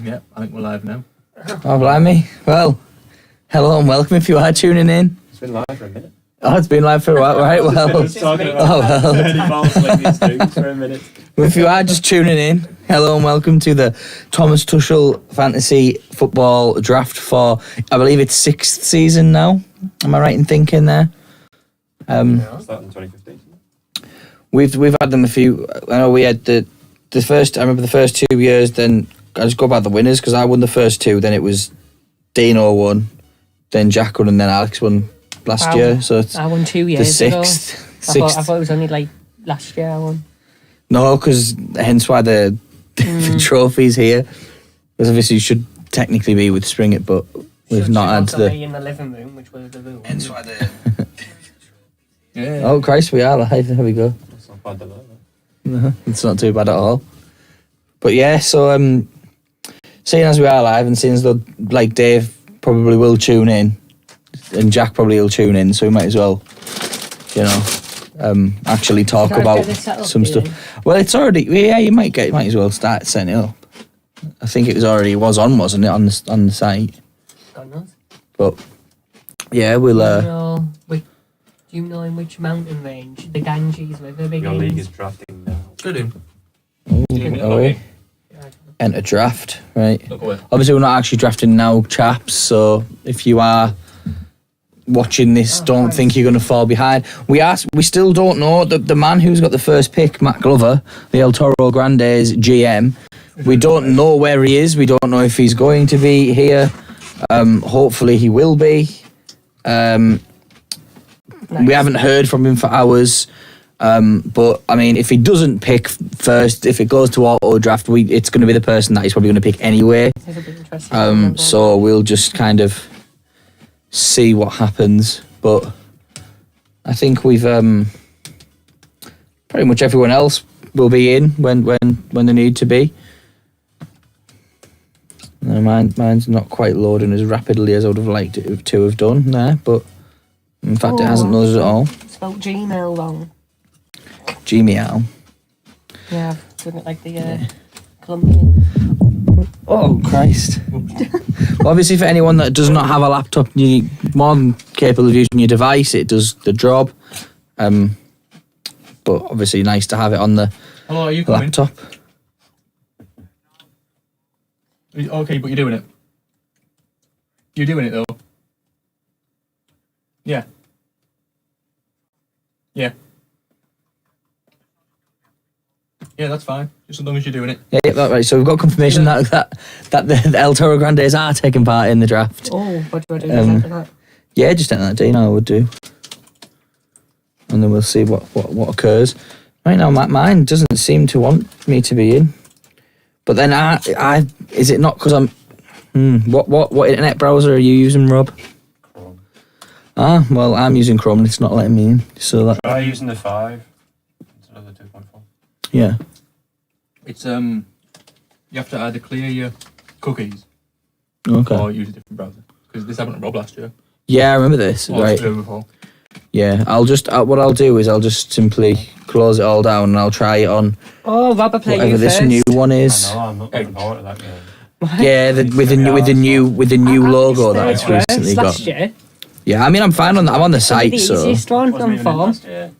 Yeah, I think we're live now. Oh, blimey. Well, hello and welcome if you are tuning in. It's been live for a minute. Oh, it's been live for a while, right? Well, For a minute. if you are just tuning in, hello and welcome to the Thomas Tuchel Fantasy Football Draft for, I believe it's 6th season now. Am I right in thinking there? Starting in 2015. We've had them a few. I know we had the first. I remember the first 2 years. Then I just go by the winners because I won the first two. Then it was Dino won, then Jack won, and then Alex won last year. So it's I won 2 years the ago. sixth. I thought it was only like last year I won. No, because hence why the trophy's here. Because obviously you should technically be with Spring It, but we've not had also the. be in the living room, which was the room. Hence why the. Yeah. Oh Christ, we are live. There we go. That's not bad, though. No, it's not too bad at all. But yeah, so seeing as we are live and seeing as though like Dave probably will tune in and Jack probably will tune in, so we might as well, actually talk Should I about get this set up, some do you stuff. think? Well, it's already you might as well start setting it up. I think it was on, wasn't it, on the site? God knows. But yeah, we'll Do you know in which mountain range the Ganges River begins? Your league is drafting now. Good in. are we? Enter draft, right? Look away. Obviously, we're not actually drafting now, chaps. So if you are watching this, don't think you're going to fall behind. We still don't know the man who's got the first pick, Matt Glover, the El Toro Grande's GM. We don't know where he is. We don't know if he's going to be here. Hopefully, he will be. Nice. We haven't heard from him for hours. But I mean, if he doesn't pick first, if it goes to auto draft, it's going to be the person that he's probably going to pick anyway. It'll be interesting. So we'll just kind of see what happens. But I think we've pretty much everyone else will be in when they need to be. No, mine's not quite loading as rapidly as I would have liked it to have done there, but in fact it hasn't loaded at all. Spelled Gmail wrong. Gmail. Yeah, I've done it like the Colombian. Oh Christ! Well, obviously, for anyone that does not have a laptop, you're more than capable of using your device. It does the job. But obviously, nice to have it on the Hello, are you coming? laptop. Okay, but you're doing it. You're doing it though. Yeah. Yeah. Yeah, that's fine. Just as long as you're doing it. Yeah, that's right. So we've got confirmation that the El Toro Grandes are taking part in the draft. Oh, what do I do after that? Yeah, just enter that Dino, I would do, and then we'll see what occurs. Right now, mine doesn't seem to want me to be in, but then I is it not because I'm? What internet browser are you using, Rob? Chrome. Ah, well, I'm using Chrome and it's not letting me in. So that Try using the 5. It's another 2.4. yeah. It's you have to either clear your cookies Okay. or use a different browser. Because this happened to Rob last year. Yeah, I remember this. Or Right. the year before. Yeah, I'll just what I'll do is I'll just simply close it all down and I'll try it on Oh, Robert, play whatever you this first. new one is. I know, I'm not looking forward to that game. Yeah, with the new logo that it's recently got. Last year. Yeah, I mean I'm fine on that. I'm on the The site, so easiest one Wasn't from even in form. last year.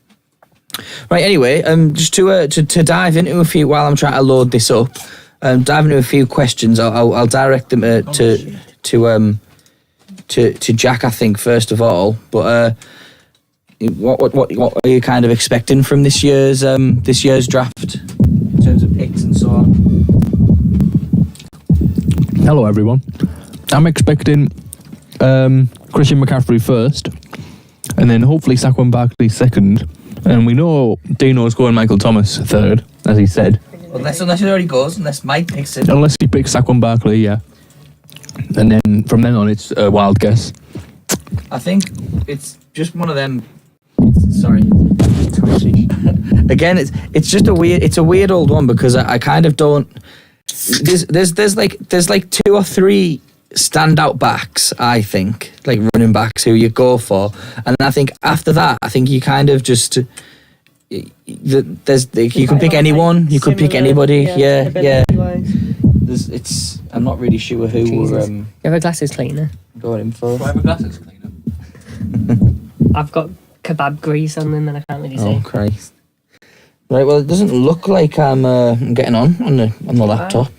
right. Anyway, just to dive into a few while I'm trying to load this up. Dive into a few questions. I'll direct them to Jack, I think, first of all. But what are you kind of expecting from this year's draft in terms of picks and so on? Hello, everyone. I'm expecting Christian McCaffrey first, and then hopefully Saquon Barkley second. And we know Dino's going Michael Thomas third, as he said. Unless it already goes, unless Mike picks it. Unless he picks Saquon Barkley, yeah. And then from then on, it's a wild guess. I think it's just one of them. Sorry. Again, it's just a weird old one because I kind of don't. There's like 2 or 3 standout backs, I think, like running backs who you go for, and I think after that, I think you kind of just you can pick anyone, you could pick anybody, yeah. I'm not really sure who Jesus. we're You have a glasses cleaner? going in for. Do I have a glasses cleaner? I've got kebab grease on them and I can't really Oh see. Christ! Right, well, it doesn't look like I'm getting on the laptop.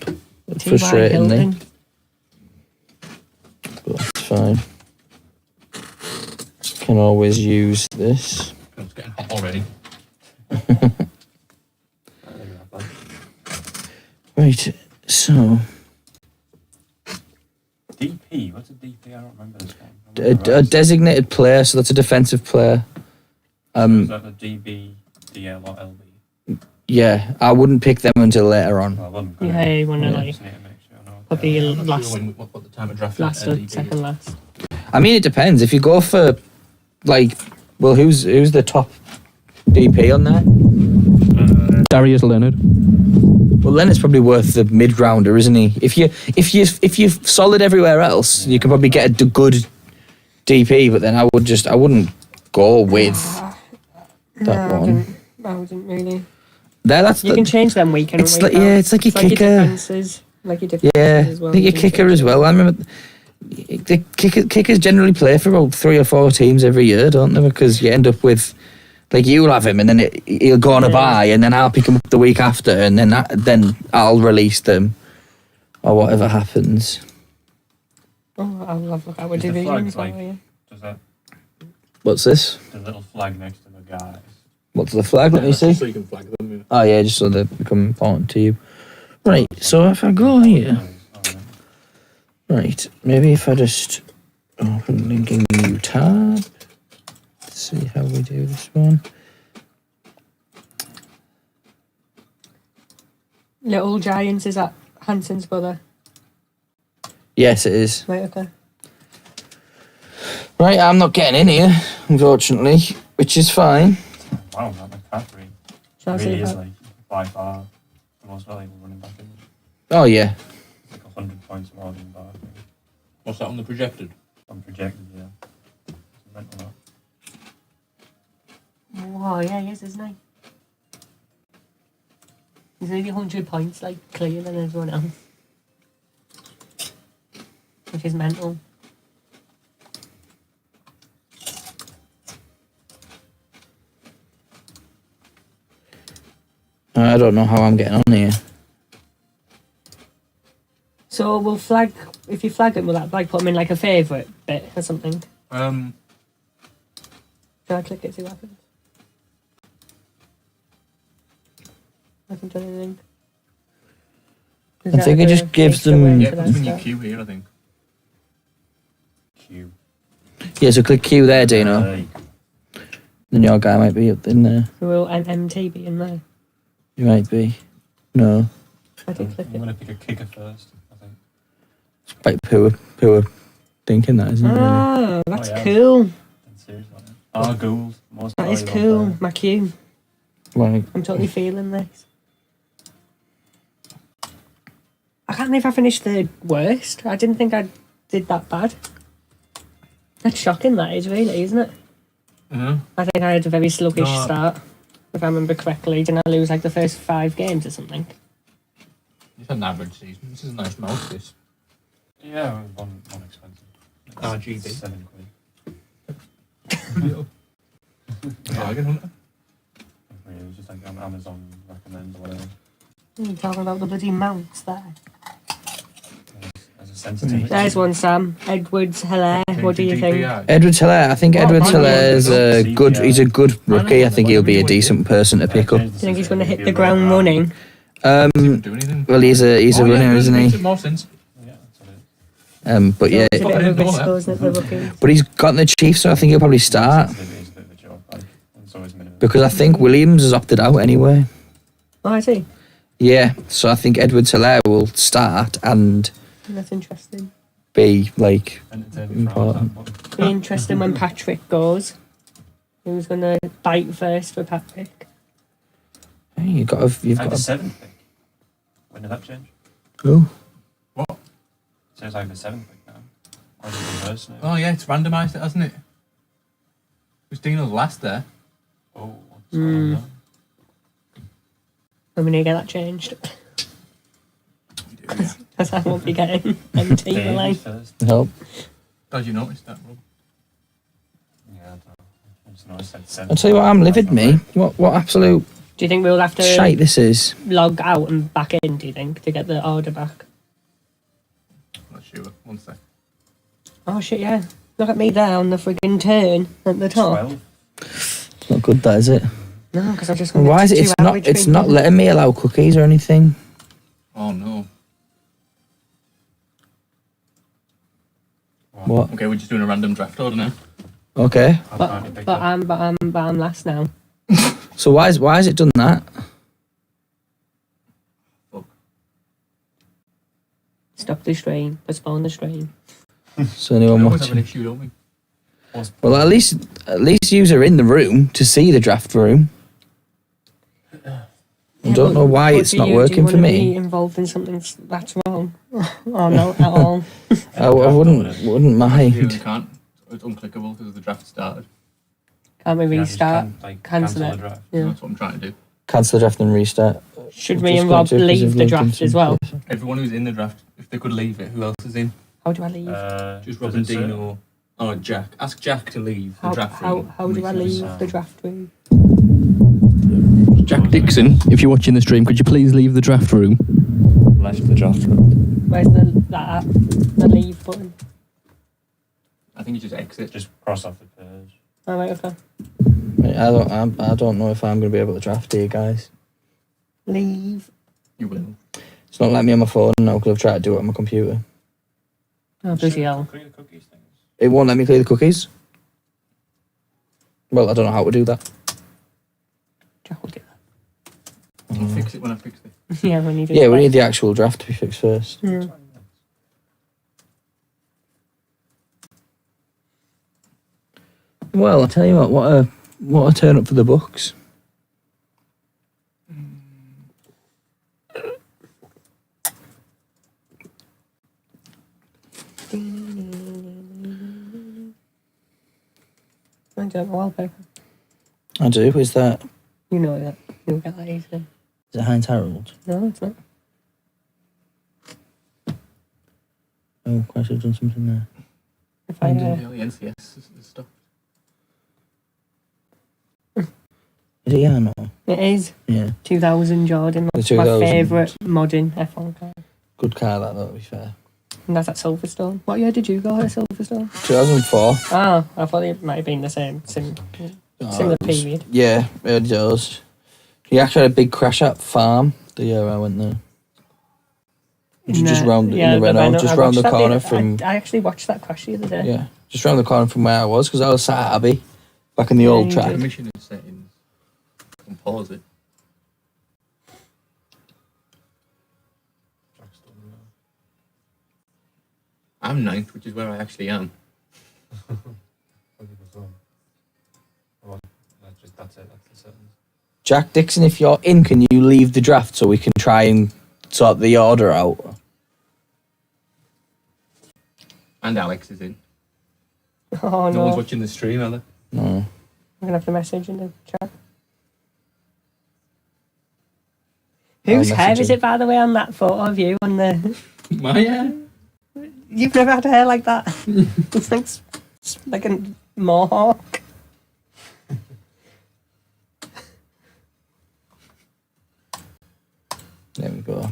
Frustratingly, Hilton. but that's fine. Can always use this. It's getting hot already. Right, so DP. What's a DP? I don't remember this one. a designated player, so that's a defensive player. Is that the DB, DL, or LB? Yeah, I wouldn't pick them until later on. Well, I wouldn't. Yeah, you want to Yeah. like Just need to make sure I know. probably I'm not last, sure what the time of draft last or LDB is. second last. I mean, it depends. If you go for like, well, who's the top DP on there? Darius Leonard. Well, then it's probably worth the mid rounder, isn't he? If you're solid everywhere else, you can probably get a good DP. But then I wouldn't go with that one. I wouldn't really. That's You can change them week and It's week like out. it's like your It's like your kicker. defences, like your defences Yeah, as well. I think your You can kicker change as it. well. I remember the kickers generally play for about 3 or 4 teams every year, don't they? Because you end up with, like, you'll have him and then he'll go on a Yeah. bye and then I'll pick him up the week after and then I'll release them or whatever happens. Oh, I'll have a look at our Is the divisions. flags while like- we're here. Does that What's this? the little flag next to the guys? What's the flag? Let me see. So you can flag them. Yeah. Oh yeah, just so they become important to you. Right, so if I go here, right, maybe if I just open linking new tab, let's see how we do this one. Little Giants, is that Hanson's brother? Yes, it is. Right, okay. Right, I'm not getting in here, unfortunately, which is fine. Wow, that McCaffrey So I'll see really if is I, like by far the most valuable running back in Oh yeah, like 100 points more than Barkley. What's that on the projected? I'm projected, yeah. It's mental that. oh yeah, he is, isn't he? He's nearly 100 points, like, clearer than everyone else. Which is mental. I don't know how I'm getting on here. So we'll flag, if you flag him, will that like put him in like a favourite bit or something? Um, Can I click it, see what happens? I haven't done anything. I think it just gives them- yeah, it's when you queue here, I think. Q. Yeah, so click Q there, Dino. Hey, Then your guy might be up in there. Will an MT be in there? You might be. No, I did click I'm it. gonna pick a kicker first, I think. it's quite poor thinking that, isn't it? Really? Ah, that's yeah. cool. Seriously. Oh, Gould. Most That is valuable cool. player. My cue. Like, I'm totally feeling this. I can't believe I finished the worst. I didn't think I did that bad. That's shocking, that is, really, isn't it? Uh-huh. I think I had a very sluggish No. start, if I remember correctly. Didn't I lose like the first 5 games or something? It's an average season. This is a nice mouse, this. Yeah, one expensive. RGB. 7 quid. Bargain hunter. I mean, it was just like on Amazon recommend or whatever. You're talking about the bloody mounts there. As a sensitivity. There's one, Sam. Edwards, Hilaire. What do you think? DPI. Edwards Hilaire. I think Oh, Edwards fine, Hilaire is a yeah. good. He's a good rookie. I think he'll be a decent person to pick up. Do you think he's going to hit the ground running? Doesn't do anything. Well, he's a Oh, yeah, runner, isn't makes he? more sense. Yeah, that's what it is. But yeah, It's a bit of a Fucking risk, door, though, isn't it, for rookies? but he's gotten the Chiefs, so I think he'll probably start Sensitivity is a bit of a joke, like, and so is minimum. because I think Williams has opted out anyway. Oh, I see. Yeah, so I think Edwards Hilaire will start and That's interesting. be like Entertaining important. for that, Be interesting when Patrick goes. Who's going to bite first for Patrick? hey, you've got but- I have the 7th pick. When did that change? oh, What? It says I have the 7th pick now. Or is it reverse now? Oh, yeah, it's randomised it, hasn't it? Was Dino's last there? Oh, what's going on? I'm going to get that changed. Because I won't be getting MT will I? Davies first. Nope. Glad you noticed that, Rob. Yeah, I don't know. I just know I said 7. I'll tell you what, I'm livid, me. What absolute Do you think we'll have to shite this is? log out and back in, do you think, to get the order back? Not sure. 1 sec. Oh shit, yeah. Look at me there on the friggin' turn at the top. 12. Not good, that is it? No, because I just Why is it? It's not letting me allow cookies or anything. Oh no. What? Okay, we're just doing a random draft order now. Okay. I found it big But time. I'm last now. So why has it done that? Fuck. Stop the stream. Postpone the stream. So anyone We always have an watching? issue, don't we? Well, at least yous are in the room to see the draft room. I don't know why it's not working for me. Be involved in something that's wrong? Oh no, at all. I wouldn't Yeah, mind. we can't. It's unclickable because the draft started. Can't we Yeah, just restart? cancel Cancel the it. draft. Yeah. That's what I'm trying to do. Cancel the draft and restart. Should Just me and going Rob to, 'cause leave you've the linked draft into as well? person. Everyone who's in the draft, if they could leave it, who else is in? How do I leave? Just does Rob and it say- Dino. Oh, Jack. Ask Jack to leave the draft how room. do I and leave restart. the draft room? Jack Dixon, if you're watching the stream, could you please leave the draft room? Left the draft room. Where's the leave button? I think you just exit. Just cross off the page. Oh, right, okay. I don't know if I'm going to be able to draft here, guys. Leave. You will. It's not letting me on my phone now because I've tried to do it on my computer. Oh, bloody hell. Clear the cookies things. It won't let me clear the cookies. Well, I don't know how to do that. Jack will do I'll fix it when I fix it. that. Yeah, when you do Yeah, we that. need the actual draft to be fixed first. Yeah. Well, I'll tell you what a turn up for the Bucks. I don't know wallpaper. I do. Is that You know that. You'll get that easily. is it Heinz Harold? No, it's not. Oh, I should have done something there. If I Yeah, the NCS stuff. Is it Yano? it is Yeah, 2000 Jordan. The That's my 2000. favourite modern F1 car. good car that. To be fair. And that's at Silverstone. What year did you go at Silverstone? 2004. Ah, I thought it might have been the same. Similar it was- period. Yeah, it does. He actually had a big crash at farm the year I went there. Just round in the Renault, just I round the watched that corner the- from I actually watched that crash the other day. yeah, just round the corner from where I was because I was sat at Abbey, back in the old you track. did. Permission and settings. And pause it. I'm ninth, which is where I actually am. That's it. That's the settings. Jack Dixon, if you're in, can you leave the draft so we can try and sort the order out? And Alex is in. Oh No no. one's watching the stream, are they? No. I'm gonna have to message in the chat. I'll Whose hair message is him. it, by the way, on that photo of you on the? My yeah. You've never had hair like that. It's like a mohawk. There we go.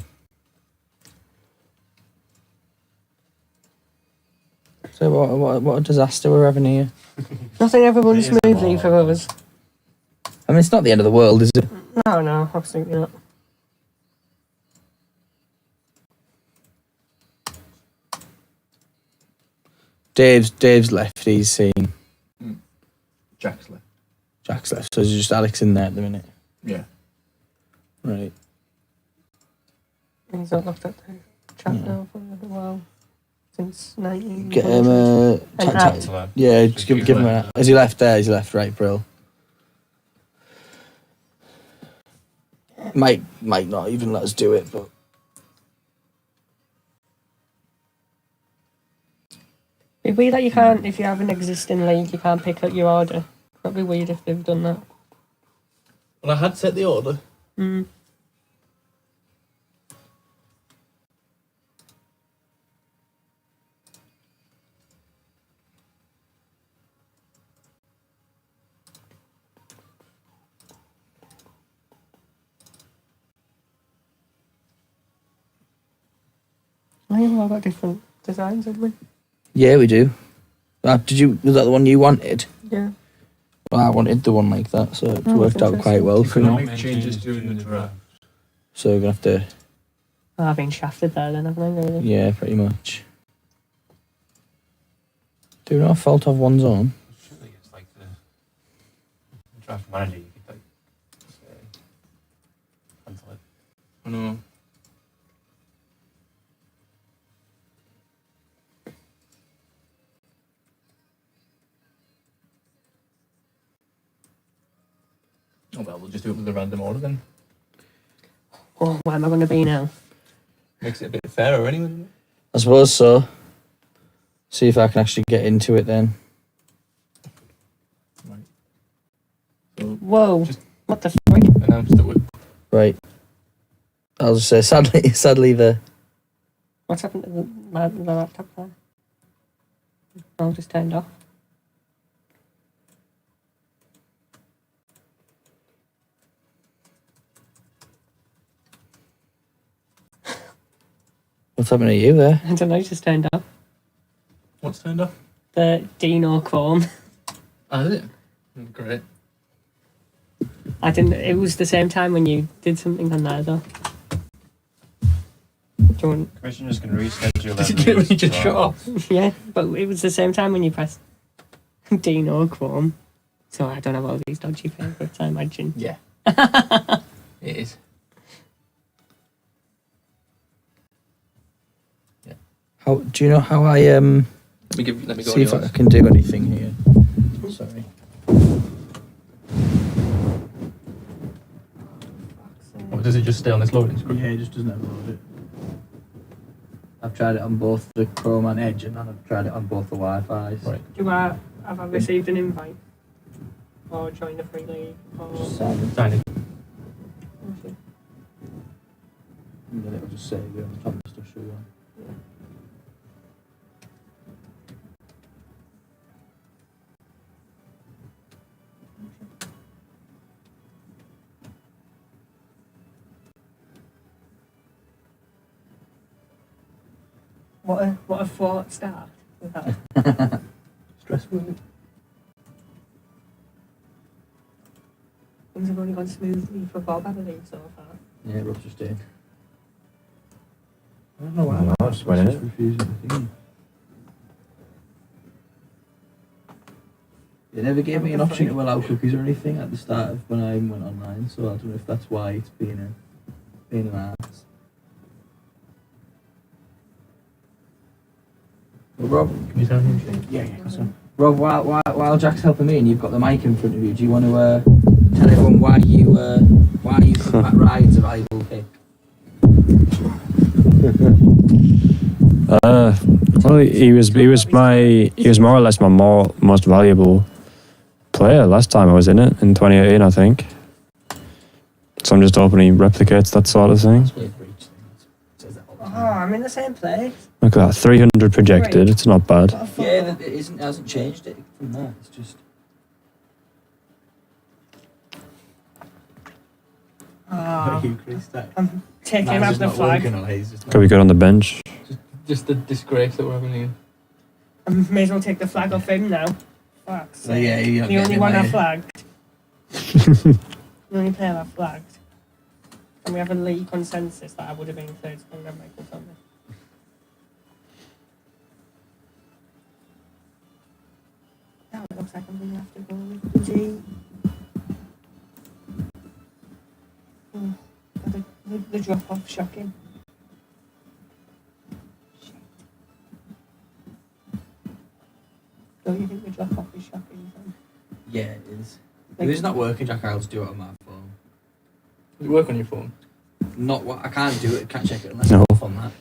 So what a disaster we're having here. Nothing ever runs It is a smoothly for mohawk. us. I mean, it's not the end of the world, is it? No, absolutely not. Dave's left. He's seen Jack's left. Jack's left. So there's just Alex in there at the minute. Yeah. Right. He's not looked at the chat now for a little while. Since 19. Get him And yeah, just give him a. Has he left there? He's left. Right, Brill. Might not even let us do it, but It'd be weird that you can't, if you have an existing league, you can't pick up your order. That'd be weird if they've done that. well, I had set the order. Mm. We've all got different designs, haven't we? Yeah, we do. Was that the one you wanted? Yeah. Well, I wanted the one like that, so it's Oh, worked that's out quite well for Can me. make changes during the draft. So we're going to have to, Oh, I've been shafted there then, haven't I, really? yeah, pretty much. Do not fault of one's own. Surely it's like the draft manager. You could like say, cancel it. I know. Oh well, we'll just do it with a random order then. Oh, where am I going to be now? Makes it a bit fairer anyway, doesn't it? I suppose so. See if I can actually get into it then. Right. So Whoa. Just- What the frick? announce that we're Right. I'll just say, sadly, What's happened to the laptop there? Oh, just turned off. what's happening to you there? I don't know, just turned off. what's turned off? The Dino Chrome. Ah, is it? Great. I didn't. It was the same time when you did something on there, though. Do you want? Commissioner's can reschedule. Did you really just shut off? Yeah, but it was the same time when you pressed Dino Chrome. So I don't have all these dodgy favourites, I imagine. Yeah. It is. How do you know how I Let me go see on if I yours. can do anything here? Sorry. Or does it just stay on this loading screen? Yeah, it just doesn't upload it. I've tried it on both the Chrome and Edge, and I've tried it on both the Wi-Fi's. Right. Have I received an invite? Or joined the free league? Or... Sign it. And then it'll just say we're on the top of the stuff show you. What a thought start with that. Stressful, isn't it? Things have only gone smoothly for Bob, I believe, so far. Yeah, Rob's just in. I don't know why I just went in it. Refusing the thing. It never gave me an option to allow cookies or anything at the start of when I went online, so I don't know if that's why it's been an ass. Well, Rob, Can you sign him? yeah. So, Rob, while Jack's helping me and you've got the mic in front of you, do you want to tell everyone why you think Matt Ryan's a valuable pick? Well, he was more or less my most valuable player last time I was in it in 2018, I think. So I'm just hoping he replicates that sort of thing. Oh, I'm in the same place. Look at that, 300 projected. It's not bad. Yeah, it hasn't changed it from there. It's just. I'm taking up the flag. Could be good on the bench. Just the disgrace that we're having here. I may as well take the flag off him now. Fuck. So yeah, you're The only one I flagged. The only player I flagged. And we have a league consensus that I would have been third scorer than Michael Thomas. Now it looks like I'm going to have to go with G. Oh, the drop off shocking. Shit. Don't you think the drop off is shocking? Sam? Yeah, it is. If it's not working, Jack, I'll just do it on my phone. Does it work on your phone? Not what I can't do it. Can't check it unless No. I'm off on that.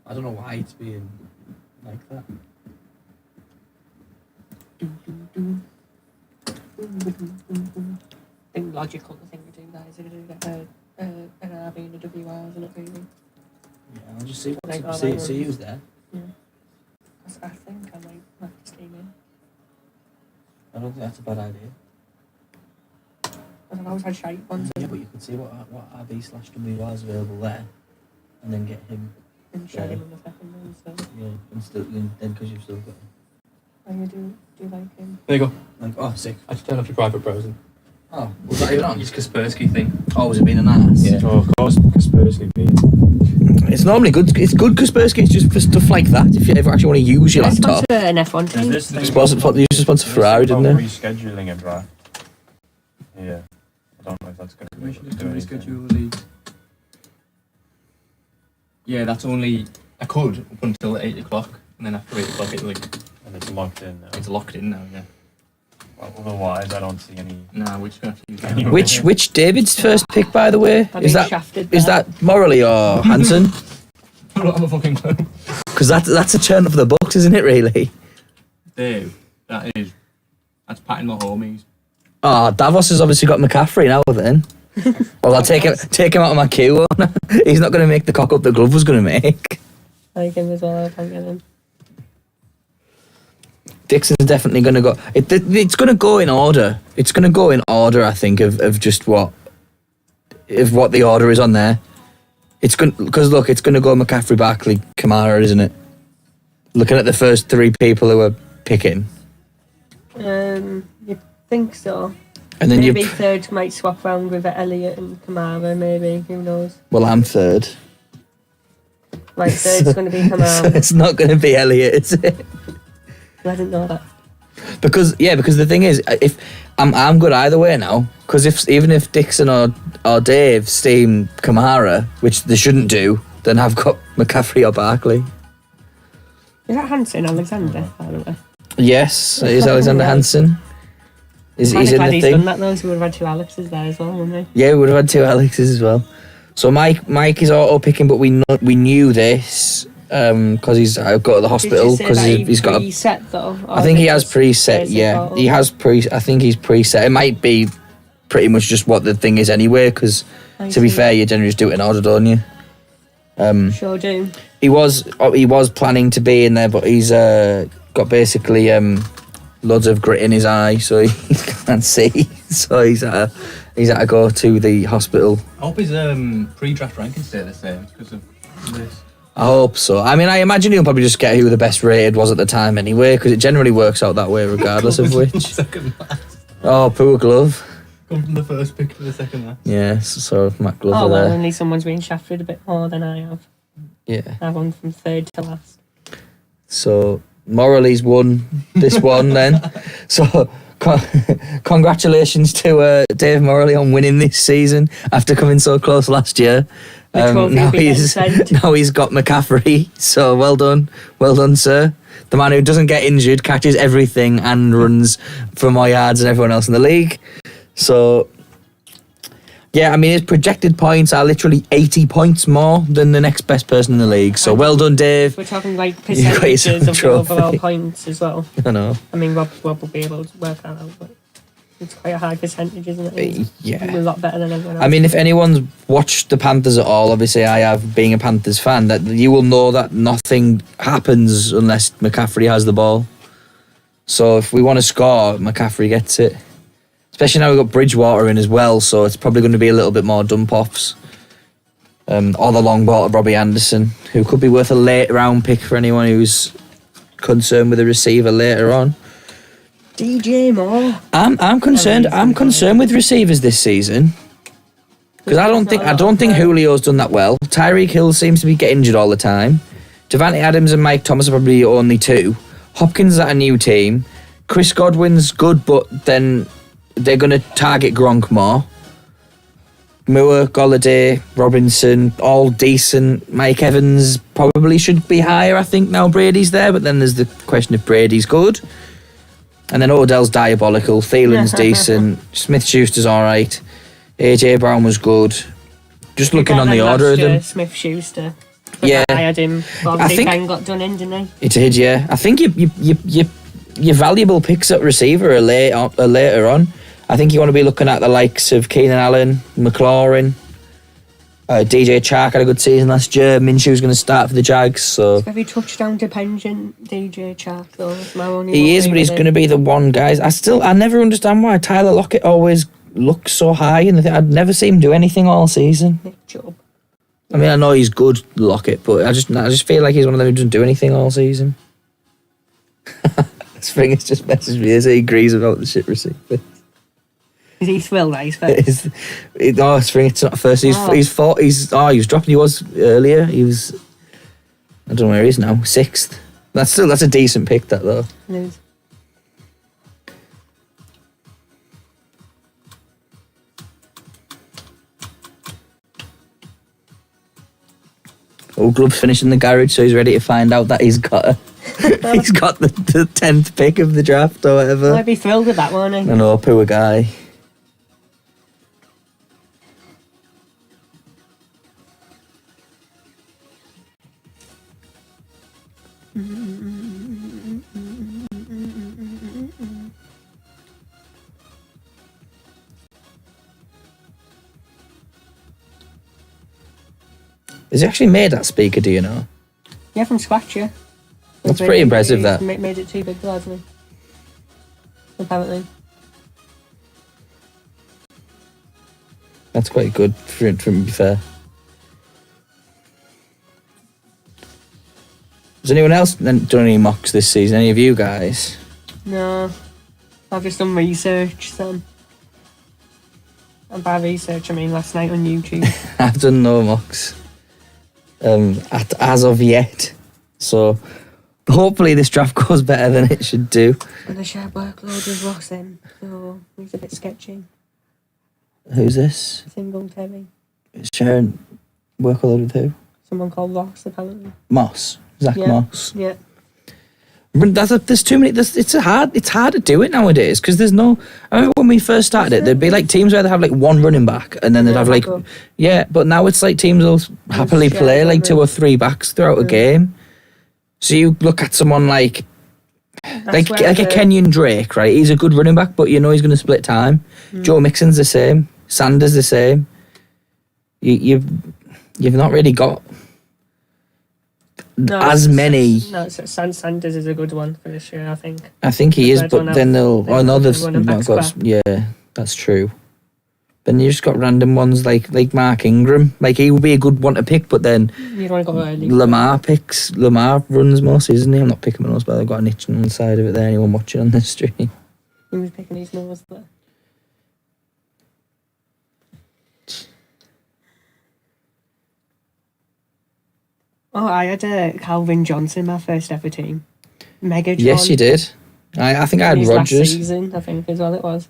I don't know why it's being like that. I think logical the thing to do that is to get an RB and a WR, isn't it, really? Yeah, I'll just see Like, what oh, see, that see one. who's there. Yeah. I think I might have to steam in. I don't think that's a bad idea. I've always had shite ones. Yeah, but you could see what RB/WR is available there, and then get him. can shed him in the second round, so Yeah, and still then because you've still got. I do like him. There you go. Like, oh, sick. I just turned off your private browsing. Oh, was that even on? It's Kaspersky thing. Oh, has it been an ass? Yeah. Oh, of course, Kaspersky beat. It's normally good. It's good Kaspersky. It's just for stuff like that. If you ever actually want to use your They're laptop. sponsor an F1 team. Is this They used to sponsor Ferrari, didn't they? Rescheduling a draft. Yeah. I don't know if that's going to We should just reschedule the league. Yeah, that's only. I could up until 8 o'clock, and then after 8 o'clock, And it's locked in now. it's locked in now. Yeah. Well, otherwise, I don't see any. Nah, we're just gonna have to use that. Anyway. Which David's first pick, by the way? I've Is been that shafted is there. that Morley or Hansen? I don't have a fucking clue. Because that's a turn for the Bucks, isn't it? Really? Dave, that's patting my homies. Oh, Davos has obviously got McCaffrey now. Then, well, I'll take him out of my queue. He's not going to make the cock up the glove was going to make. I like him as well. I can't get him. Dixon's definitely going to go. It's going to go in order. It's going to go in order, I think, of just what the order is on there. It's going because look, it's going to go McCaffrey, Barkley, Kamara, isn't it? Looking at the first three people who are picking, You think so? and then Maybe you. third might swap round with Elliot and Kamara. Maybe, who knows? Well, I'm third. Right, third's going to be So Kamara. it's not going to be Elliot, is it? I didn't know that. Because the thing is, if I'm good either way now. Because even if Dixon or Dave steam Kamara, which they shouldn't do, then I've got McCaffrey or Barkley. Is that Hanson Alexander, by the way? Yes, it is Alexander Hansen. He's I'm in glad the he's thing. done that though, so we would have had two Alexes there as well, wouldn't we? Yeah, we would have had two Alexes as well. So Mike is auto picking, but we knew this because he's got to the hospital because he's got. preset though. I think he has preset. Yeah, he has I think he's preset. It might be pretty much just what the thing is anyway. Because to be fair, you generally just do it in order, don't you? Sure do. He was planning to be in there, but he's got basically loads of grit in his eye, so he can't see. So he's had to go to the hospital. I hope his pre-draft rankings stay the same because of this. I hope so. I mean, I imagine he'll probably just get who the best rated was at the time anyway, because it generally works out that way regardless of which. Second last. Oh, poor glove. Come from the first pick to the second last. Yeah, so Matt Glover Oh well, there. only someone's been shafted a bit more than I have. Yeah. I've gone from third to last. So Morley's won this one then. So congratulations to Dave Morley on winning this season after coming so close last year. trophy Now being he's sent. got McCaffrey. So well done, sir. The man who doesn't get injured, catches everything, and runs for more yards than everyone else in the league. So. Yeah, I mean, his projected points are literally 80 points more than the next best person in the league. So well done, Dave. We're talking like You got percentages yourself of a the trophy. overall points as well. I know. I mean, Rob will be able to work that out, but it's quite a high percentage, isn't it? Yeah. A lot better than everyone else. I mean, if anyone's watched the Panthers at all, obviously I have, being a Panthers fan, that you will know that nothing happens unless McCaffrey has the ball. So if we want to score, McCaffrey gets it. Especially now we've got Bridgewater in as well, so it's probably going to be a little bit more dump offs. Or the long ball of Robbie Anderson, who could be worth a late round pick for anyone who's concerned with a receiver later on. DJ Moore. I'm concerned. I'm concerned with receivers this season because I don't think Julio's done that well. Tyreek Hill seems to be getting injured all the time. Devante Adams and Mike Thomas are probably only two. Hopkins is at a new team. Chris Godwin's good, but then they're going to target Gronk more. Moore, Golladay, Robinson, all decent. Mike Evans probably should be higher, I think, now Brady's there, but then there's the question if Brady's good. And then Odell's diabolical, Thielen's decent, Smith-Schuster's alright, AJ Brown was good. Just looking on the order of them. Smith Schuster. Yeah. I had him. But I think- Ben got done in, didn't he? It did, yeah. I think your valuable picks at receiver are later on. I think you want to be looking at the likes of Keenan Allen, McLaurin, DJ Chark had a good season last year. Minshew's going to start for the Jags, so Very touchdown dependent, DJ Chark, though. It's my only he worry is, but he's with going to him. be the one, guys. I never understand why Tyler Lockett always looks so high, and I'd never see him do anything all season. Nick Chubb. I mean, I know he's good, Lockett, but I just feel like he's one of them who doesn't do anything all season. Springers just messaged me as he agrees about the shit receiver. Is he thrilled that he's first? Spring, it's not first. He was dropped. He was earlier. He was. I don't know where he is now. Sixth. That's a decent pick, that though. It is. Oh, Glove's finishing the garage, so he's ready to find out that he's got he's got the 10th pick of the draft or whatever. I'd be thrilled with that, won't he? I know, poor guy. Has he actually made that speaker, do you know? Yeah, from scratch, yeah. That's pretty impressive, that. Made it too big for hasn't he? Apparently. That's quite good for him, to be fair. Has anyone else done any mocks this season? Any of you guys? No. I've just done research, son. And by research, I mean last night on YouTube. I've done no mocks. As of yet. So hopefully this draft goes better than it should do. And the shared workload with Ross in, so he's a bit sketchy. Who's this? Single Terry. Sharon workload with who? Someone called Ross, apparently. Moss. Zach Yeah. Moss. Yeah. But there's too many. It's hard to do it nowadays because there's no. I remember when we first started it, there'd be like teams where they have like one running back and then they'd have like but now it's like teams will happily play like 2 or 3 backs throughout a game. So you look at someone like a Kenyon Drake, right? He's a good running back, but you know he's going to split time. Joe Mixon's the same. Sanders the same. You've not really got. Many. No, Sanders is a good one for this year, I think. I think he is, but then they'll. Oh no, they've running not backs got. back. Yeah, that's true. Then you just got random ones like Mark Ingram. Like he would be a good one to pick, but then You don't go early. Lamar runs most, isn't he? I'm not picking most, but I've got an itch on the side of it there. Anyone watching on this stream? He was picking his nose there. Oh, I had Calvin Johnson in my first ever team. Megatron. Yes, you did. I think I had His Rodgers. last season, I think, as well it was.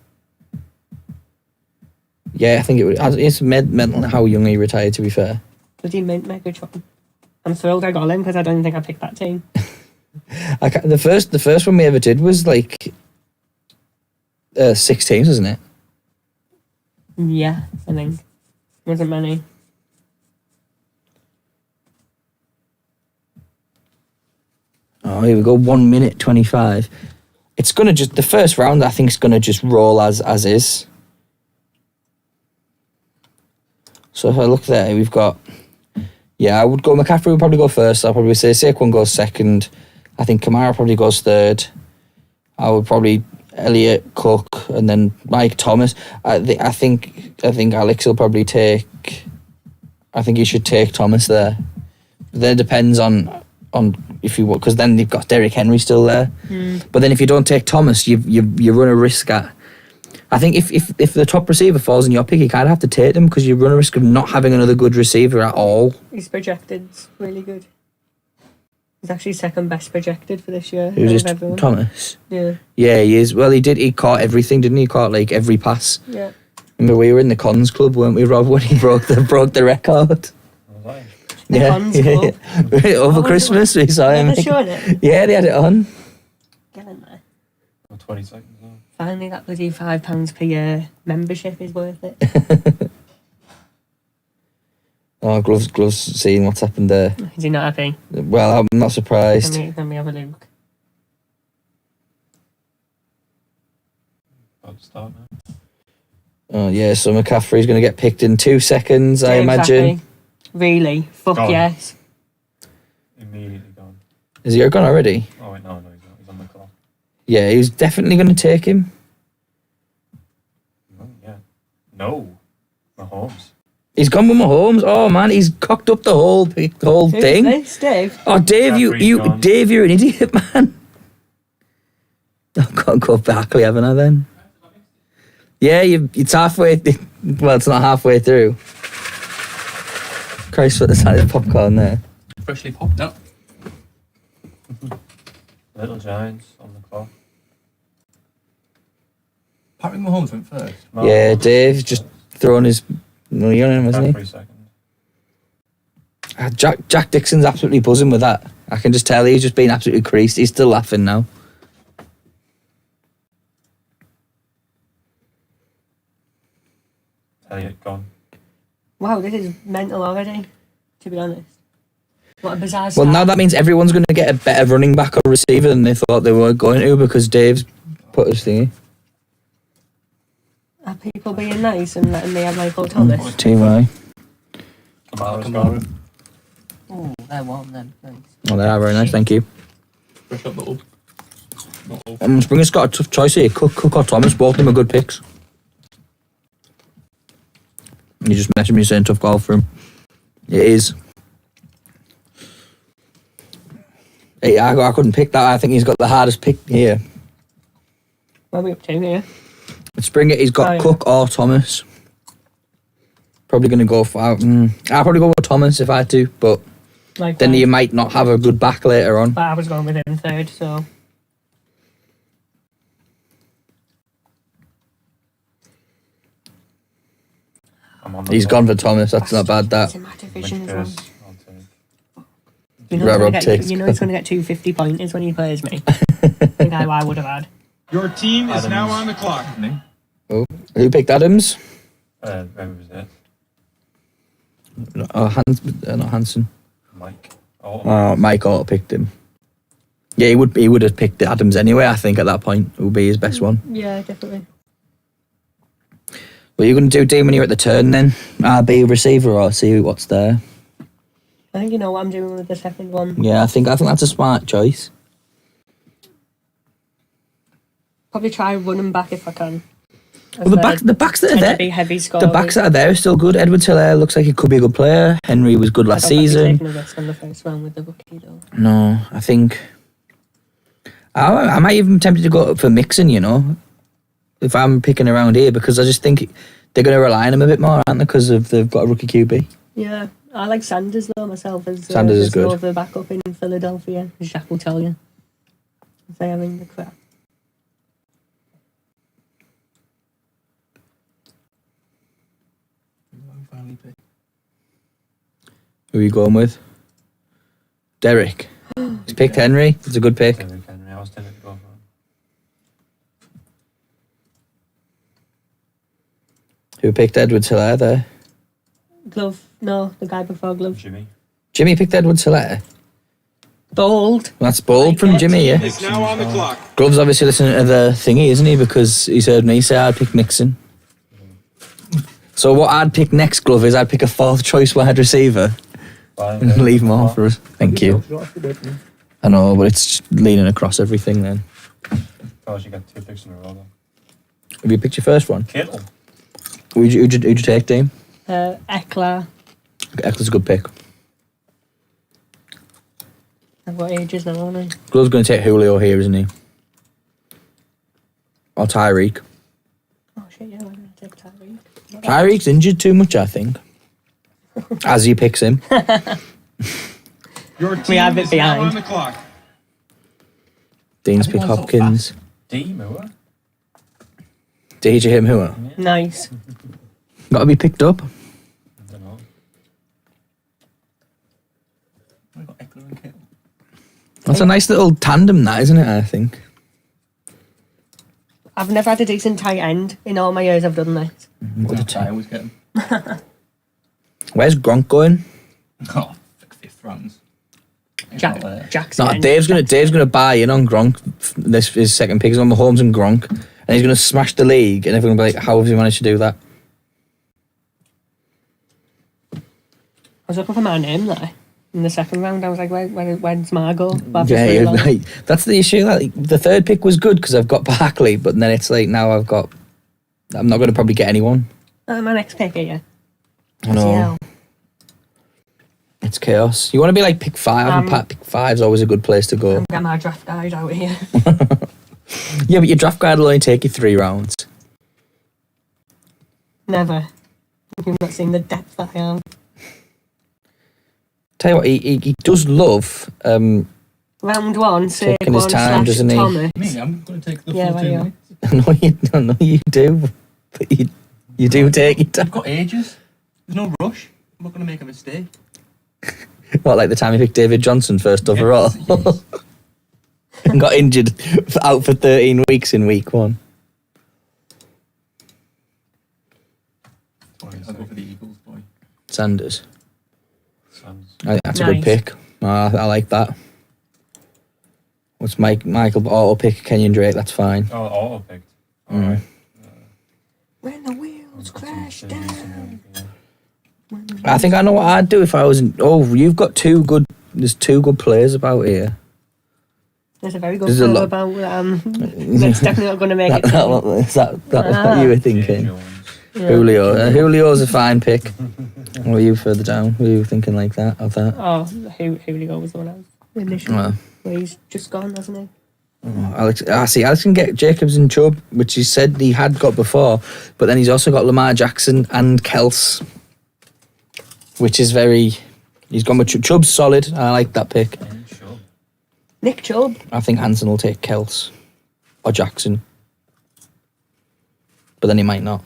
Yeah, I think it was. It's mental how young he retired. To be fair, But he meant Megatron. I'm thrilled I got him because I don't think I picked that team. the first one we ever did was like 6 teams, wasn't it? Yeah, I think. Wasn't many. Oh, here we go. 1 minute 25. It's gonna just the first round. I think it's gonna just roll as is. So if I look there, we've got. Yeah, I would go. McCaffrey would probably go first. I'll probably say Saquon goes second. I think Kamara probably goes third. I would probably Elliott, Cook, and then Mike Thomas. I think Alex will probably take. I think you should take Thomas there. Then it depends on if you because then you've got Derrick Henry still there. But then if you don't take Thomas, you run a risk at. I think if the top receiver falls in your pick, you kind of have to take them because you run a risk of not having another good receiver at all. He's projected really good. He's actually second best projected for this year. Who's out of everyone. Thomas? Yeah. Yeah, he is. Well, he did. He caught everything, didn't he? He caught like every pass. Yeah. Remember, we were in the Cons Club, weren't we, Rob? When he broke the record. The Cons Club. Over Christmas, we saw him. They showed it. Yeah, they had it on. Get in there. 20 seconds. Finally, that bloody £5 per year membership is worth it. Oh, gloves, seeing what's happened there. Is he not happy? Well, I'm not surprised. Let me have a look. About to start now. Oh, yeah, so McCaffrey's going to get picked in 2 seconds, I Yeah, imagine. exactly. Really? Fuck Gone. yes. Immediately gone. Is he gone already? Oh, wait, no, he's not. He's on the clock. Yeah, he's definitely going to take him. No, yeah. No. Mahomes. He's gone with Mahomes. Oh man, he's cocked up the whole Who's thing. this, Dave? Oh, Dave, Jeffrey's Dave, gone. you're an idiot, man. I've got to go Barkley, haven't I? Then. Yeah, it's halfway. Well, it's not halfway through. Christ, what the size of popcorn there. Freshly popped up. Little Giants on the clock. Patrick Mahomes went first. Yeah, Dave's just throwing his money on him, hasn't he? 3 seconds. Jack Dixon's absolutely buzzing with that. I can just tell he's just been absolutely creased. He's still laughing now. Elliott gone. Wow, this is mental already, to be honest. What a bizarre Well, start. now that means everyone's going to get a better running back or receiver than they thought they were going to because Dave's put his thingy. Are people being nice and letting me have Michael Thomas? TY. Kamara's Kamara. gone. Oh, they're warm then. Nice. Oh, they are very nice, thank you. Fresh up little. Not Springer's got a tough choice here. Cook or Thomas, both of them are good picks. You just messaged me saying tough call for him. It is. Hey, I couldn't pick that. I think he's got the hardest pick here. What are we up to here? Springer, he's got Oh, yeah. Cook or Thomas. Probably going to go for... I'll probably go with Thomas if I had to, but Like, then you might not have a good back later on. But I was going with him third, so... I'm on the He's clock. gone for Thomas. That's not bad, It's that. in my division as well. Winters, I'll take. You know, Right, he's Rob gonna takes. get, you know he's going to get 250 pointers when he plays me. The guy I would have had. Your team is now Adams. on the clock. me. Who picked Adams? Who was it? Oh, not Hanson. Mike. Mike Otto picked him. Yeah, he would have picked Adams anyway, I think, at that point. It would be his best one. Yeah, definitely. What are you going to do, Dean, when you're at the turn then? RB receiver or see what's there? I think you know what I'm doing with the second one. Yeah, I think that's a smart choice. Probably try running back if I can. Well, the backs that are tend to there, be heavy the scoring. backs that are there are still good. Edwards Hilaire looks like he could be a good player. Henry was good last I don't season. Taking a risk on the first round with the rookie though. No, I think I might even be tempted to go for Mixon, you know, if I'm picking around here, because I just think they're going to rely on him a bit more, aren't they, because they've got a rookie QB. Yeah, I like Sanders though myself as Sanders is good. the backup in Philadelphia. Jack will tell you. If they are in the crap. Who are you going with? Derek. He's picked Henry. It's a good pick. Derrick Henry. I was tempted to go for him. Who picked Edwards Hilaire there? Glove, no, the guy before Glove. Jimmy. Jimmy picked Edwards Hilaire. Bold. That's bold from Jimmy, yeah. Is now on the clock. Glove's obviously listening to the thingy, isn't he? Because he's heard me say I'd pick Mixon. So what I'd pick next, Glove, is I'd pick a fourth choice wide receiver and leave him off for us. Thank you. I know, but it's leaning across everything then. Oh, you got 2 picks in a row though. Have you picked your first one? Kittle. Who'd you take, Dean? Eckler. Eckler's a good pick. I've got ages now, haven't I? Glove's going to take Julio here, isn't he? Or Tyreek. Oh shit, yeah, I'm going to take Tyreek. Tyreek's injured too much, I think. As he picks him. Your We team have it is now behind. on the clock. Dean's picked Everyone's so Hopkins. D. Moore. DJ him who? Nice. Got to be picked up. I don't know. We got Eckler and Kittle. That's a nice little tandem, that, isn't it, I think? I've never had a decent tight end in all my years I've done this. I always get him. Where's Gronk going? Oh, 5th rounds. He's not there. Jack's No, getting- Dave's gonna buy in on Gronk. This his second pick is on Mahomes and Gronk, and he's gonna smash the league. And everyone will be like, "How have you managed to do that?" I was looking for my name there. In the second round, I was like, when's Margot? But I've just Yeah, realised- right. That's the issue. Like, the third pick was good because I've got Barkley, but then it's like now I'm not going to probably get anyone. My next pick here. I know. Yeah. It's chaos. You want to be like pick 5, and pick 5's always a good place to go. I'm getting my draft guide out here. Yeah, but your draft guide will only take you 3 rounds. Never. You've not seen the depth that I am. Tell you what, he does love Round 1, taking his time, doesn't he? Thomas. Me, I'm going to take the Yeah, full why 2 you? minutes. No, you don't. No, you do. But you do take your time. I've got ages. There's no rush. I'm not going to make a mistake. What, like the time he picked David Johnson first overall? Yes. And got injured, out for 13 weeks in week 1. I'll go for the Eagles, boy. Sanders. Sounds I think that's a good Nice. pick. I like that. What's Michael auto pick Kenyon Drake? That's fine. oh, auto picked. Mm. Alright. When the wheels crash down. I think I know what I'd do if I was. You've got 2 good. There's 2 good players about here. There's a very good There's a clue lot- about that's definitely not going to make it. Is that what you were thinking? Jones. Yeah. Julio. Julio's a fine pick. What were you further down? Were you thinking like that? Of that? Oh, Julio was the one I was initially. Well. Well, he's just gone, hasn't he? Alex can get Jacobs and Chubb, which he said he had got before, but then he's also got Lamar Jackson and Kels, which is very. He's gone with Chubb's solid. I like that pick. Sure. Nick Chubb. I think Hansen will take Kels or Jackson, but then he might not.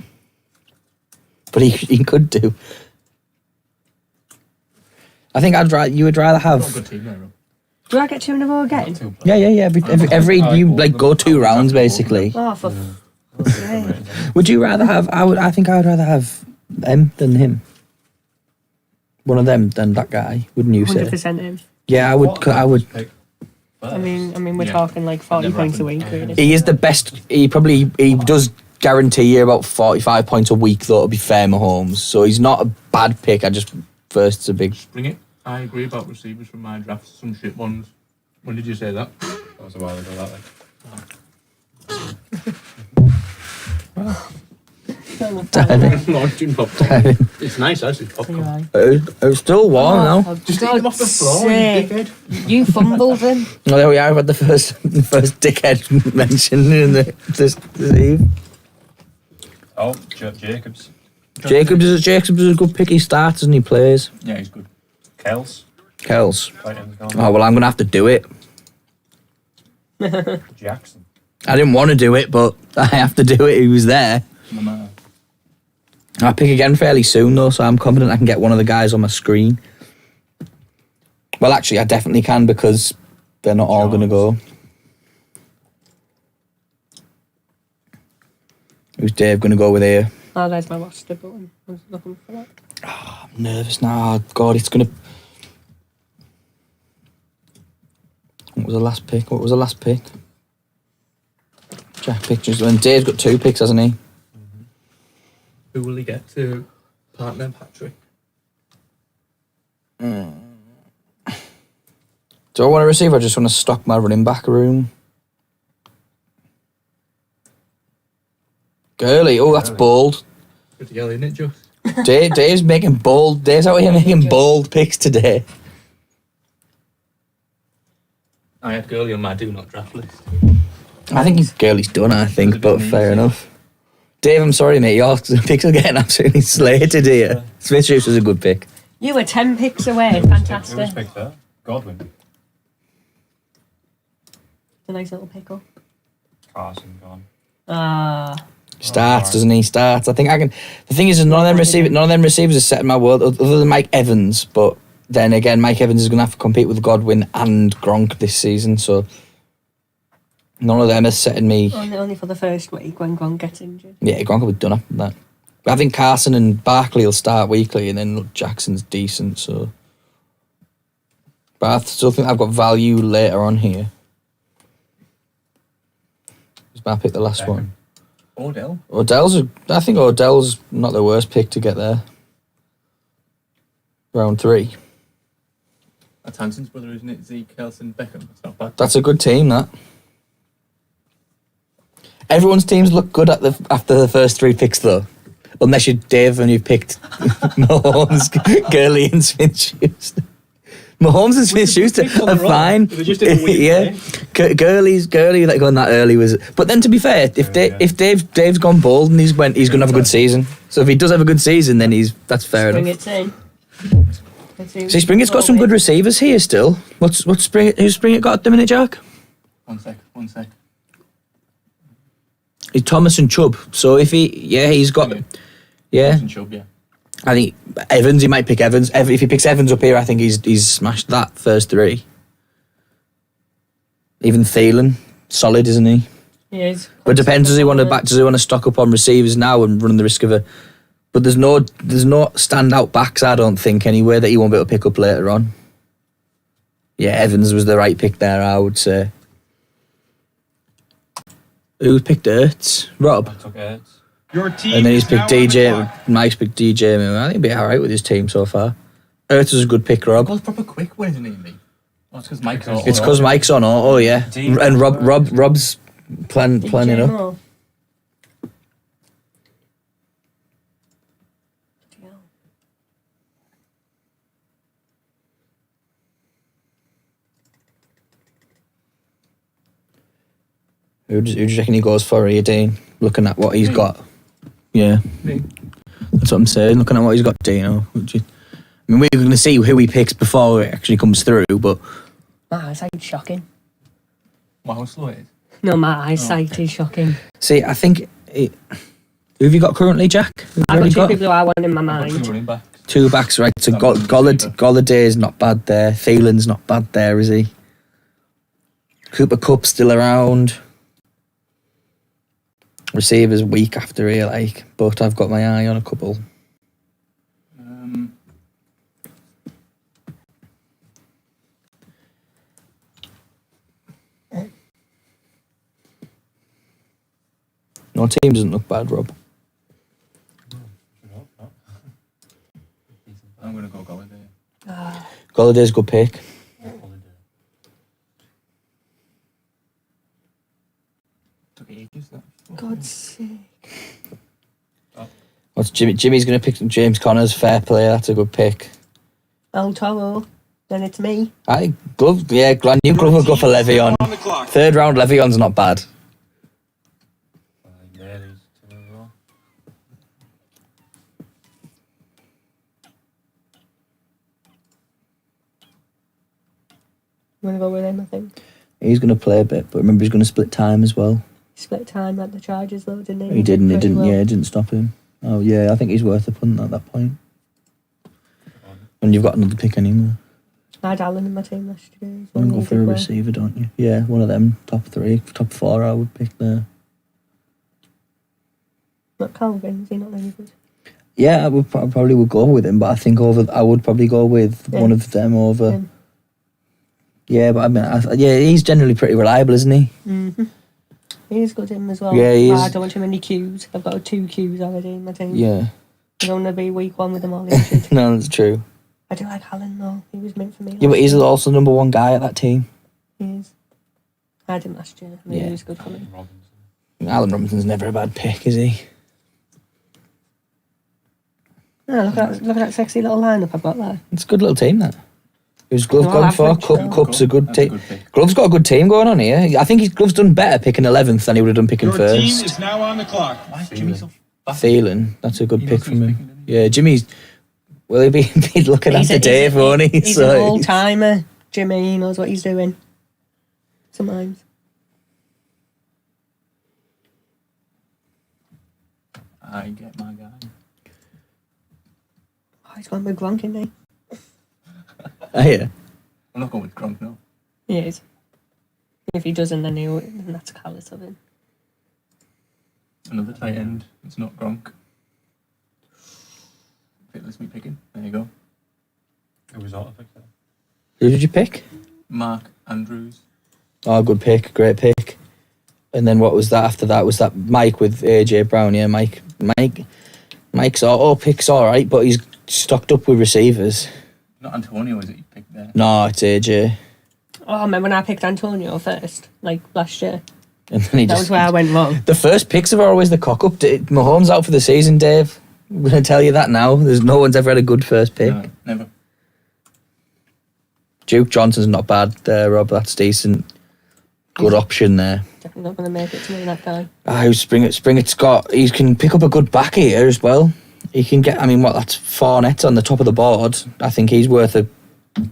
But he could do. I think you would rather Got a have. good team there, Rob. Do I get 2 in a row again? 2 Yeah. Every you like go 2 rounds basically. Oh, for fuck's sake. Would you rather have? I think I would rather have them than him. One of them than that guy, wouldn't you say? 100% him. Yeah, I would. I would. I mean, we're Yeah. talking like 40 Never points a happened. week, really. He is the best. He does guarantee you about 45 points a week, though, to be fair, Mahomes. So he's not a bad pick. I just first a big. Bring it. I agree about receivers from my drafts. Some shit ones. When did you say that? That was a while ago, that Launching popcorn. It's nice, actually. Popcorn. It's still warm now. Just eat them off the floor, you dickhead. You fumbled them. Oh, there we are. I've had the first dickhead mentioned in this eve. Oh, Jacobs. Jacobs is a good pick. He starts and he plays. Yeah, he's good. Kels. Kells. Tight gone. Oh well, I'm gonna have to do it. Jackson. I didn't want to do it, but I have to do it. He was there. No matter. I'll pick again fairly soon though, so I'm confident I can get one of the guys on my screen. Well, actually, I definitely can because they're not all going to go. Who's Dave going to go with here? Oh, there's my roster button. I was looking for that. I'm nervous now. Oh, God, it's going to... What was the last pick? Jack pictures. And Dave's got 2 picks, hasn't he? Who will he get to partner Patrick? Do I want to receive or just want to stock my running back room? Gurley. Oh, that's bold. Pretty early, isn't it, Joe? Dave's making bold. Dave's out here making bold picks today. I had Gurley on my do not draft list. I think Gurley's done, I think, but fair enough. Dave, I'm sorry, mate. Your picks are getting absolutely slated here. Smith-Schuster was a good pick. You were 10 picks away. Who was Fantastic. picked there? Godwin. A nice little pickle. Carson gone. Starts, doesn't he? Starts. I think I can. The thing is, none of them receivers are set in my world other than Mike Evans. But then again, Mike Evans is going to have to compete with Godwin and Gronk this season. So none of them are setting me. Only for the first week when Gronk gets injured. Yeah, Gronk will be done after that. But I think Carson and Barkley will start weekly, and then Jackson's decent. So, but I still think I've got value later on here. I picked the last one. Odell. I think Odell's not the worst pick to get there. Round 3. That's Hansen's brother, isn't it? Zeke, Kelson, Beckham. That's not bad. That's a good team, that. Everyone's teams look good after the first 3 picks, though. Unless you're Dave and you've picked Mahomes, Gurley and Smith-Schuster. Mahomes and Smith-Schuster are fine. They just did a weird Yeah. Gurley like going that early was. But then to be fair, if Dave's gone bold and he's going to have a good season. So if he does have a good season, then that's fair enough. Springett's in. See, Springett's got some good receivers here still. Who's Springett got at the minute, Jack? One sec. It's Thomas and Chubb. So if he's got, yeah. Thomas and Chubb, yeah. I think Evans. He might pick Evans. If he picks Evans up here, I think he's smashed that first three. Even Thielen, solid, isn't he? He is. But it depends. Does he want to stock up on receivers now and run the risk of a? But there's no standout backs. I don't think anywhere that he won't be able to pick up later on. Yeah, Evans was the right pick there. I would say. Who picked Ertz? Rob. I took Ertz. Your team And then he's is now picked on the DJ. clock. Mike's picked DJ. I think he'll be alright with his team so far. Ertz was a good pick, Rob. Goes proper quick when isn't he, Lee? Oh, it's because Mike's Because on. It's because Mike's on auto, yeah. Team. And Rob's planning up. Oh. Who do you reckon he goes for here, Dean? Looking at what he's got. Yeah. Me. That's what I'm saying. Looking at what he's got, Dino. I mean, we're going to see who he picks before it actually comes through, but My eyesight's shocking. Wow, how slow it is. No, my eyesight is shocking. see, I think. Who have you got currently, Jack? Who I've have got you two people who I want in my I've got two mind. running backs. Two backs, right? So That was Golladay's not bad there. Thielen's not bad there, is he? Cooper Cup's still around. Receivers weak after here, like, but I've got my eye on a couple. No team doesn't look bad, Rob. I'm going to go Golladay. Golladay's a good pick. Took ages, that. God's sake. What's Jimmy? Jimmy's going to pick James Connors, fair play. That's a good pick. El Toro. Then it's me. I glove, yeah, new glove will go for Le'Veon. On the clock. Third round, Le'Veon's not bad. Yeah, these two as well. I'm going to go with him, I think. He's going to play a bit, but remember he's going to split time as well. Split time at the Chargers, though, didn't he? He didn't. It Pretty didn't. well. Yeah, it didn't stop him. Oh yeah, I think he's worth a punt at that point. And you've got another pick anyway. I had Allen in my team last year. You want to go for a receiver, don't you? Yeah, one of them top three, top four. I would pick there. Not Calvin, is he not any good? Yeah, I probably would go with him, but I think I would probably go with one of them over. Him. Yeah, but I mean, he's generally pretty reliable, isn't he? Mm-hmm. He's good him as well. Yeah, he But is. I don't want him any Qs. I've got 2 Qs already in my team. Yeah. I don't want to be week 1 with them all injured. No, that's true. I do like Allen, though. He was meant for me. Yeah, but last he's year. also number one guy at that team. He is. I had him last year. I mean, Yeah. he was good for me. Robinson. Allen Robinson's never a bad pick, is he? Oh, look at that sexy little lineup I've got there. It's a good little team, that. Who's Glove No, going for? average, though. Cup's a good That's a team. good pick. Glove's got a good team going on here. I think Glove's done better picking 11th than he would have done picking Your team first. is now on the clock. Why is Jimmy so fast? Thielen, that's a good He pick knows from who's him. picking, doesn't Yeah, Jimmy's. Will he be looking after Dave, won't he? He's an old timer, Jimmy. He knows what he's doing. Sometimes. I get my guy. Oh, he's going with Gronk, isn't he? Oh, yeah. I'm not going with Gronk, no. He is. If he doesn't, then that's callous of him. Another tight end. It's not Gronk. That's me picking. There you go. It was auto pick there. Who did you pick? Mark Andrews. Oh, good pick. Great pick. And then what was that after that? Was that Mike with AJ Brown? Yeah, Mike's auto pick's all right, but he's stocked up with receivers. Not Antonio, is it you picked there? No, it's AJ. Oh, remember when I picked Antonio first, like last year? And then he That just. was where I went wrong. The first picks are always the cock up. Mahomes out for the season, Dave. I'm going to tell you that now. There's no one's ever had a good first pick. No, never. Duke Johnson's not bad there, Rob. That's decent. Good option there. Definitely not going to make it to me, that guy. Who's Springett's got? He can pick up a good back here as well. He can get. I mean, that's Fournette on the top of the board. I think he's worth a.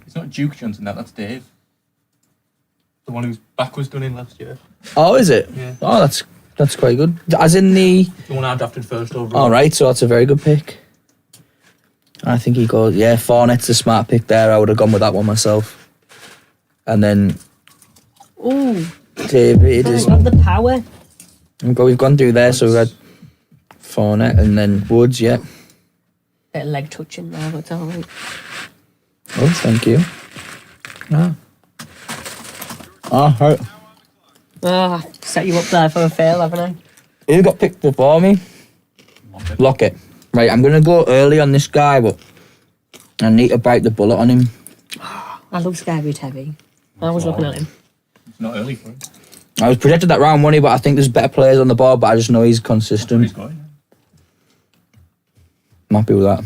It's not Duke Johnson, that's Dave. The one whose back was done in last year. Oh, is it? Yeah. Oh, that's quite good. As in the. The one I drafted first overall. All right, so that's a very good pick. I think he goes. Yeah, Fournette's a smart pick there. I would have gone with that one myself. And then Ooh, David he's is. got the power. We've gone through there, so we've had Fournette and then Woods. Yeah. Bit of leg touching there, but it's all right. Oh, thank you. Ah. Right. Oh, I've set you up there for a fail, haven't I? Who got picked before me? Lockett. Right, I'm going to go early on this guy, but I need to bite the bullet on him. I love Scary Teddy. I was looking at him. It's not early for him. I was projected that round money, but I think there's better players on the board, but I just know he's He's consistent. going. I'm happy with that.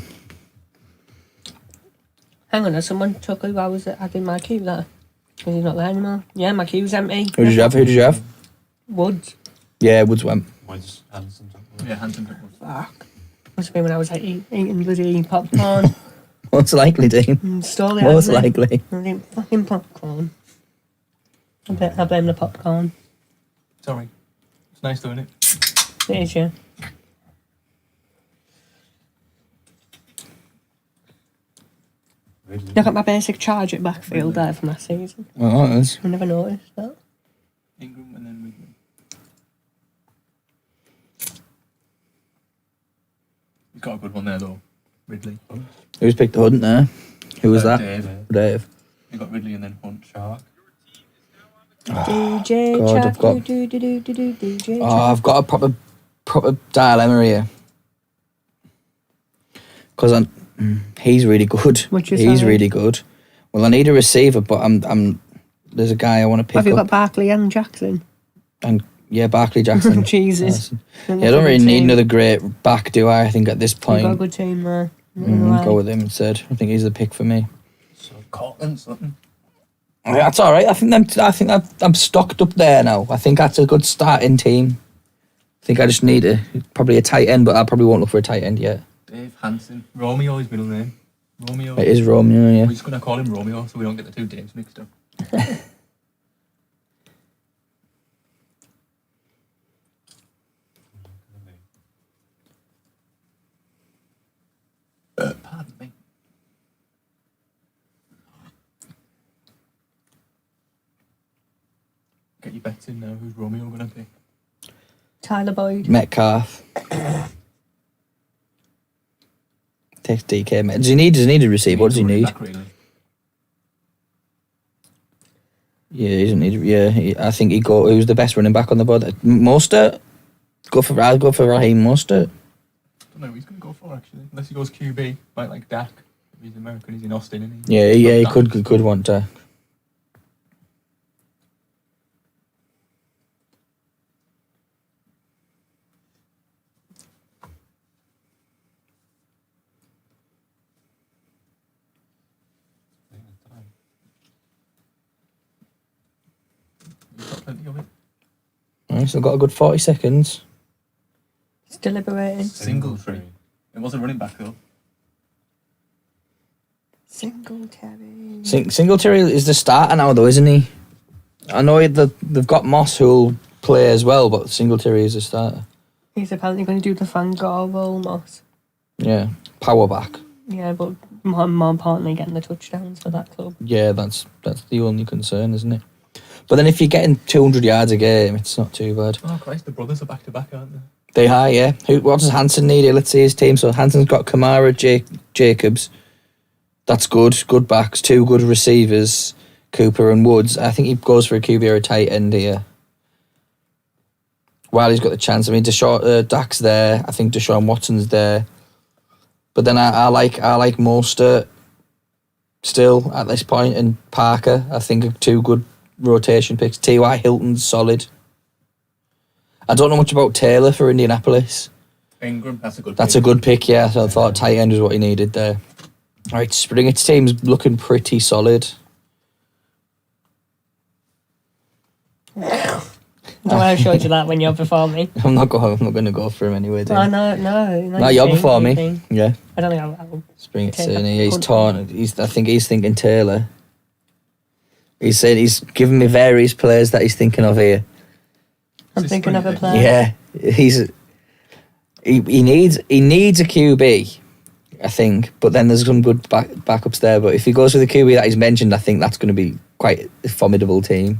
Hang on, someone took who I was had in my queue there. Is he not there anymore? Yeah, my queue's empty. Who did you have? Woods. Yeah, Woods went. Woods, Hanson, Yeah, Hanson took one. Fuck. Must have been when I was like eating bloody popcorn. Most likely, Dean. And stole it. Most hadn't I? likely. I didn't fucking popcorn. I blame the popcorn. Sorry. It's nice doing it. It is, yeah. Ridley. Look at my basic charge at backfield there from last season. Oh, that is. I never noticed that. Ingram and then Ridley. He's got a good one there though. Ridley. Who's picked the Hunt there? Who was that? Dave. Dave. He got Ridley and then Hunt. Shark. DJ God, I've Chuck, got- DJ Oh, Chuck. I've got a proper dilemma here. Because he's really good. What you He's saying? really good. Well, I need a receiver, but I'm there's a guy I want to pick Have you up. got Barkley and Jackson? And yeah, Barkley Jackson. Jesus. Yeah, I don't really need another great back, do I? I think at this You've got a point, good team there. go with him instead. I think he's the pick for me. So Cortland something. Yeah, that's all right. I think I'm stocked up there now. I think that's a good starting team. I think I just need probably a tight end, but I probably won't look for a tight end yet. Dave Hanson. Romeo, his middle name. Romeo. It is Romeo, yeah. We're just going to call him Romeo so we don't get the two Daves mixed up. Pardon me. Get your bets in now. Who's Romeo going to pick? Tyler Boyd. Metcalf. Takes DK. Does he need a receiver? What does he need? Back, really. Yeah, he doesn't need. Yeah, I think who's the best running back on the board? Mostert. I'll go for Raheem Mostert. Don't know who he's going to go for actually. Unless he goes QB, like Dak. If he's American, he's in Austin, isn't he? Yeah, he Dak. could want to. He's got plenty of it. I've still got a good 40 seconds. He's deliberating. Singletary. It was a running back though. Singletary. Singletary is the starter now, though, isn't he? I know they've got Moss who'll play as well, but Singletary is the starter. He's apparently going to do the Fangor role, Moss. Yeah, power back. Yeah, but more importantly, getting the touchdowns for that club. Yeah, that's the only concern, isn't it? But then if you're getting 200 yards a game, it's not too bad. Oh Christ, the brothers are back to back, aren't they? They are, yeah. What does Hanson need? Let's see his team. So Hanson's got Kamara, Jacobs. That's good. Good backs. Two good receivers, Cooper and Woods. I think he goes for a QB or a tight end here. While he's got the chance. I mean, Dak's there. I think Deshaun Watson's there. But then I like Mostert still at this point, and Parker. I think are two good rotation picks. T.Y. Hilton's solid. I don't know much about Taylor for Indianapolis. Ingram, that's a good That's a good pick, yeah. So I thought tight end was what he needed there. All right, Springer's team's looking pretty solid. I don't want to show you that when you're before me. I'm not going to go for him anyway. Oh, no. No, you're before me. Yeah. I don't think I'll Springer's take team. a He's punt. torn. I think he's thinking Taylor. He's saying he's giving me various players that he's thinking of here. I'm thinking of a player. Yeah, he needs a QB, I think. But then there's some good backups there. But if he goes with the QB that he's mentioned, I think that's going to be quite a formidable team.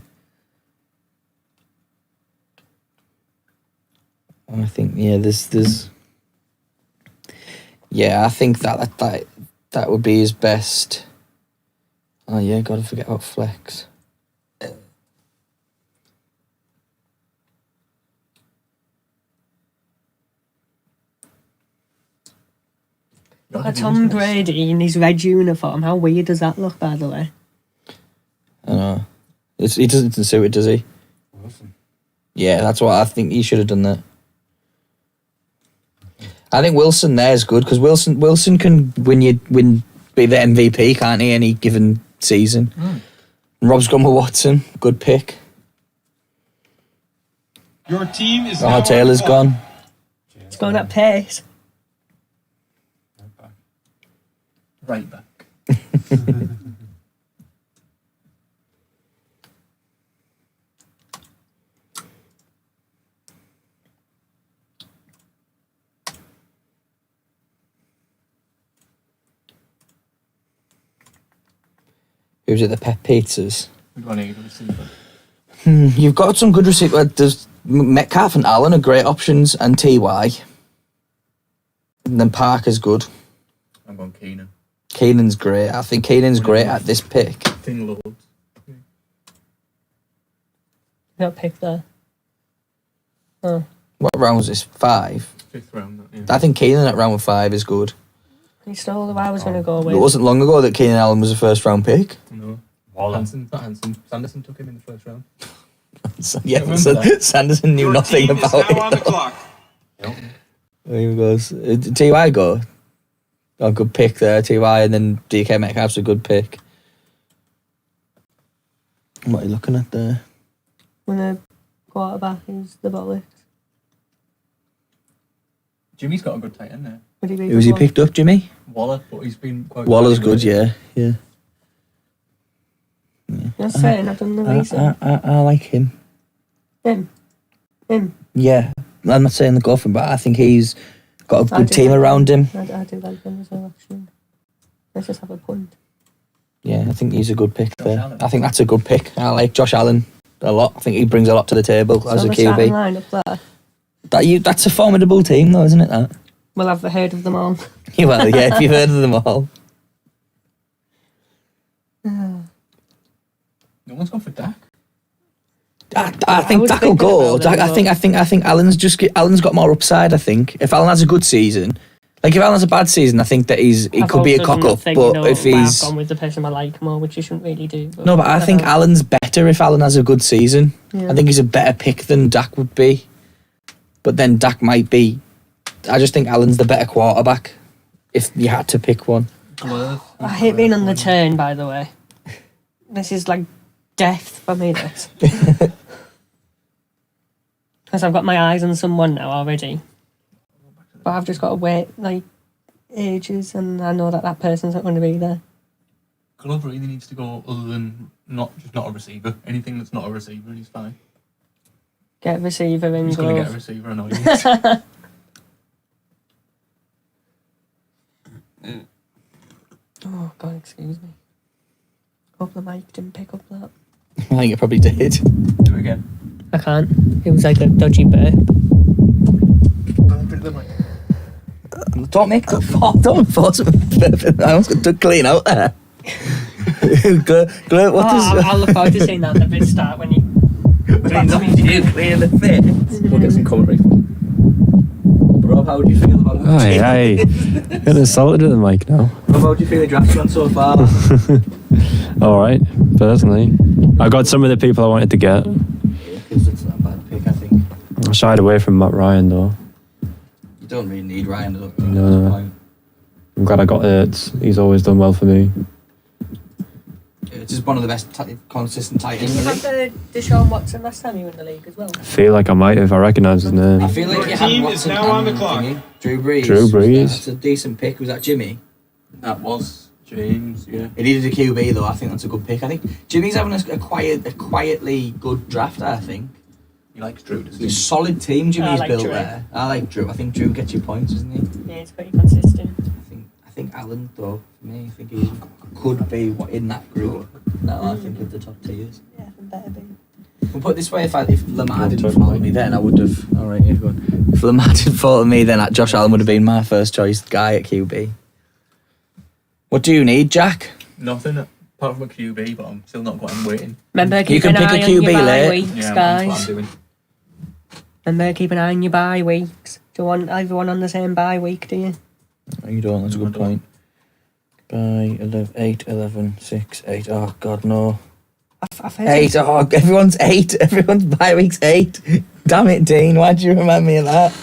And I think there's I think that would be his best. Oh yeah, got to forget about flex. Look at Tom Brady in his red uniform. How weird does that look, by the way? I know. He doesn't suit it, does he? Wilson. Yeah, that's what I think. He should have done that. I think Wilson there is good because Wilson can be the MVP, can't he? Any given season. And Rob's gone with Watson. Good pick. Your team is now Oh, on Taylor's the clock. gone. It's going at pace. Right back. Who's at the Pep Pizzas? We've got a receiver. You've got some good receivers. There's Metcalf and Allen are great options, and Ty. And then Parker's good. I'm going Keenan. Keenan's great. I think Keenan's great at this pick. Thin loads. Got picked there. Oh, What round was this? 5? Fifth round. Yeah. I think Keenan at round 5 is good. he stole the I was going to go It with. wasn't long ago that Keenan Allen was a first round pick. No. Waller. Not Hanson. Sanderson took him in the first round. So, yeah, remember so that. Sanderson knew Your nothing team is about now on the it. clock. There he goes. Ty go. Oh, good pick there, Ty, and then DK Metcalf's a good pick. What are you looking at there? When a quarterback is the bollocks. Jimmy's got a good tight end there. Would he be Who's he the picked up, Jimmy? Waller, but he's been quite. Waller's good, yeah. one? You're saying I've done the research. I like him. Him. Yeah, I'm not saying the go for him, but I think he's got a I good do team like around him. I do like him as well, actually. Let's just have a punt. Yeah, I think he's a good pick Josh there. Allen. I think that's a good pick. I like Josh Allen a lot. I think he brings a lot to the table as a the starting QB. line up there. That's a formidable team, though, isn't it? That. Well, I've heard of them all. Yeah, well, yeah, if you've heard of them all. No one's gone for Dak. I think was Dak will thinking go. about it, I think Allen's got more upside. I think if Allen has a good season, like if Allen has a bad season, I think that he could be a cock up. But if he's I've gone with the person I like more, which you shouldn't really do. no, but I think Allen's better if Allen has a good season. Yeah. I think he's a better pick than Dak would be. But then Dak might be. I just think Allen's the better quarterback. If you had to pick one, I hate being on the turn. By the way, this is like death for me. This because I've got my eyes on someone now already, but I've just got to wait like ages, and I know that person's not going to be there. Glover really needs to go other than not a receiver. Anything that's not a receiver, and he's fine. Get a receiver in He's going to get a Grove. receiver, I know he is. Oh God, excuse me. Hope the mic didn't pick up that. I think it probably did. Do it again. I can't. It was like a dodgy burp. Don't force it. I almost got to clean out there. What I'll look forward to seeing that at the start when you. clear the fit? We'll get some commentary. Rob, how do you feel about Aye. Getting assaulted at the mic now. Rob, how do you feel the draft's gone so far? All right, personally. I got some of the people I wanted to get. Because it's not a bad pick, I think. shied away from Matt Ryan though. You don't really need Ryan, don't you? No. That's the point. I'm glad I got Ertz. He's always done well for me. It's just one of the best consistent tight ends in Did the you league. have Deshaun Watson last time you were in the league as well? I feel like I might if I recognise his name. I feel like Your you had team is Watson now on the and clock. thingy. Drew Brees. Drew Brees. That's a decent pick. Was that Jimmy? That was James, yeah. He needed a QB though. I think that's a good pick. I think Jimmy's having a quietly good draft. I think He likes Drew, doesn't it's a he? solid team Jimmy's like built Drew. there. I like Drew. I think Drew gets you points, doesn't he? Yeah, it's pretty consistent. I think Allen though. For me, I think he could be in that group. No, I think of the top tiers. Yeah, it better be. We'll put it this way: if Lamar didn't follow me, then I would have. All right, here go on. If Lamar didn't follow me, then Josh Allen would have been my first choice guy at QB. What do you need, Jack? Nothing apart from a QB, but I'm still not quite. I'm waiting. Remember, You keep can an pick a eye on your QB bye late. weeks, Yeah, that's what guys. I'm doing. Remember, keep an eye on your bye weeks. Do you want everyone on the same bye week, do you? No, you don't. That's a No, good I don't. point. By 8, 11, 6, 8. Oh, God, no. I've heard 8. Oh, everyone's 8. Everyone's bye week's 8. Damn it, Dean. Why'd you remind me of that?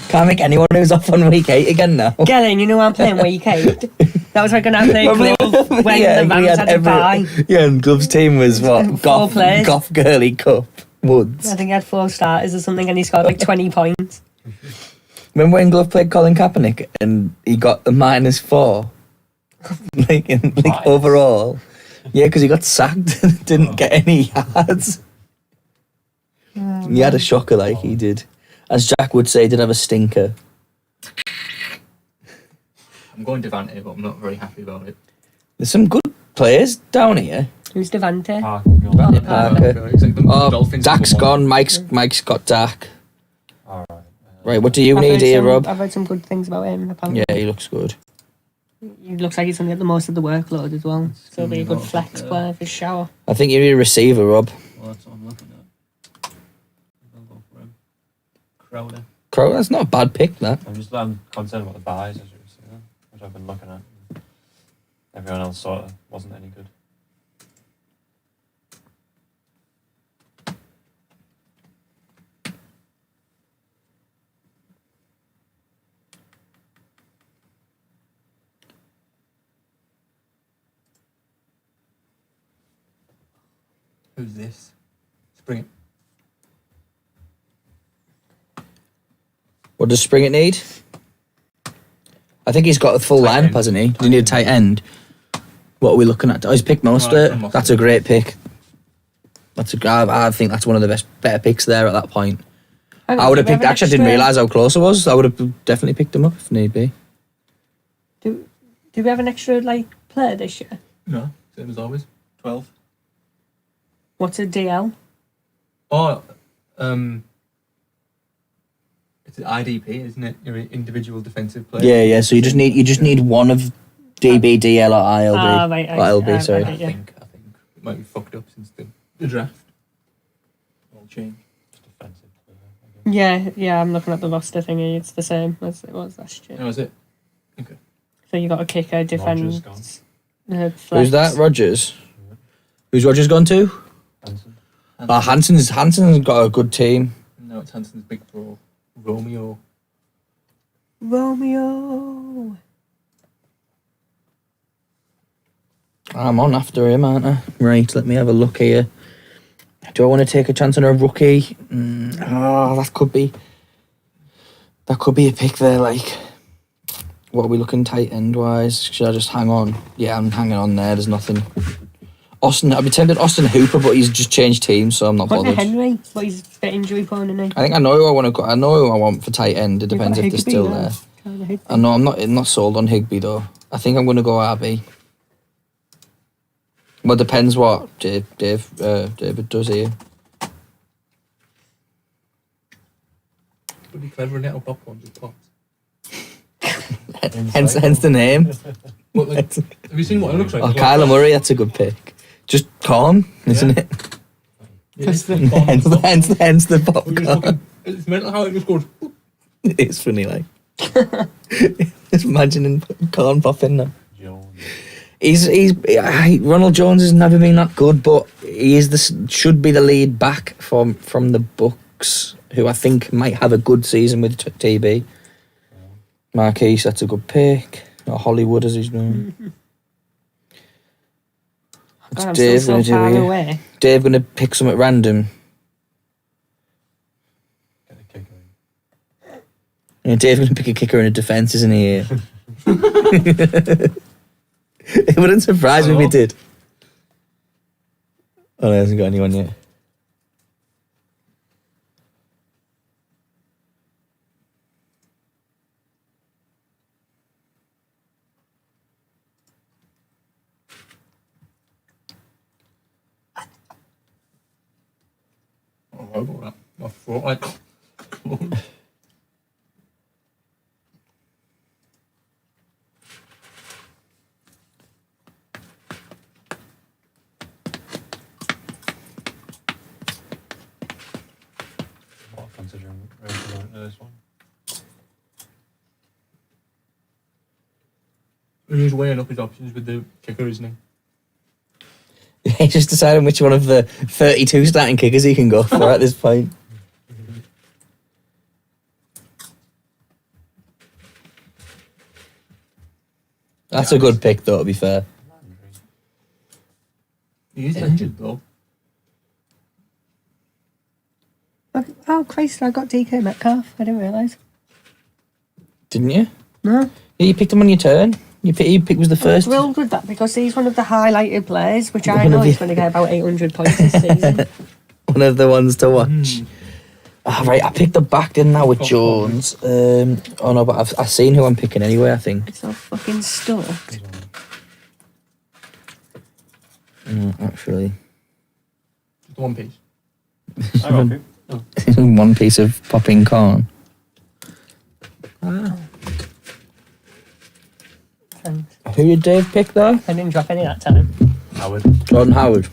Can't make anyone who's off on week 8 again now. Gellin, you know I'm playing week 8. That was like when I played Glove when the Rams had a bye. Yeah, and Glove's team was what? Four Goff, players. Goff, Gurley, Cup, Woods. I think he had 4 starters or something and he scored like 20 points. Remember when Glove played Colin Kaepernick and he got a -4? Overall. Yeah, because he got sacked and didn't get any yards. He had a shocker like he did. As Jack would say, he did have a stinker. I'm going Devante, but I'm not very happy about it. There's some good players down here. Who's Devante? Parker. It's like the Oh, Dolphins Dak's number one. gone. Mike's got Dak. Alright. Right, what do you need here, Rob? I've heard some good things about him, apparently. Yeah, he looks good. He looks like he's going to get the most of the workload as well. So he'll be a good flex player for shower. I think you need a receiver, Rob. Well, that's what I'm looking at. I'll go for him. Crowder. Crow, that's not a bad pick, that. I'm concerned about the buys, as you were saying, which I've been looking at. Everyone else sort of wasn't any good. Who's this? Spring it. What does Springett need? I think he's got a full Tight lineup, end. hasn't he? Do you need a tight end? What are we looking at? Oh, he's picked Mostert. Mostert. That's a great pick. I think that's one of the better picks there at that point. I would have picked. Actually, I didn't realise how close I was. I would have definitely picked him up if need be. Do we have an extra player this year? No, same as always. 12. What's a DL? Oh, it's an IDP, isn't it? Your individual defensive player. Yeah. So you just need one of DB, DL, or ILB. Ah, right, Or LB, sorry. right, yeah. I think it might be fucked up since the draft. All changed. Just defensive player, I guess. Yeah, I'm looking at the roster thingy. It's the same as it was last year. Oh, is it? Okay. So you got a kicker, defense. Rogers Flex. Who's that? Rogers. Who's Rogers gone to? Hansen. Oh, Hansen's got a good team. No, it's Hansen's big bro. Romeo. Romeo. I'm on after him, aren't I? Right, let me have a look here. Do I want to take a chance on a rookie? That could be a pick there. Like, what are we looking tight end wise? Should I just hang on? Yeah, I'm hanging on there. There's nothing. Austin, I'd be tempted Austin Hooper, but he's just changed teams, so I'm not Wasn't it bothered. Henry? But he's a bit injury prone, isn't he? I think I know who I want to go. I know who I want for tight end. It You've got depends if they're Higbee still now. there. Kinda Higbee. I know I'm not sold on Higby though. I think I'm going to go RB. Well, depends what David does here. Would be clever in it or popcorn with pots. Hence the name. What, like, have you seen what it looks like? Oh, Kyler Murray, that's a good pick. Just corn, isn't it? Yeah, it's the popcorn hence, stuff. hence the We just popcorn. fucking- It's mental how it just goes. It is funny, like. Just imagining corn popping now. Jones. Ronald Jones has never been that good, but he is should be the lead back from the Bucks, who I think might have a good season with TB. Marquise, that's a good pick. Or Hollywood, as he's known. What's God, I'm Dave still going so to do far here? away. Dave going to pick something random. Get a kicker in. Yeah, Dave going to pick a kicker in a defence, isn't he? It wouldn't surprise me if he did. Oh, no, he hasn't got anyone yet. Oh, I got that. My throat, like. What considering going into this one? He's weighing up his options with the kicker, isn't he? He's just deciding which one of the 32 starting kickers he can go for at this point. That's a good pick, though, to be fair. He is injured, though. Oh, Christ, I got DK Metcalf. I didn't realise. Didn't you? No. Yeah, you picked him on your turn. You pick was the I was first. thrilled with that because he's one of the highlighted players, which I One know of he's you- going to get about 800 points this season. One of the ones to watch. Right, I picked the back, didn't I, with Jones? Oh no, but I've seen who I'm picking anyway, I think. It's so fucking stuck. Actually. Just one piece. I got you. One piece of popping corn. Thanks. Who did Dave pick there? I didn't drop any that time. Howard. Jordan Howard.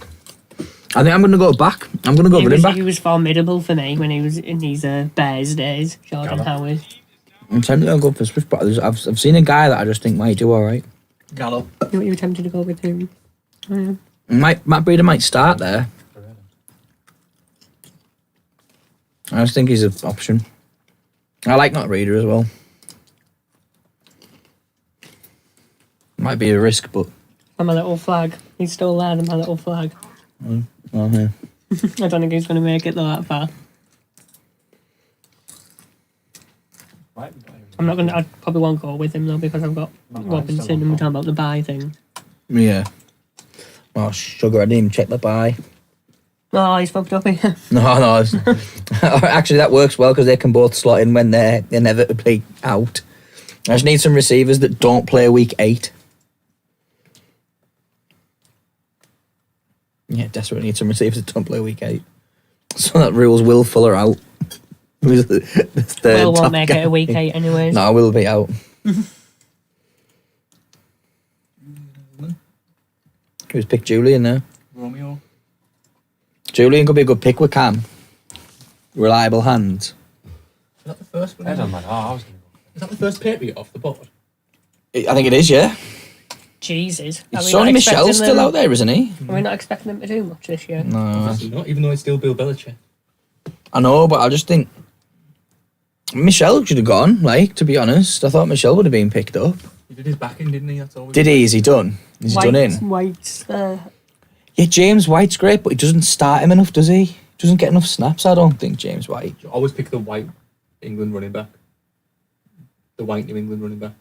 I think I'm going to go back. I'm going to go He running was, back. he was formidable for me when he was in these Bears days, Jordan Gallup. Howard. I'm tempted to go for Swift, but I've seen a guy that I just think might do all right. Gallup. You were tempted to go with him. Oh, yeah. Matt Breeder might start there. I just think he's an option. I like Matt Breeder as well. Might be a risk, but And my little flag. He's still there, and my little flag. oh yeah. I don't think he's going to make it though that far. Right. I'm not going to, I probably won't go with him though because I've got Robinson and we're talking about the buy thing. Yeah. Oh sugar! I didn't even check the buy. Oh, he's fucked up here. No. Actually, that works well because they can both slot in when they're inevitably out. I just need some receivers that don't play week 8. Yeah, desperately need some receivers that don't play week 8. So that rules Will Fuller out. Who's the third Will top won't make guy. it a week 8 anyways. No, Will be out. Who's picked Julian now? Romeo. Julian could be a good pick with Cam. Reliable hands. Is that the first one? I don't mind. Oh, I was going to go. Is that the first Patriot off the board? I think it is, yeah. Jesus. Are we Sonny not expecting Michel's still them- out there, isn't he? Are we not expecting them to do much this year? No. Obviously not, even though it's still Bill Belichick. I know, but I just think Michelle should have gone, like, to be honest. I thought Michelle would have been picked up. He did his backing, didn't he? That's all. Did he? Is he done? Is he done in? White's Yeah, James White's great, but he doesn't start him enough, does he? Doesn't get enough snaps, I don't think, James White. You always pick the white England running back. The white New England running back.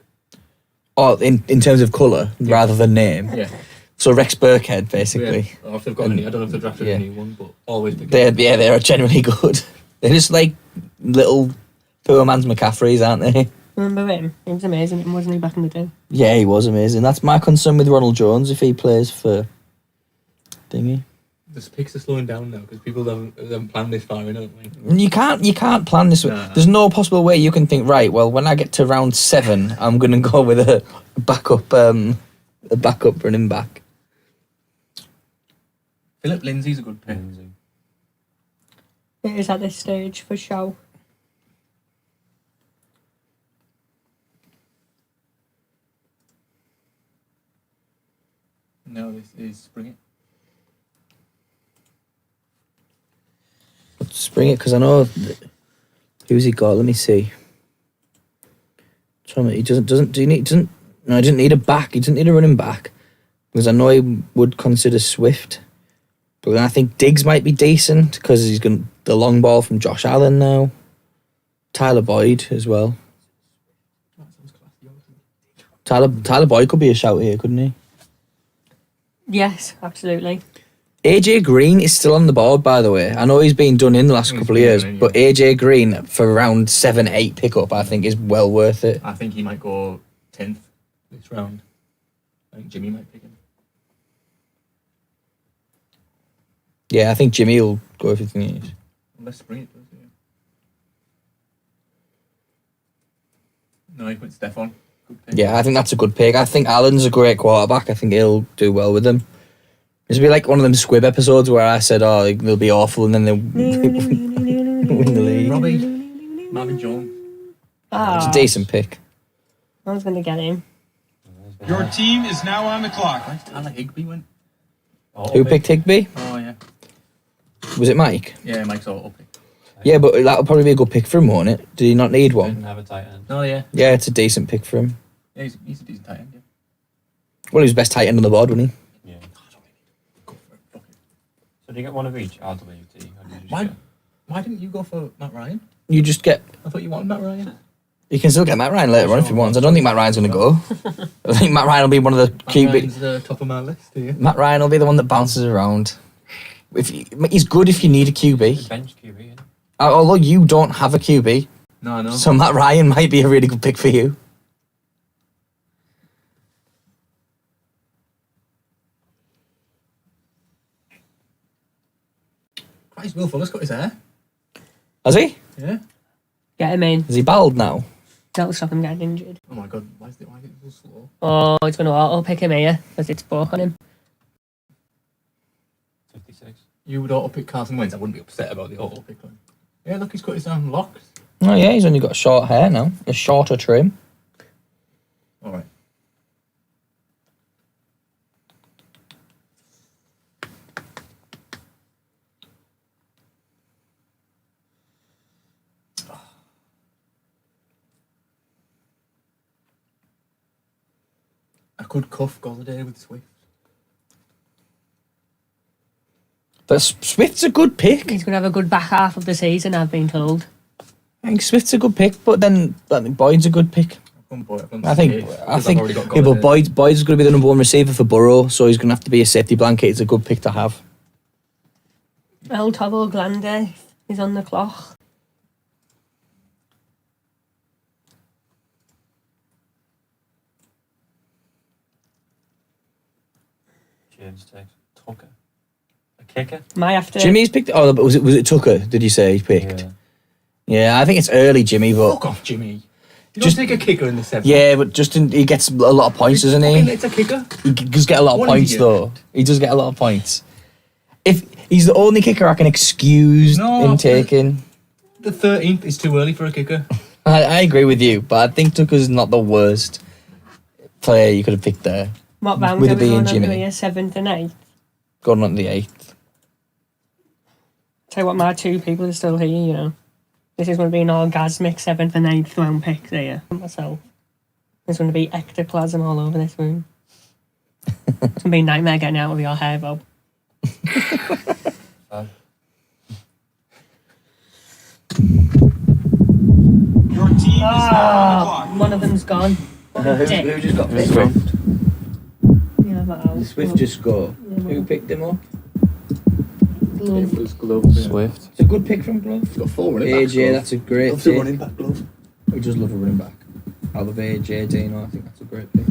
Oh, in terms of colour, rather than name. Yeah. So Rex Burkhead, basically. Yeah. If they've got any, I don't know if they've drafted Yeah. a new one, but always pick They're generally good. They're just like little poor man's McCaffreys, aren't they? Remember him? He was amazing, wasn't he, back in the day? Yeah, he was amazing. That's my concern with Ronald Jones if he plays for thingy. The picks are slowing down now because people haven't planned this far in, haven't they? You can't plan this. Nah. There's no possible way you can think, right, well, when I get to round 7, I'm going to go with a backup running back. Philip Lindsay's a good pick. It is at this stage for show. No, this is Spring It. Spring it, because I know Who's he got? Let me see. He doesn't no, he doesn't need a back. He doesn't need a running back. Because I know he would consider Swift. But then I think Diggs might be decent because he's got the long ball from Josh Allen now. Tyler Boyd as well. Tyler Boyd could be a shout here, couldn't he? Yes, absolutely. AJ Green is still on the board, by the way. I know he's been done in the last couple of years, but AJ Green for around 7-8 pickup, I think is well worth it. I think he might go 10th this round. I think Jimmy might pick him. Yeah, I think Jimmy will go everything he needs. Unless Spring it does, yeah. No, he went Stephon. Good pick. Yeah, I think that's a good pick. I think Allen's a great quarterback. I think he'll do well with them. This will be like one of them Squib episodes where I said, oh, they'll be awful, and then they'll win the league. Robbie, Marvin Jones. It's a decent pick. I was going to get him. Your team is now on the clock. Where's Tyler Higbee went? Who picked Higbee? Oh, yeah. Was it Mike? Yeah, Mike's auto pick. Yeah, but that'll probably be a good pick for him, won't it? Did he not need one? Didn't have a tight end. Oh, yeah. Yeah, it's a decent pick for him. Yeah, he's a decent tight end, yeah. Well, he was best tight end on the board, wasn't he? Yeah. Go for it. Fuck it. So do you get one of each? RWT? Or do you just Why? get- Why didn't you go for Matt Ryan? You just get... I thought you wanted Matt Ryan. You can still get Matt Ryan later on if you want. I don't think Matt Ryan's going to go. I think Matt Ryan will be one of the Matt QB... Ryan's the top of my list, do you? Matt Ryan will be the one that bounces around. He's good if you need a QB. Bench QB, innit? Although you don't have a QB, No, no. so Matt Ryan might be a really good pick for you. Christ, Will Fuller's got his hair. Has he? Yeah. Get him in. Is he bald now? That'll stop him getting injured. Oh my god, why is it so slow? Oh, it's going to auto pick him here because it's broke on him. 56. You would auto pick Carson Wentz. I wouldn't be upset about the auto pick one. Yeah, look, he's cut his own locks. Oh yeah, he's only got short hair now. A shorter trim. Alright. I could cuff Golladay with Swift. But Swift's a good pick. He's going to have a good back half of the season, I've been told. I think Swift's a good pick, but then I think Boyd's a good pick. I think, yeah, but Boyd's going to be the number one receiver for Burrow, so he's going to have to be a safety blanket. It's a good pick to have. El Toro Grande is on the clock. James takes Tucker. A kicker? Might have to. Jimmy's picked. Oh, but was it Tucker? Did you say he picked? Yeah. Yeah, I think it's early, Jimmy, but Fuck off, Jimmy. You Just- don't take a kicker in the 7th. yeah, but Justin he gets a lot of points, doesn't Fucking he? It's a kicker. He does get a lot of What points, idiot. though. He does get a lot of points. If he's the only kicker I can excuse No, him taking, The 13th is too early for a kicker. I agree with you, but I think Tucker's not the worst player you could have picked there. What round with are it we being going on Jimmy. here? 7th and 8th? Going on to the 8th. Tell you what, my two people are still here, you know. This is going to be an orgasmic 7th and 8th round pick there for myself. There's going to be ectoplasm all over this room. It's going to be a nightmare getting out of your hair, Bob. Your team is now on the clock. One of them's gone. Dick. Who just got picked? Swift? Yeah, but I'll- Swift just go. Who picked him up? Glove. was Glove. Swift. It's a good pick from Glove. He's got 4 running backs. AJ, that's a great Loves a pick. running back Glove. We just love a running back. I love AJ Dino. I think that's a great pick.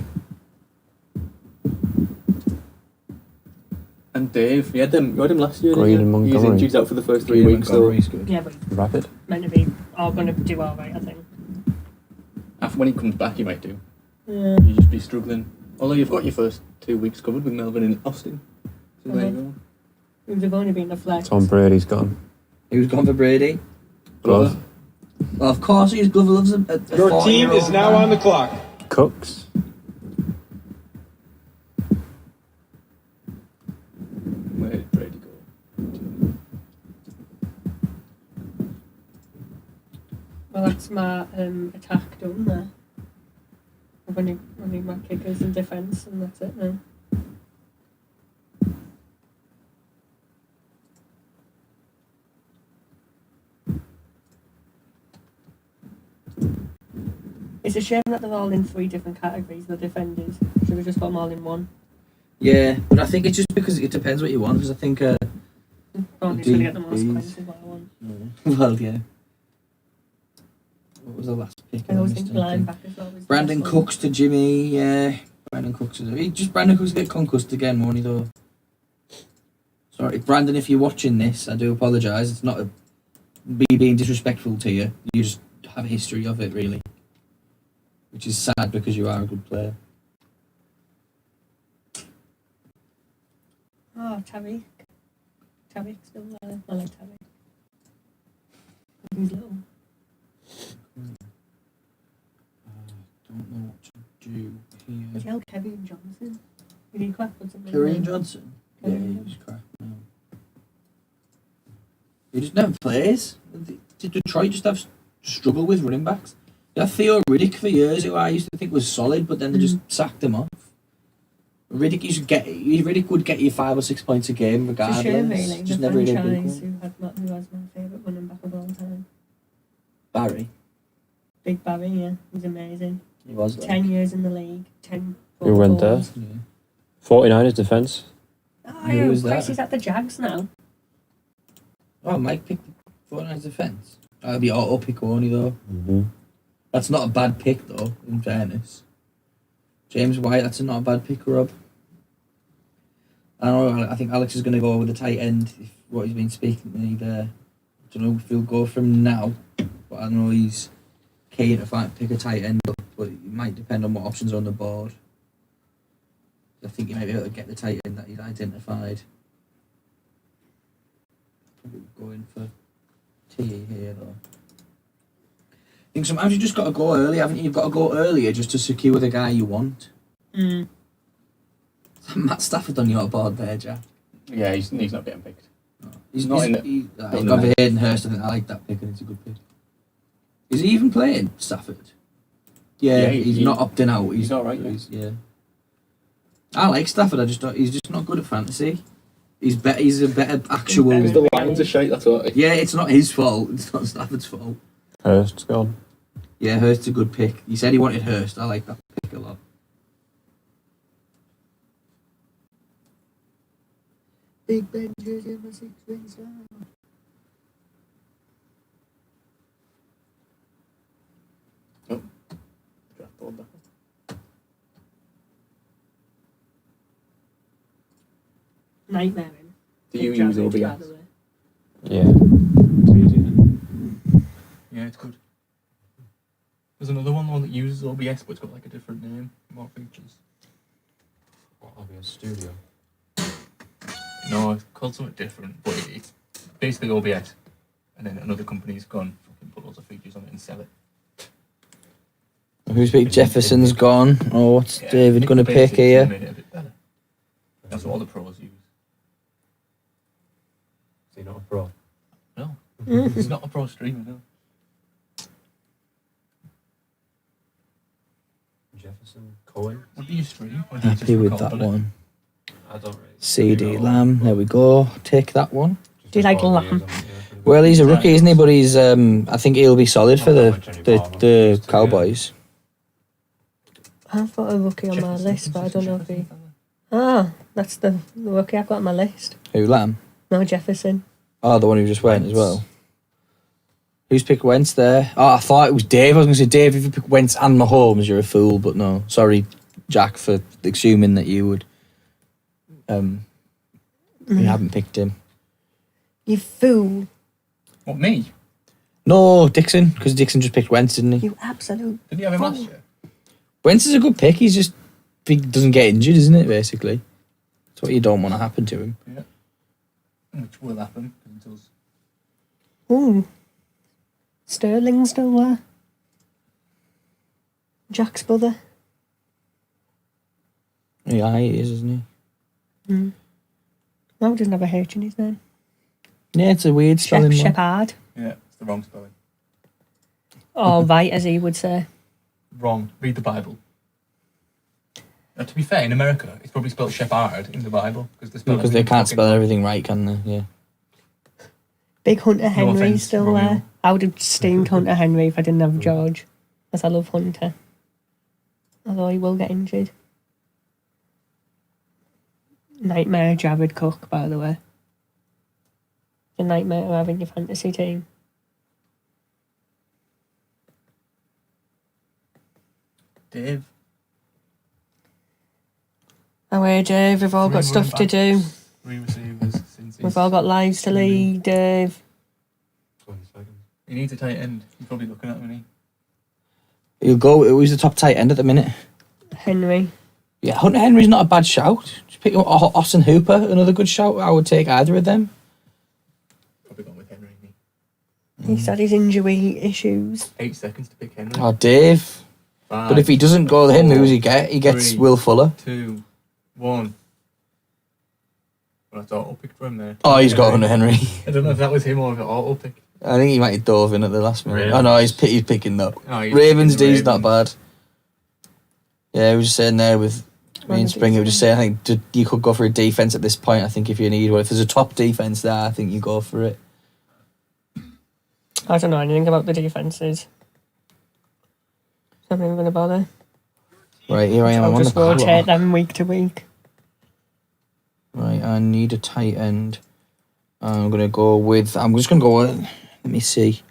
And Dave, you had him last year. Green didn't and you? He was Montgomery. injured out for the first 3 Green weeks, so Montgomery's good. Yeah, but Rapid. meant to be all going to do all right, I think. after when he comes back, he might do. Yeah. You just be struggling. Although you've got your first 2 weeks covered with Melbourne and Austin. So there you go. They've only been the flex. Tom Brady's gone. He was gone for Brady. Glove. Well, of course, his Glover loves a Your 40-year-old team is now man. on the clock. Cooks. Where did Brady go? Well, that's my attack done there. I've only my kickers and defence, and that's it now. It's a shame that they're all in 3 different categories, the defenders. Should have just got them all in one. Yeah, but I think it's just because it depends what you want. Because I think, Probably should get the most points is what I want. well, yeah. What was the last pick? I always think linebackers always. Brandon Cooks to Jimmy. Yeah, Brandon Cooks. Brandon Cooks get concussed again, won't he? Though. Sorry, Brandon, if you're watching this, I do apologise. It's not me being disrespectful to you. You just have a history of it, really, which is sad because you are a good player. Oh, Tariq. Tariq's still there. I like Tariq. He's little. Don't know what to do Is here. he Kevin Johnson? Did he crap or something? Kareem Johnson. Yeah, Kareem he's crap now. He just never plays. Did Detroit just have struggle with running backs? They had Theo Riddick for years, who I used to think was solid, but then they just sacked him off. Riddick would get you 5 or 6 points a game regardless. It's a shame, really. Just The never really franchise good. who has my favourite running back of all time. Barry. Big Barry, yeah. He's amazing. He was like. 10 years in the league. 10 Who went there? goals. Yeah. 49ers defence. Oh, Who yeah, was Chris, that? he's at the Jags now. Oh, Mike picked the 49ers defence. That'd be auto pick only though. Mm-hmm. That's not a bad pick though, in fairness. James White, that's not a bad pick, Rob. I think Alex is going to go with the tight end, if what he's been speaking to me there. I don't know if he'll go from now, but I know he's keen to pick a tight end up, but it might depend on what options are on the board. I think he might be able to get the tight end that he's identified. Probably going for T here though. I think sometimes you just got to go early, haven't you? You've got to go earlier just to secure the guy you want. Mm. Matt Stafford on your board there, Jack. Yeah, he's not getting picked. He's Not in the- he's not in got the Hayden Hurst. I think I like that pick, and it's a good pick. Is he even playing Stafford? Yeah, Yeah, he's not opting out. he's all right, yeah. Yeah. I like Stafford. He's just not good at fantasy. He's a better actual. He's the Lions are shite, that's what. Yeah, it's not his fault. It's not Stafford's fault. Hurst's gone. Yeah, Hurst's a good pick. He said he wanted Hurst. I like that pick a lot. Big Ben jersey in my 6 wins now. Draft board back. Nightmare him. Do you use OBS? Yeah. It's easy, isn't Yeah, it's good. There's another one that uses OBS, but it's got like a different name, more features. it? What, OBS Studio? No, it's called something different, but it's basically OBS. And then another company's gone fucking put loads of features on it and sell it. Who's picked? Jefferson's gone. Oh, what's Yeah, David Nick going to the pick Basics here? made it a bit better. That's what all the pros use. Is he not a pro? No, he's not a pro streamer, no. Jefferson, Cohen? What do you stream? Or do you just Happy with record that on it? one. I don't really. CD Lamb. There we go. Take that one. Just Do you like record videos Lamb? on it, yeah, pretty Well, good. he's a rookie, isn't he? But he's. I think he'll be solid for Not the that much anymore, the just to Cowboys. I've got a rookie on my Jefferson, list, but I don't know if he. Jefferson. Ah, that's the rookie I've got on my list. Who, Lamb? No, Jefferson. Oh, the one who just went as Wentz. well. Who's picked Wentz there? Oh, I thought it was Dave. I was going to say, Dave, if you pick Wentz and Mahomes, you're a fool. But no, sorry, Jack, for assuming that you would. You haven't picked him. You fool. What, me? No, Dixon, because Dixon just picked Wentz, didn't he? You absolute. Didn't you have him last year? Wentz is a good pick. He's just he doesn't get injured, isn't it? Basically, that's what you don't want to happen to him. Which will happen, because it does. Ooh. Sterling's still there. Jack's brother. Yeah, he is, isn't Mm. No, he doesn't have a H in his name. he? Yeah, it's a weird spelling. one. Shepard. Yeah, it's the wrong spelling. Or right, as he would say. Wrong. Read the Bible. Now, to be fair, in America, it's probably spelled Shepherd in the Bible Because they can't spell everything right, can they? Yeah. Big Hunter Henry offence, still Romeo. there. I would have steamed Hunter Henry if I didn't have George. Because I love Hunter. Although he will get injured. Nightmare Jared Cook, by the way. A nightmare to have in your fantasy team. Dave. Away, Dave. We've all got stuff to do. 3 receivers since We've all got lives to lead, Dave. 20 seconds. He needs a tight end. You're probably looking at him, isn't He'll go. Who's the top tight end at the minute? Henry. Yeah, Hunter Henry's not a bad shout. Just pick up Austin Hooper, another good shout. I would take either of them. Probably gone with Henry, isn't He's had his injury issues. he? 8 seconds to pick Henry. Oh, Dave. 5, But if he doesn't go with him, who does he get? He gets 3, Will Fuller. 2, 1. Well, that's auto picked for him there. Oh, he's got Hunter Henry. I don't know if that was him or if it auto picked. I think he might have dove in at the last minute. Ravens. Oh no, he's picking up. Oh, he's Ravens picking the D's not Ravens. bad. Yeah, we were just saying there with me and Springer, we were just saying I think you could go for a defense at this point. I think if you need one, if there's a top defense there, I think you go for it. I don't know anything about the defences. I'm not even going to bother. Right, here I am. I'm I'll on just the rotate clock. them week to week. Right, I need a tight end. I'm gonna go with. I'm just gonna go. Let me see.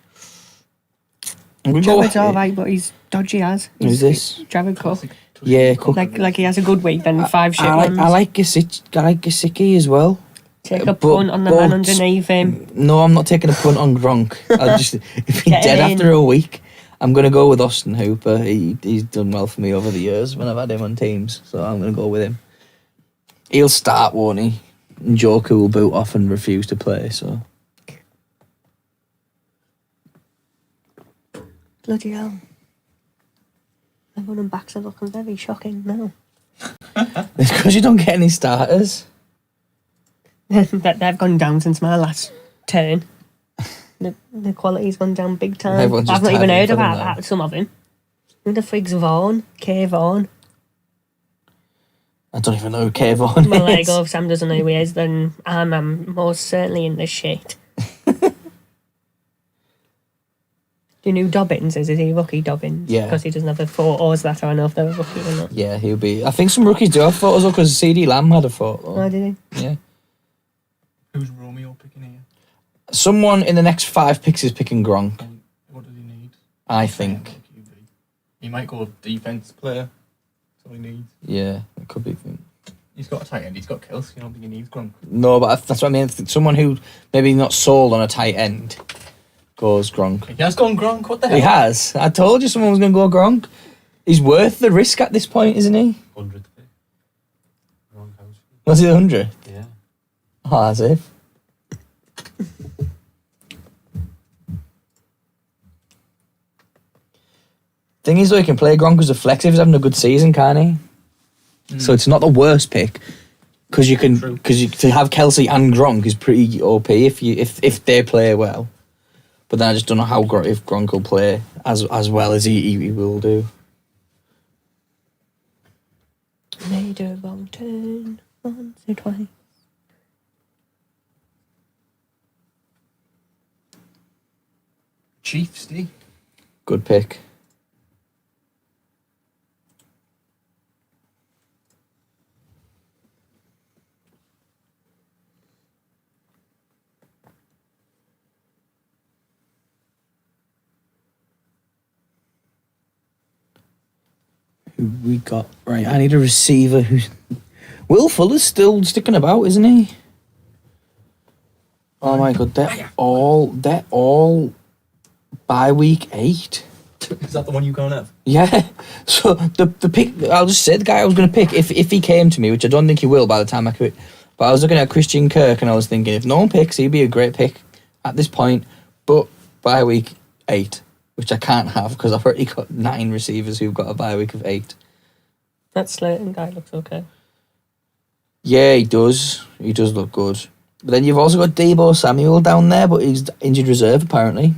I'm gonna go. Jared's alright, but he's dodgy as. Who's this? Jared Cook. Yeah, Cook. Like he has a good week, then 5 shit I like ones. I like Gesicki as well. Take a but- punt on the man but- underneath him. No, I'm not taking a punt on Gronk. I'll just if he's Get dead him in. after a week, I'm gonna go with Austin Hooper. He's done well for me over the years when I've had him on teams, so I'm gonna go with him. He'll start, won't he? And Joker will boot off and refuse to play. So Bloody hell. The running backs are looking very shocking now. it's because you don't get any starters. That they've gone down since my last turn. The quality's gone down big time. Everyone's just I've not even typing heard for them about now. some of them. Who the frig's Vaughan? Kay Vaughan. I don't even know who Kayvon Well, there you is. go. If Sam doesn't know who he is, then I'm most certainly in the shit. Do you know who Dobbins is? Is he rookie Dobbins? Yeah. Because he doesn't have the photos that I know if they're rookie or not. Yeah, he'll be. I think some rookies do have photos because CD Lamb had a photo. Oh, did he? Yeah. Who's Romeo picking here? Someone in the next 5 picks is picking Gronk, What does he need? I think. He might go defense player. That's all he needs. Yeah, it could be. He's got a tight end. He's got Kelsey. I don't think he needs Gronk. No, but that's what I mean. Someone who maybe not sold on a tight end goes Gronk. He has gone Gronk. What the hell? He has. I told you someone was going to go Gronk. He's worth the risk at this point, isn't he? 100th pick. Wrong house. Was he the 100? Yeah. Oh, as if. Thing is, though, he can play Gronk as a flex if he's having a good season, can't he? So it's not the worst pick because to have Kelsey and Gronk is pretty OP if they play well. But then I just don't know how if Gronk will play as well as he will do. Made a wrong turn once or twice. Chiefs, D. Good pick. Who we got? Right, I need a receiver who's... Will Fuller's still sticking about, isn't he? Oh my god, they're all by week 8. Is that the one you can't have? Yeah. So the pick, I'll just say the guy I was going to pick if he came to me, which I don't think he will by the time I quit. But I was looking at Christian Kirk and I was thinking if no one picks, he'd be a great pick at this point. But by week 8, which I can't have because I've already got 9 receivers who've got a bye week of 8. That Slayton guy looks okay. Yeah, he does. He does look good. But then you've also got Deebo Samuel down there, but he's injured reserve apparently.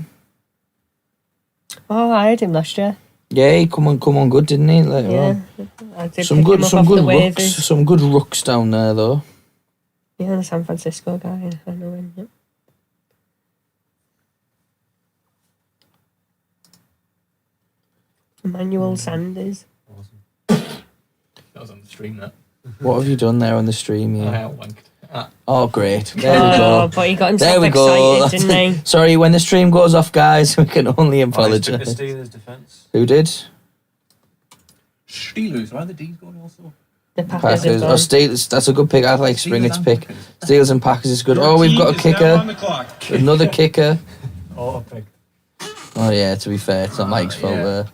Oh, I had him last year. Yeah, he come on good, didn't he? Later Yeah. on. I did Some pick good him up off the rucks, waivers. some good rucks down there though. Yeah, the San Francisco guy. I know him. Yeah. Emmanuel Sanders. That was on the stream, that. What have you done there on the stream? I Yeah. outwanked. Ah, Oh, great. There we Oh, go. but he got There himself we go. excited, didn't he? Sorry, when the stream goes off, guys, we can only Oh, he's took the apologise. Steelers defence. Who did? Steelers, why are the D's going also? The Packers Packers. have Oh, gone. Steelers. That's a good pick. I like Springer's and pick. Packers. Steelers and Packers is good. Your Oh, we've team got a is now on kicker. the clock. Another kicker. Auto-pick. Oh, yeah, to be fair, it's not Mike's fault yeah. there.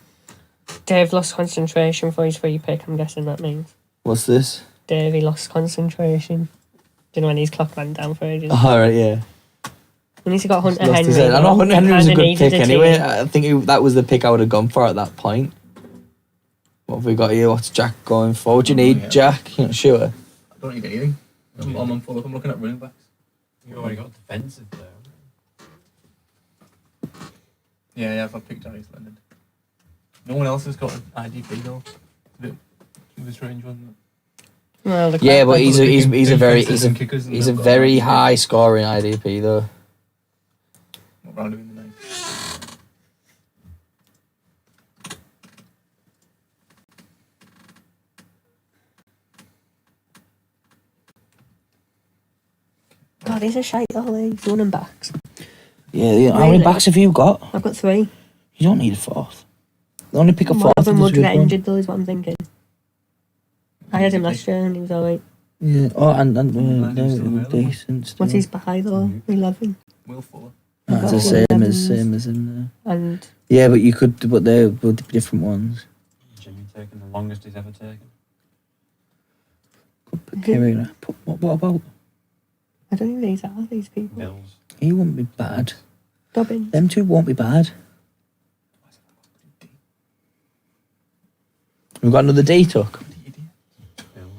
Dave lost concentration for his free pick, I'm guessing that means. What's this? Dave, he lost concentration. Do you know when his clock ran down for ages? Oh, right, yeah. At least he got Hunter Lost Henry. his head. I know though. Hunter He Henry was a kinda good needed pick a anyway. team. I think that was the pick I would have gone for at that point. What have we got here? What's Jack going for? What do you need, yeah. Jack? You're not sure? I don't need anything. I'm on full up. I'm looking at running backs. You already got defensive there. Yeah, I've picked Darius Leonard. No one else has got an IDP though. It's a bit strange one. Well, the Yeah, crap- but he's a very Kickers and he's a they've got very an IDP. high scoring IDP though. What round are we in the ninth? God, he's a shite, Ollie. He's running backs. Yeah, how many Really? backs have you got? I've got 3. You don't need a fourth. You only pick a One fourth. of them if would there's a get good one. injured, though, is what I'm thinking. I had him last year and he was alright. Yeah. Oh, and Mandy's still they're available. decent. Still. What's his buy, though? 11. Will Fuller. That's the Got same one as Evans. him And there. Yeah, but you could, but they would be different ones. Jimmy taking the longest he's ever taken. Okay, we're gonna put, what about? I don't know who these are, these people. Bills. He won't be bad. Dobbins. Them two won't be bad. We've got another D tuck. Bills.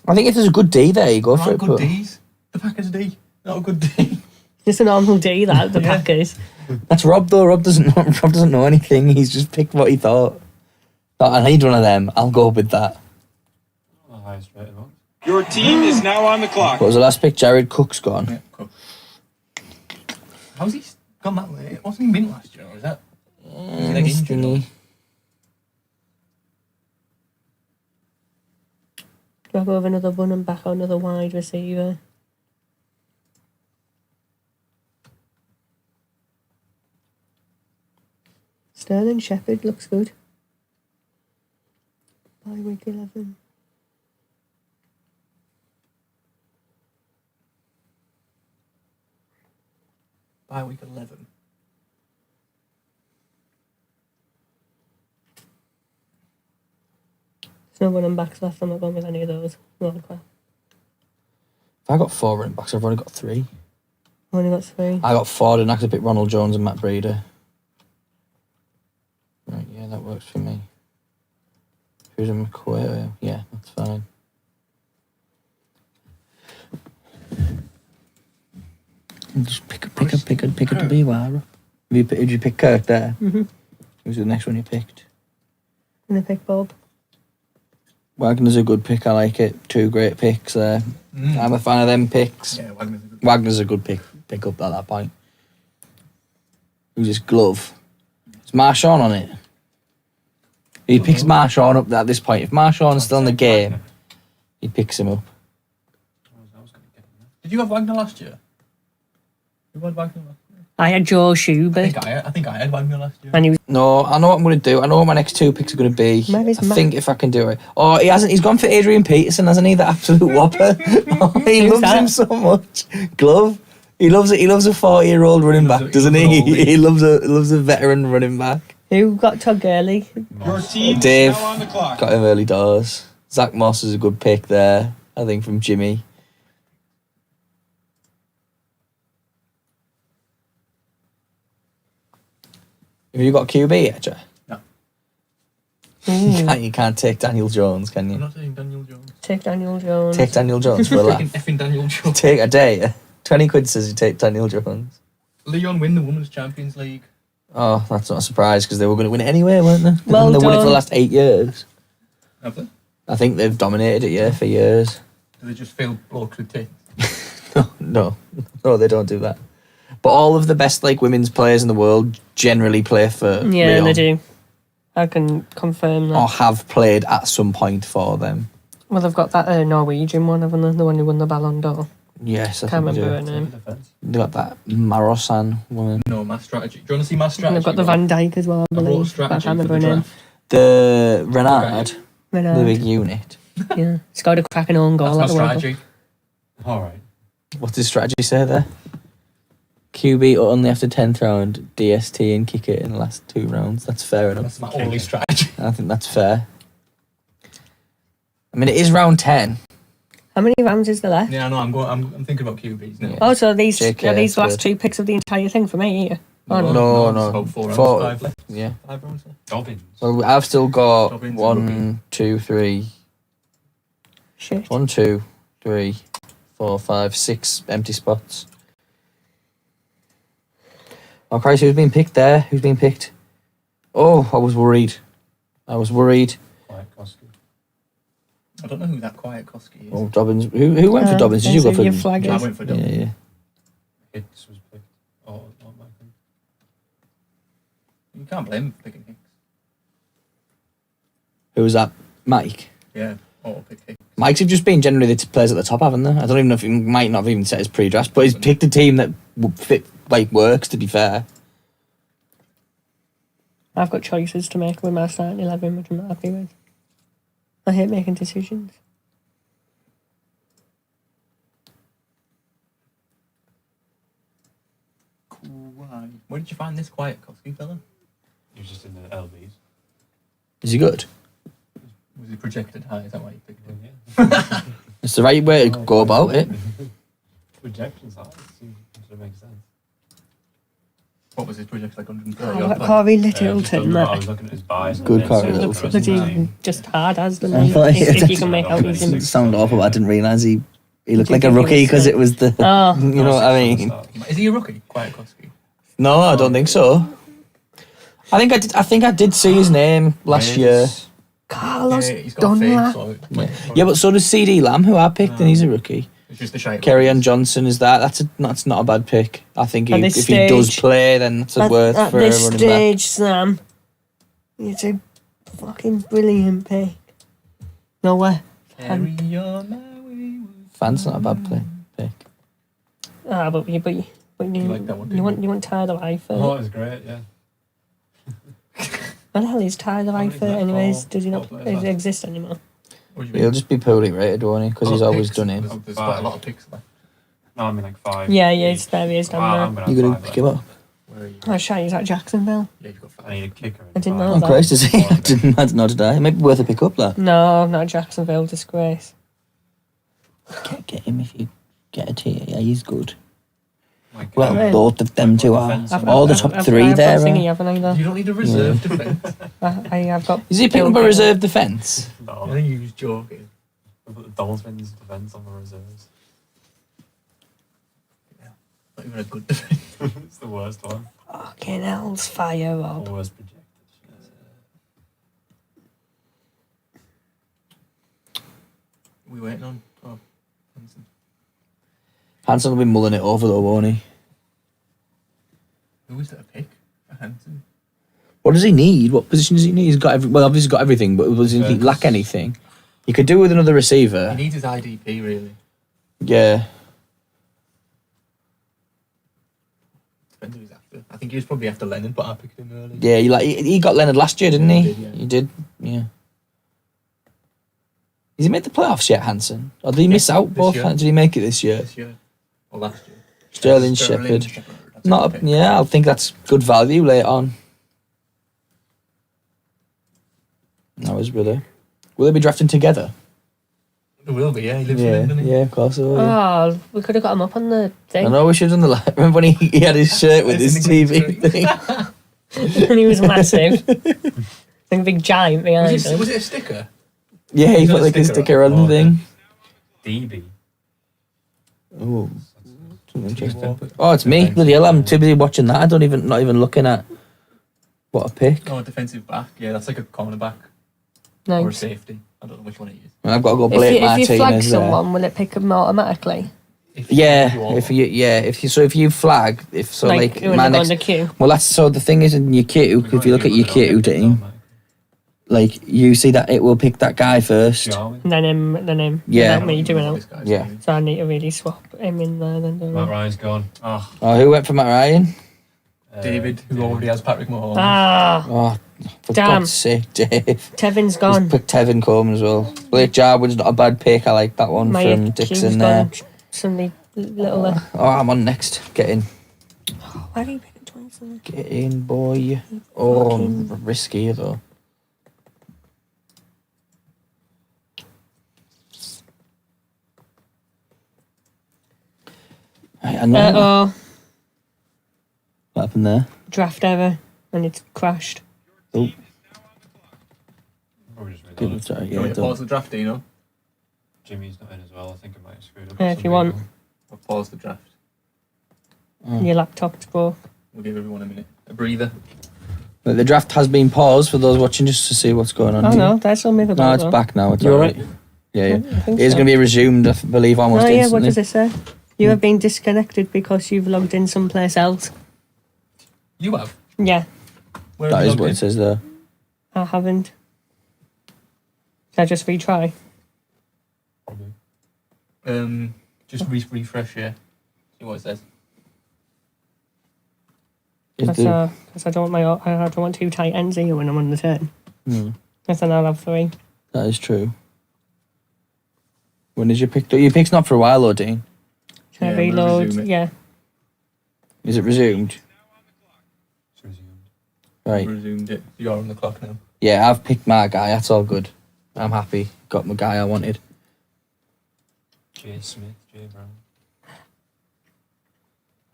I think if there's a good D there, you go They're for not it. good But D's. The Packers D. Not a good D. Just a normal D, that, the Yeah. Packers. that's Rob though. Rob doesn't know anything. He's just picked what he thought. Thought I need one of them. I'll go with that. The highest rated one. Your team is now on the clock. What was the last pick? Jared Cook's gone. Yeah, cool. How's he gone that late? Wasn't he mint last year, or is that? Was he like injured? Or? Do I go with another running back or another wide receiver? Sterling Shepherd looks good. By week 11. By week 11. There's no running backs left. I'm not going with any of those. Well, crap. If I got 4 running backs, I've only got 3. I've only got 3. I got 4, and I could pick Ronald Jones and Matt Breida. Right, yeah, that works for me. Who's a McQuay? Yeah, that's fine. Just pick a BY. Did you pick Kirk there? Mm-hmm. Who's the next one you picked? And I pick Bob. Wagner's a good pick. I like it. 2 great picks there. I'm a fan of them picks. Yeah, Wagner's a good. Wagner's a good pick up at that point. Who's his glove? Is Marshawn on it? He picks Marshawn up at this point. If Marshawn's still in the game, he picks him up. I was going to get him. Did you have Wagner last year? You had Wagner last year? I had Joe I Schubert. think I had Wagner last year. And he was No, I know what I'm going to do. I know what my next 2 picks are going to be. Where is I Matt? think if I can do it. Oh, he hasn't. He's gone for Adrian Peterson, hasn't he? The absolute whopper. Oh, he Who's loves that? him so much. Glove. He loves it. He loves a 40-year-old running loves back, a- doesn't he he? loves an oldie. He loves a veteran running back. who got Todd Gurley. Your team Dave is now on the clock. got him early doors. Zach Moss is a good pick there, I think, from Jimmy. Have you got QB yet, Joe? No. You can't take Daniel Jones, can I'm you? not saying Daniel Jones. Take Daniel Jones. Take Daniel Jones for a Taking laugh. effing Daniel Jones. Take a day. 20 quid says you take Daniel Jones. Leon win the Women's Champions League. Oh, that's not a surprise because they were going to win it anyway, weren't they? Well They won it for the done. last 8 years. Have they? I think they've dominated it, yeah, for years. Do they just feel blokes with tits? No, they don't do that. But all of the best like women's players in the world generally play for Yeah, Lyon they do. I can confirm that. or have played at some point for them. Well, they've got that Norwegian one, haven't they? The one who won the Ballon d'Or. Yes, I Can't think they remember do. her name. Defense. They got that Marosan woman. No, my strategy. Do you want to see my And strategy? they've got the Van Dijk as well, I I wrote a believe. But I strategy can't for remember the her name. draft. The Renard, Renard. the big unit. Yeah, scored a cracking own goal That's at my the World Cup. strategy. All right. What's his strategy say there? QB only after 10th round, DST and kick it in the last 2 rounds. That's fair enough. That's my only strategy. I think that's fair. I mean, it is round 10. How many rounds is there left? Yeah, no, I'm thinking about QBs now. Yeah. Oh, so these JK, are these the last good. 2 picks of the entire thing for me here? Oh, no. No, there's no. About 4 rounds, Four. 5 left. Yeah. 5 rounds left. Dobbins. Well, I've still got Dobbins and 1, 2, 3, Shit. 1, 2, 3, 4, 5, 6 empty spots. Oh Christ, who's been picked there? Who's been picked? Oh, I was worried. Quiet Koski. I don't know who that quiet Koski is. Oh, Dobbins. Who went for Dobbins? Did you go for your flag I is? went for Yeah, Dobbins. yeah. Hicks was picked. Oh, not Michael. You can't blame him for picking Hicks. Who was that? Mike. Yeah, auto pick Hicks. Mike's have just been generally the players at the top, haven't they? I don't even know if he might not have even set his pre-draft, but he's picked a team that would fit, like, works, to be fair. I've got choices to make with my starting 11, which I'm not happy with. I hate making decisions. Why? Where did you find this quiet Koski fella? He was just in the LBs. Is he good? Was he projected high? Is that why you picked him? Yeah. It's the right way to go about it. Projections high. Seems to make sense. What was his project, like 130? Oh, Corey Just Littleton, I was that. looking at his bias. Good and then Corey said Littleton. the rest of the Bloody team. just hard as the I name. thought If you can make out It his sound awful, but I didn't realise he looked you like a think he rookie was because the- it was the... Oh. You know what I mean? Is he a rookie? Quiet Koski. No, I don't think so. I think I did see his name last year. Carlos Yeah, he's got a fade, Dunlap. so Yeah, but so does CD Lamb, who I picked, and he's a rookie. it's just a shite. Kerryon Johnson is that. That's not a bad pick. I think At if this he does stage- play, then it's worth At for a this running stage, Sam, it's a fucking brilliant pick. No way. Carry on my wayward back. Fan's not a bad pick. Ah, but you You like that one, didn't you want Tyler Eifert? Oh, it was great, yeah. What the hell is Tyler How many Eifert, is anyways? that? Does he not Four players left. exist anymore? What do you mean? He'll just be poorly rated, won't he? Because Oh, he's always picks. done it. There's quite a lot of picks left. No, I mean like 5. Yeah, it's there he is down Wow, there. I'm gonna You have gonna 5 pick him left. up? Where are you? Oh, shite, he's at Jacksonville. Yeah, you've got 5. I need a kicker. I didn't know Oh that. Christ, is he? I didn't know, did I? It might be worth a pick up, that. No, not Jacksonville, disgrace. Get him if you get a tier. Yeah, he's good. My God. Well, Yeah. both of them two are. Defense I've- All the I've- top I've- 3 I've there. got Thingy, are. haven't I, though? You don't need a reserve defence. I've got. Is he picking up a Bill reserve defence? No, I think you was joking. we put the Dolphins defense on the reserves. Not even a good defence. It's the worst one. Fucking hell's fire, Rob. Always projected. We waiting on. Oh, Hanson. Hanson will be mulling it over though, won't he? Who was that a pick? A Hanson. What does he need? What position does he need? He's got obviously got everything, but does he lack anything? He could do with another receiver. He needs his IDP really. Yeah. Depends who he's after. I think he was probably after Lennon, but I picked him early. Yeah, he got Leonard last year, didn't Yeah, he? he did, yeah. He did, yeah. Has he made the playoffs yet, Hanson? Or did he miss out this both? year. Did he make it this year? This year or last year. Sterling Shepherd. That's Not a good a, pick. yeah, I think that's good value late on. That was really. Will they be drafting together? It will be. Yeah, he lives in London. doesn't he? Yeah, of course they will. Yeah. Oh, we could have got him up on the thing. I know we should have done the live. Remember when he had his shirt with his It's in the TV green thing? And he was massive. Like a big giant behind Was him. it a sticker? Yeah, he's He's got got a like a sticker sticker on on. the thing. DB. Oh, interesting. Oh, it's me. Bloody hell, I'm too busy watching that. Not even looking at What a pick. Oh, defensive back. Yeah, that's like a cornerback or a Nice. safety. I don't know which one it is. I've got to go Blake If you flag Martinez there. someone, will it pick them automatically? Yeah, you if you flag, like when my they go on next, the queue. well, that's so the thing is in your queue. If you look at your queue, Dean, like you see that it will pick that guy first. And then him. Yeah. Without me doing it. This guy's Yeah. doing. So I need to really swap him in there then, don't Matt I? Ryan's gone. Oh, Oh, who went for Matt Ryan? David, who already has Patrick Mahomes. Ah, Oh, for Damn. God's sake, Dave. Tevin's Just gone. pick Tevin Coleman as well. Blake Jarwin's not a bad pick. I like that one My from Q's Dixon there. gone. Somebody little. Oh, I'm on next. Get in. Why are you picking twice? Get in, boy. Oh, Fucking- risky though. Right, I know. Oh, What happened there? draft error, and it's crashed. probably just read Good, it. sorry, Do you want yeah, me to pause the draft, you know? Jimmy's not in as well. I think I might have screwed up. Yeah, if some you want. people. I'll pause the draft. Your laptop's broke. We'll give everyone a minute. A breather. But the draft has been paused for those watching just to see what's going on. Oh here. no, that's all movable. No, it's back now. It's You alright. alright? Yeah, yeah. I think It's so. going to be resumed, I believe, almost Oh yeah, instantly. what does it say? You have been disconnected because you've logged in someplace else. You have? Yeah, Where That have you is what it logged says there. I haven't. Should I just retry? Probably. in? Just refresh, yeah. See what it says. Is Because the- I don't want I don't want 2 tight ends here when I'm on the turn. Hmm, Because then I'll have 3. that is true. When is your pick? Your pick's not for a while, though, Dean. Should I Yeah, we'll reload? resume it. Yeah. Is it resumed? It's resumed. Right. Resumed it. You're on the clock now. Yeah, I've picked my guy. That's all good. I'm happy. Got my guy I wanted. Jay Smith, Jay Brown.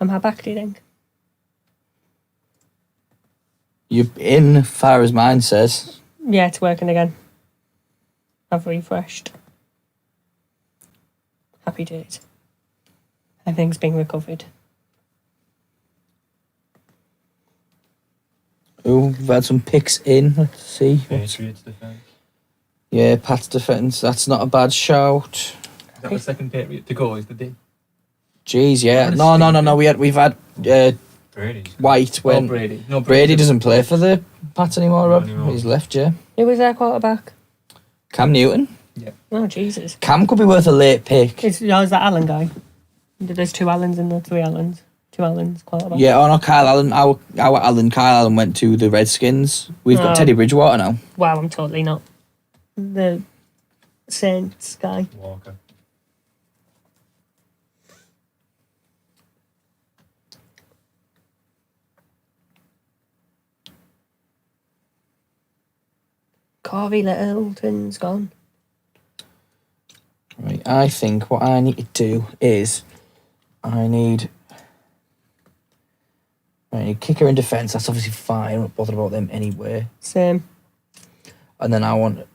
Am I back, do you think? You're in, far as mine says. Yeah, it's working again. I've refreshed. Happy days. Everything's been recovered. Oh, we've had some picks in. Let's see. Patriots defense. Yeah, Pat's defence. That's not a bad shout. Is that the second Patriot to go? Is the day? Jeez, yeah. Honestly, No. We've had Brady's. White when Oh, Brady. No, Brady doesn't play for the Pats anymore, Rob. Not anymore. He's left, yeah. Who was their quarterback? Cam Newton. Oh, Jesus. Cam could be worth a late pick. Is that Allen guy? There's 2 Allens in there, 3 Allens. 2 Allens quarterback. Yeah, oh no, Kyle Allen. Our Allen, Kyle Allen went to the Redskins. We've got Oh. Teddy Bridgewater now. Wow, I'm totally not. The Saints guy. Walker. Corey Littleton's gone. Right, I think what I need to do is I need kicker and defence. That's obviously fine. I'm not bothered about them anyway. Same. And then I want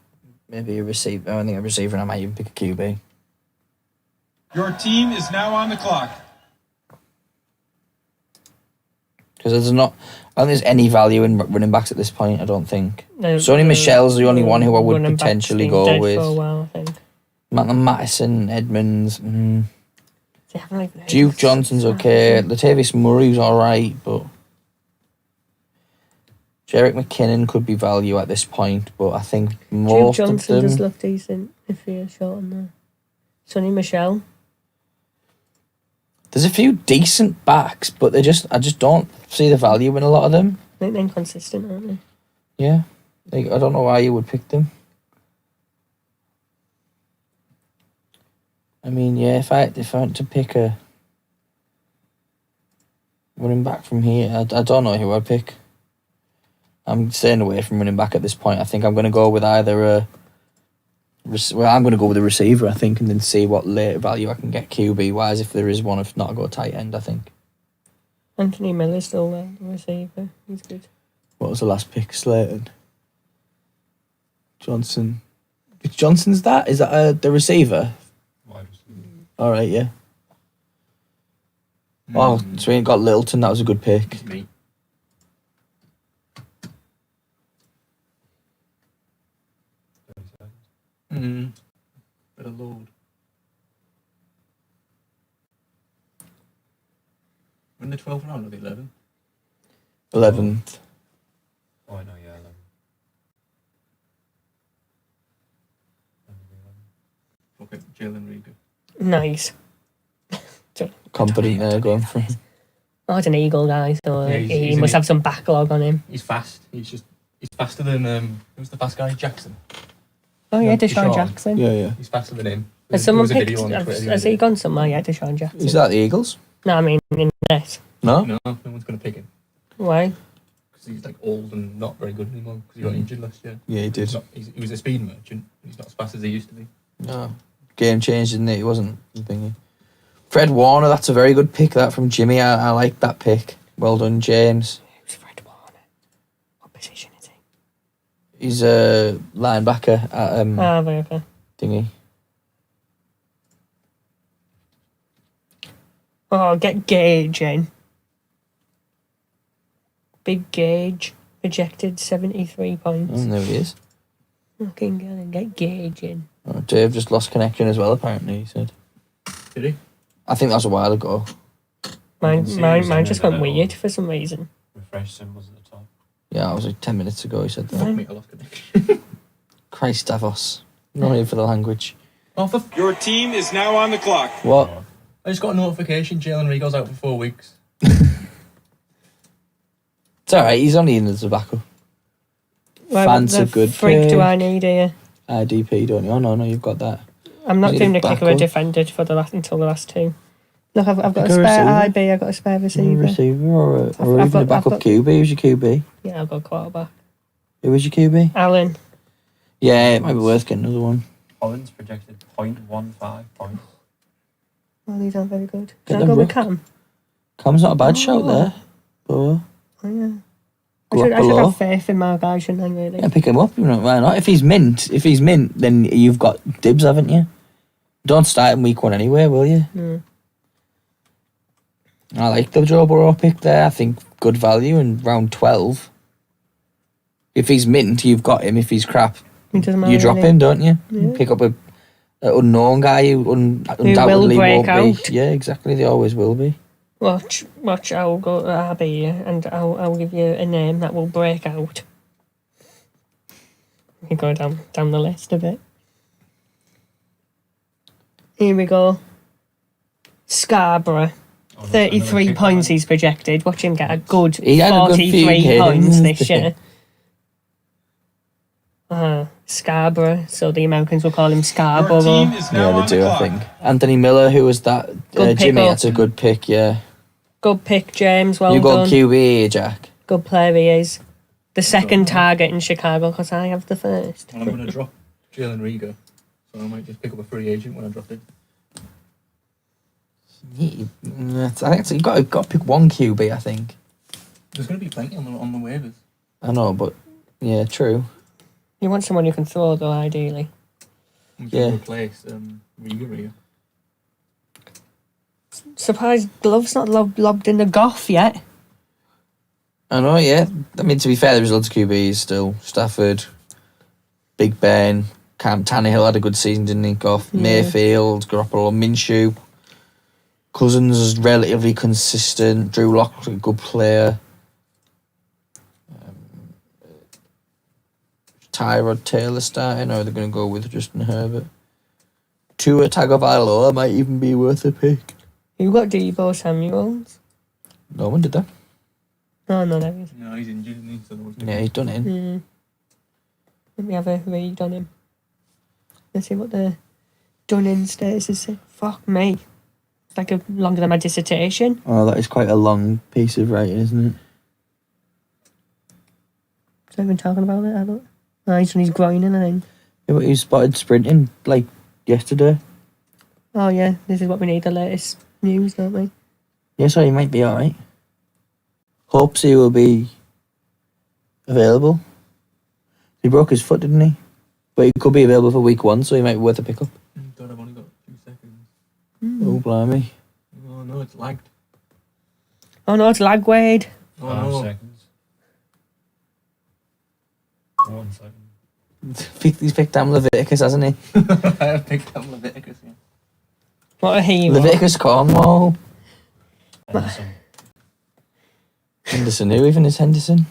maybe a receiver. I think a receiver, and I might even pick a QB. Your team is now on the clock. Because there's not, I don't think there's any value in running backs at this point. I don't think. No, Sonny Michel's the only one who I would running back's potentially been go dead with. For a while, I think. Mattison, Edmonds, They haven't even heard Duke of Johnson's this. okay. Latavius Murray's all right, but Jerick McKinnon could be value at this point. But I think Duke most of Johnson does them. look decent if you're short on there. Sonny Michel. There's a few decent backs, but I just don't see the value in a lot of them. I think they're inconsistent, aren't they? Yeah, I don't know why you would pick them. I mean, yeah, if I had to pick a running back from here, I don't know who I'd pick. I'm staying away from running back at this point. I think I'm going to go with either a. Well, I'm going to go with a receiver, I think, and then see what later value I can get QB wise if there is one. If not, I'll go tight end. I think. Anthony Miller's still there, the receiver. He's good. What was the last pick? Slayton. Johnson. Which Johnson's that? Is that the receiver? Wide receiver. All right, yeah. Oh, so we ain't got Littleton. That was a good pick. It's me. Bit of load. We're in the 12th round or the 11th? 11th. Oh, I know, yeah, 11. Okay, Jalen Rieger. Nice. Confident there going for him. Oh, it's an Eagle guy, so Yeah, he he's must an- have some backlog on him. He's fast. He's faster than who's the fast guy? Jackson. Oh yeah, Yeah, Deshaun Deshaun. Jackson. Yeah, yeah. He's faster than him. Has There someone was a picked? video on Twitter the Has other he day. gone somewhere yet, Deshaun Jackson? Is that the Eagles? No, I mean in net. No? No, no one's going to pick him Why? because he's like old and not very good anymore because he got injured last year. Yeah, he did. He was a speed merchant. He's not as fast as he used to be. No. Game changed, didn't it? He wasn't thingy. Fred Warner, that's a very good pick, that from Jimmy. I like that pick. Well done, James. Who's Fred Warner? What position is he? He's a linebacker at Very okay. thingy. Oh, get Gage in. Big Gage. Projected 73 points. Oh, there he is. Fucking get Gage in. Oh, Dave just lost connection as well, apparently, he said. Did he? I think that was a while ago. Mine see who's in just there went now. weird for some reason. Refresh symbols at the top. Yeah, that was like 10 minutes ago, he said that. Fuck me, I lost connection. Christ, Davos. Not here for the language. Oh, Your team is now on the clock. What? I just got a notification. Jalen Rieger's out for 4 weeks. It's alright, he's only in the tobacco. Right, Fancy what the good freak do pick. I need here? IDP, don't you? Oh, no, you've got that. I'm not Is it doing a the kicker or backup? defender for the last until the last two. Look, I've got a Pick a spare receiver. IB, I've got a spare receiver. Receiver or I've even a got- backup I've got- QB? Who's your QB? Yeah, I've got a quarterback. Who was your QB? Alan. Yeah, it might be worth getting another one. Collins projected 0.15 points. Oh, these aren't very good. Get Can I them go with rook. Cam? Cam's not a bad shout there. But Oh, yeah. I Go should, up I should below. have faith in my guy, shouldn't I, really? yeah, pick him up. You know, why not? If he's mint, then you've got dibs, haven't you? Don't start in week 1 anyway, will you? Mm. I like the Joe Burrow pick there. I think good value in round 12. If he's mint, you've got him. If he's crap, It doesn't matter. you drop really. him, don't you? Yeah. Pick up a unknown guy who undoubtedly break won't out. be. Yeah, exactly. They always will be. Watch, I'll go to RB and I'll give you a name that will break out. We go down the list a bit. Here we go. Scarborough. Oh, 33 another points kicker. he's projected. Watch him get a good He had a good few 43 games, points this didn't year. Scarborough, so the Americans will call him Your Scarborough. team is now Yeah, on they do, the I clock. think. Anthony Miller, who was that? Good pick Jimmy, up. that's a good pick, yeah. Good pick, James. Well you got done. QB, Jack. Good player he is. The second target in Chicago because I have the first. Well, I'm going to drop Jalen Rieger, so I might just pick up a free agent when I drop it. I think you've got to pick one QB, I think. There's going to be plenty on the waivers. I know, but yeah, true. You want someone you can throw though, ideally. We Yeah. can replace Rieger here. Surprised Glove's not lobbed in the Goff yet. I know, yeah. I mean, to be fair, there's loads of QBs still. Stafford, Big Ben, Cam Tannehill had a good season, didn't he? Goff, Yeah. Mayfield, Garoppolo, Minshew. Cousins is relatively consistent. Drew Lock's a good player. Tyrod Taylor starting, or they're going to go with Justin Herbert. Tua Tagovailoa might even be worth a pick. You got Debo Samuels. No one did that. Oh no, there he is. No, he's injured, isn't he? So there was Yeah, he's done it. Let me have a read on him. Let's see what the done-in status is. Fuck me. It's like longer than my dissertation. Oh, that is quite a long piece of writing, isn't it? Is anyone talking about it? I don't. Oh, he's on his groining, I think. Yeah, but he was spotted sprinting like yesterday. Oh yeah, this is what we need, the latest news, don't we? Yeah, so he might be alright. Hopes he will be available. He broke his foot, didn't he? But he could be available for week 1, so he might be worth a pickup. God, I've only got 2 seconds. Oh, blimey. Oh no, it's lagged. Oh no, it's Lagwade. Oh 5 no. seconds. 1 second. He's picked down Leviticus, hasn't he? I have picked up Leviticus. Yeah. What a hero. Leviticus Cornwall. Henderson. Henderson, who even is Henderson?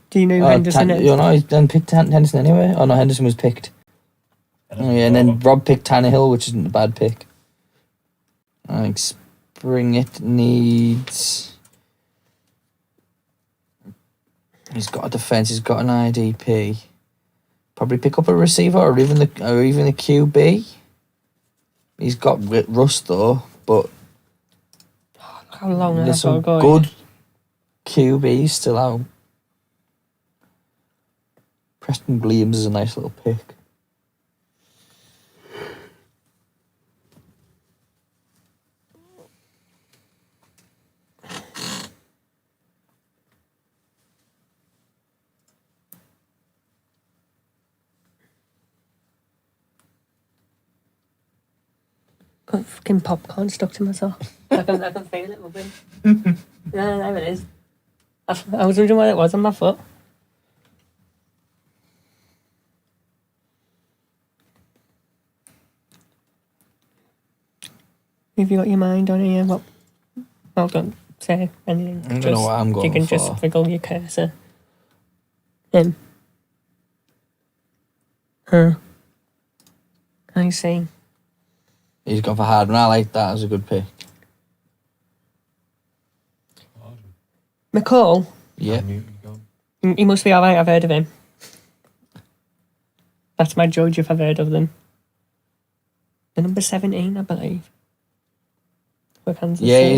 Do you know who Henderson is? You know, he's then picked Henderson anyway. Oh no, Henderson was picked. Oh yeah, and then Rob picked Tannehill, which isn't a bad pick. I think Springett needs. He's got a defence. He's got an IDP. Probably pick up a receiver or even a QB. He's got Rust though, but How long there's have I some got good QBs still out. Preston Williams is a nice little pick. Got fucking popcorn stuck to myself. I can feel it moving. Yeah, there it is. I was wondering what it was on my foot. Have you got your mind on here? What? Oh, don't say anything. I don't know what I'm going You can for. just wiggle your cursor. Him. I see. He's gone for Hardman. I like that as a good pick. McCall. Yeah. He must be alright, I've heard of him. That's my judge if I've heard of them. The number 17, I believe. For Kansas Yeah, City.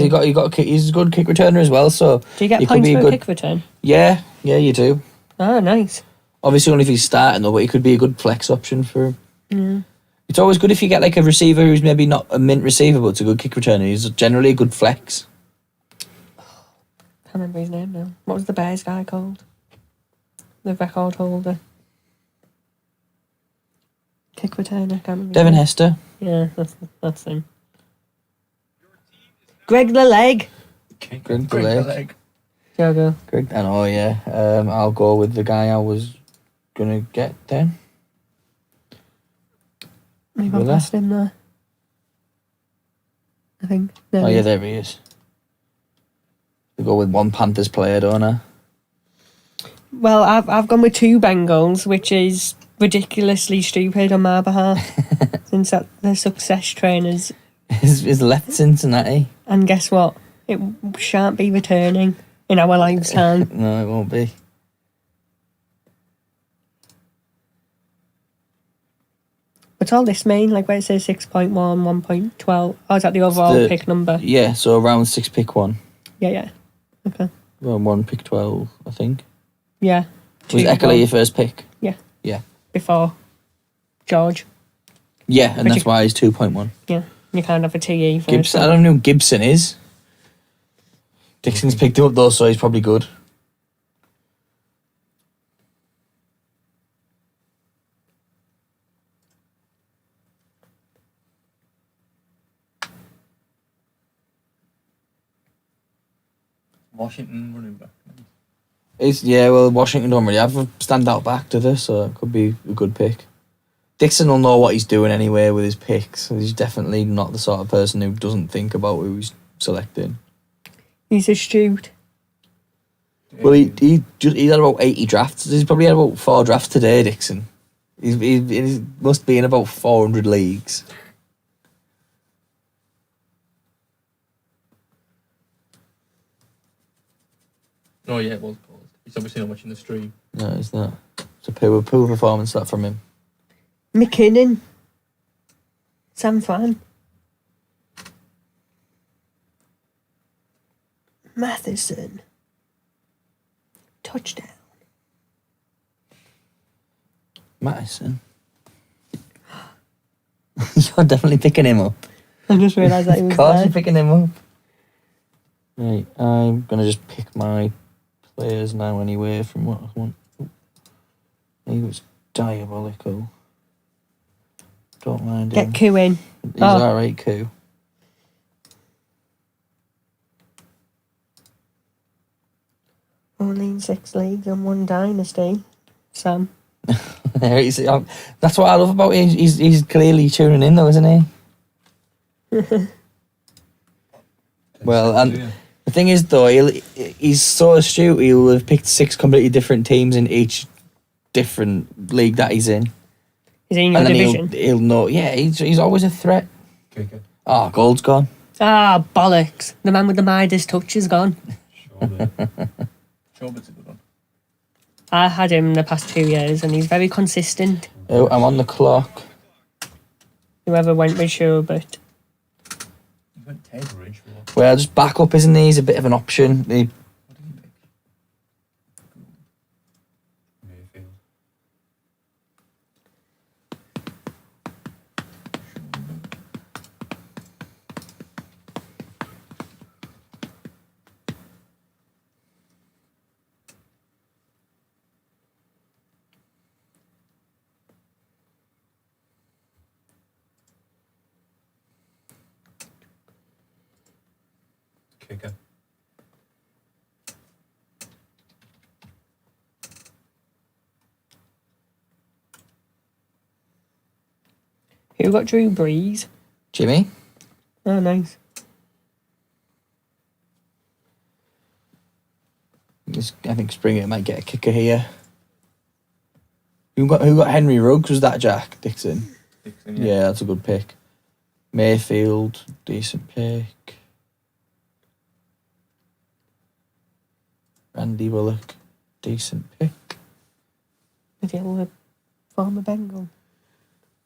he's a good kick returner as well. So Do you get he could points be for a a good kick return? Yeah, you do. Oh, nice. Obviously, only if he's starting though, but he could be a good flex option for him. Yeah. It's always good if you get like a receiver who's maybe not a mint receiver, but it's a good kick returner. He's generally a good flex. Can't remember his name now. What was the Bears guy called? The record holder. Kick returner, can't remember. his Devin name. Hester. Yeah, that's him. Greg the Leg. Greg the leg. Jogo. Greg, I know, yeah. I'll go with the guy I was gonna get then. We've gone Willa? past him there. I think. No, Oh yeah, there he is. We go with one Panthers player, don't I? Well, I've gone with two Bengals, which is ridiculously stupid on my behalf, since that the success trainers. His left Cincinnati. And guess what? It shan't be returning in our lifetime. No, it won't be. What's all this mean? Like where it says 6.1, 1.12. Oh, is that the overall the- pick number? Yeah, so round 6, pick 1. Yeah. Okay. Round 1, pick 12, I think. Yeah. Was Eckerle your first pick? Before George. Yeah, and But that's why he's 2.1. Yeah. You can't have a TE for Gibson, I don't know who Gibson is. Dixon's picked him up though, so he's probably good. Washington running back. Well, Washington don't really have a standout back, do they? So it could be a good pick. Dixon will know what he's doing anyway with his picks. He's definitely not the sort of person who doesn't think about who he's selecting. He's astute. Well, he had about 80 drafts. He's probably had about 4 drafts today, Dixon. He must be in about 400 leagues. Oh yeah, it was paused. He's obviously not watching the stream. No, it's not. It's a poor performance that from him. McKinnon. Sam Fan. Matheson. Touchdown. Madison. You're definitely picking him up. I just realised that he was Of course there. you're picking him up. Right, I'm going to just pick my players now anyway from what I want. He was diabolical. Don't mind him. Get Koo in. He's Oh. alright, Koo. Only in 6 leagues and 1 dynasty. Sam. That's what I love about him. He's clearly tuning in, though, isn't he? Well, and the thing is, though, he's so astute. He'll have picked 6 completely different teams in each different league that he's in. Is he in your And then division? he'll know. Yeah, he's always a threat. Kicker. Oh, gold's gone. Ah, bollocks. The man with the Midas touch is gone. Surely. Short's a good one. I had him the past 2 years and he's very consistent. Oh, I'm on the clock. Whoever went with Sherbert. You went Ted Ridgewell. Well, just back up, isn't he? He's a bit of an option. What did he pick? Mayfield. Kicker. Who got Drew Brees? Jimmy? Oh, nice. I think Springer might get a kicker here. Who got Henry Ruggs? Was that Jack Dixon? Dixon, Yeah, that's a good pick. Mayfield, decent pick. Randy Bullock, decent pick. Is he a former Bengal?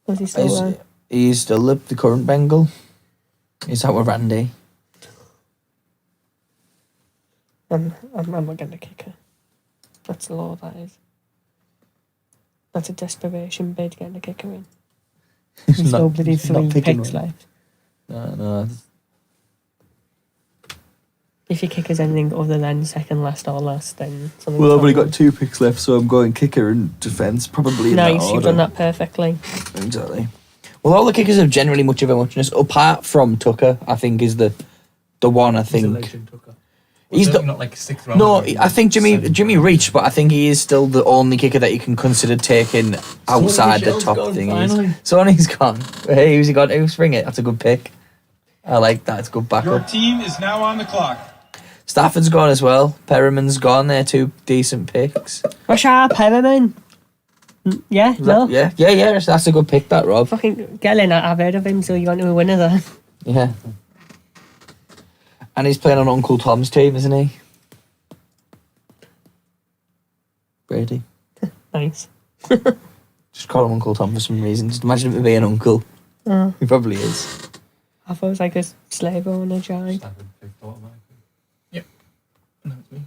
Was he still there? He's still the current Bengal. He's out with Randy. I'm not getting a kicker. That's low, that is. That's a desperation bid getting a kicker in. He's still bloody he's not 3 picking picks one. left. No. If your kicker's anything other than second last or last, then something. Well, I've only got 2 picks left, so I'm going kicker and defence, probably in that Nice, order. you've done that perfectly. Exactly. Well, all the kickers have generally much of a muchness, apart from Tucker, I think, is the one, I He's a think. legend, Tucker. He's Certainly the- not like 6th round. No, I think Jimmy reached, but I think he is still the only kicker that you can consider taking outside the Michelle's top gone, thing. finally. Sonny's gone. Hey, who's he got? Who's Spring it? That's a good pick. I like that. It's a good Your backup. team is now on the clock. Stafford's gone as well. Perriman's gone. They're 2 decent picks. Rashard Perriman. Yeah, no. Yeah. That's a good pick, that, Rob. Fucking Gellin, I've heard of him, so you're going to a winner there. Yeah. And he's playing on Uncle Tom's team, isn't he? Brady. Nice. Just call him Uncle Tom for some reason. Just imagine him being an uncle. He probably is. I thought it was like a slave owner jive. Stafford picked automatically. No, it's me.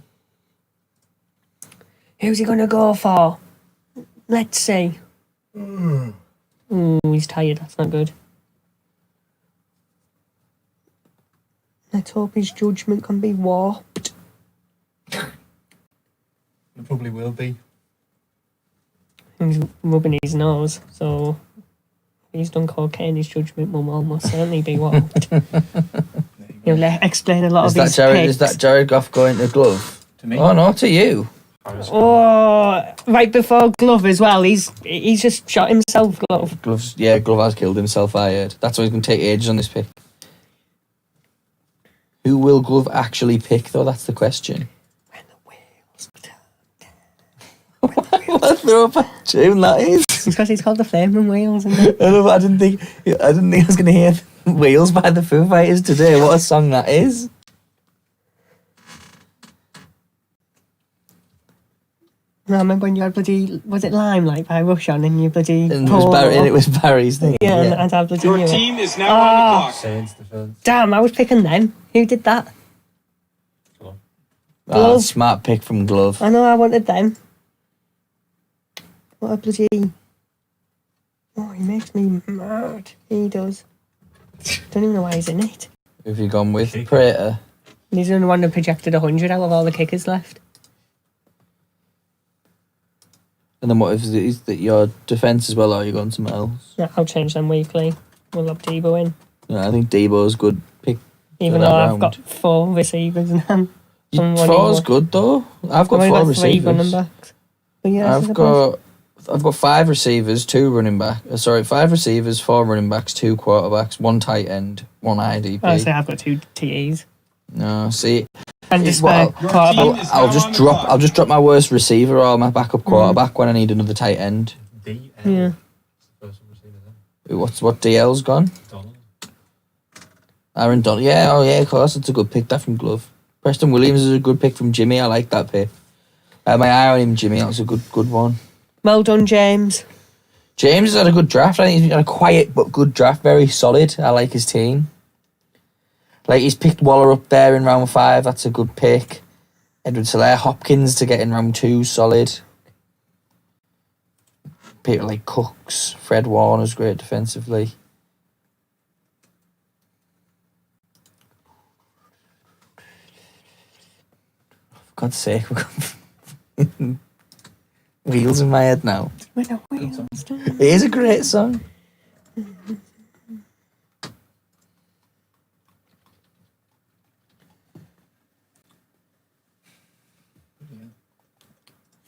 Who's he going to go for? Let's see. Ooh, he's tired. That's not good. Let's hope his judgment can be warped. It probably will be. He's rubbing his nose, so if he's done cocaine, his judgment will almost certainly be warped. There you go. He'll explain a lot Is of that his Jared? picks. Is that Jared Goff going to glove? To me. Oh no, to you. Oh, right before glove as well. He's just shot himself. Glove. Glove has killed himself. I heard. That's why he's going to take ages on this pick. Who will Glove actually pick, though? That's the question. When the whales. What a throwback tune that is. It's because he's called the Flaming Whales, isn't it? I know, but I didn't think I was going to hear Wheels by the Foo Fighters today. What a song that is. No, I remember when you had bloody, was it Limelight by Rush on and you bloody And it was Barry's thing. Yeah, and I bloody Your knew it. team is now on the clock. Saints defense. Damn, I was picking them. Who did that? Ah, smart pick from Glove. I know I wanted them. What a bloody... Oh, he makes me mad. He does. Don't even know why he's in it. Who have you gone with? Kicker. Prater. He's the only one that projected 100 out of all the kickers left. And then what is that your defence as well, or are you going somewhere else? Yeah, I'll change them weekly. We'll have Debo in. Yeah, I think Debo's good pick. Even that though I've round. got 4 receivers now. And one Four's more. good though. I've got I've only 4 got 3 running receivers. backs. But yeah, I I've suppose. got I've got 5 receivers, 2 running back. 5 receivers, 4 running backs, 2 quarterbacks, 1 tight end, 1 IDP. I say I've got 2 TEs. No, see, And just well, Your quarterback. team is I'll now just on the drop. clock. I'll just drop my worst receiver or my backup quarterback when I need another tight end. DL. Yeah. First one receiver there. What DL's gone? Donald. Aaron Donald. Yeah, oh yeah, of course, it's a good pick. That from Glove. Preston Williams is a good pick from Jimmy. I like that pick. My eye on him, Jimmy. That's a good one. Well done, James. James has had a good draft. I think he's had a quiet but good draft. Very solid. I like his team. Like, he's picked Waller up there in round 5. That's a good pick. Edward Solaire Hopkins to get in round 2. Solid. People like Cooks. Fred Warner's great defensively. For God's sake, we've got wheels in my head now. It is a great song.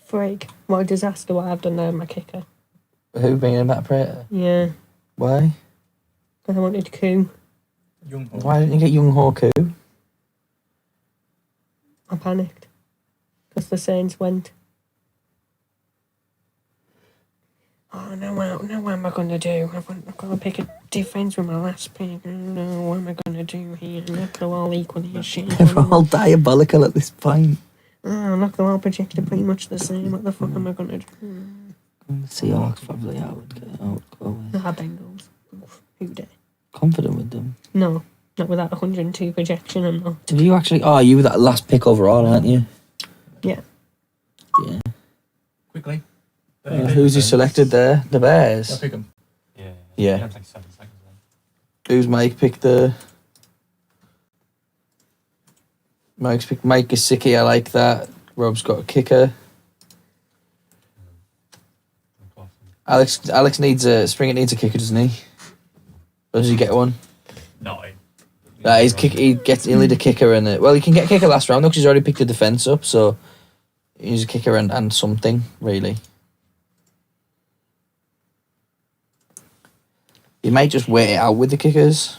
Freak. What a disaster what I've done there with my kicker. Who bringing Matt Prater? Yeah. Why? Because I wanted Koo. Young Ho. Why didn't you get Young Hoku? I panicked. Because the Saints went. Oh, no, what am I going to do? I've got to pick a defence with my last pick. I don't know, what am I going to do here? Knock them all equally as shit. They're all diabolical at this point. Knock them all projected pretty much the same. What the fuck am I going to do? Seahawks probably I would go with. Ah, Bengals. Oof, who did? Confident with them. No, not with that 102 projection, I'm not. Did you actually? Oh, you were that last pick overall, aren't you? Yeah. Yeah. Quickly. Who's he selected there? The I'll Bears. pick him. Yeah. Yeah. That's like 7 seconds then. Who's Mike picked the? Mike's picked Mike Gesicki. I like that. Rob's got a kicker. Alex needs a Springer needs a kicker, doesn't he? Or does he get one? No. He'll need a kicker and he can get a kicker last round though because he's already picked the defence up, so he's a kicker and something really. You might just wait it out with the kickers.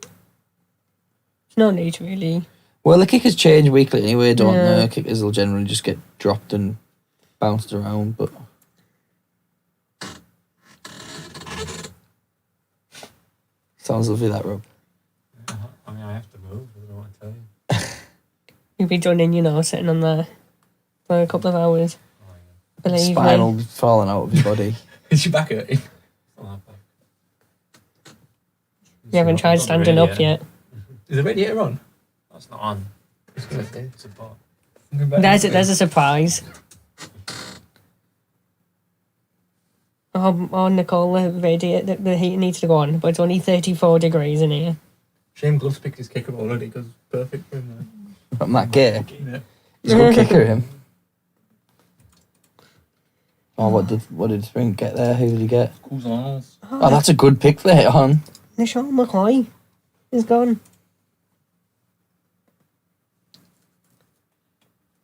There's no need, really. Well, the kickers change weekly anyway, don't Yeah. they? Kickers will generally just get dropped and bounced around, but. Sounds lovely, that, Rob. I mean, I have to move. I don't know what to tell you. You'd be done in, sitting on there for a couple of hours. Oh, yeah. Believe Spinal me. falling out of his body. Is she back at it? It's not that bad. You haven't tried Not standing really, up yeah. yet. Is the radiator on? That's not on. It's gonna stay. It's a bot. There's a surprise. Oh, Nicole, the heat needs to go on, but it's only 34 degrees in here. Shane Glove's picked his kicker already because perfect for him. From that gear. Yeah. He's a good kicker, him. Oh, what did Spring get there? Who did he get? Cousins. Oh, that's a good pick there, hon. Nishan McCoy is gone.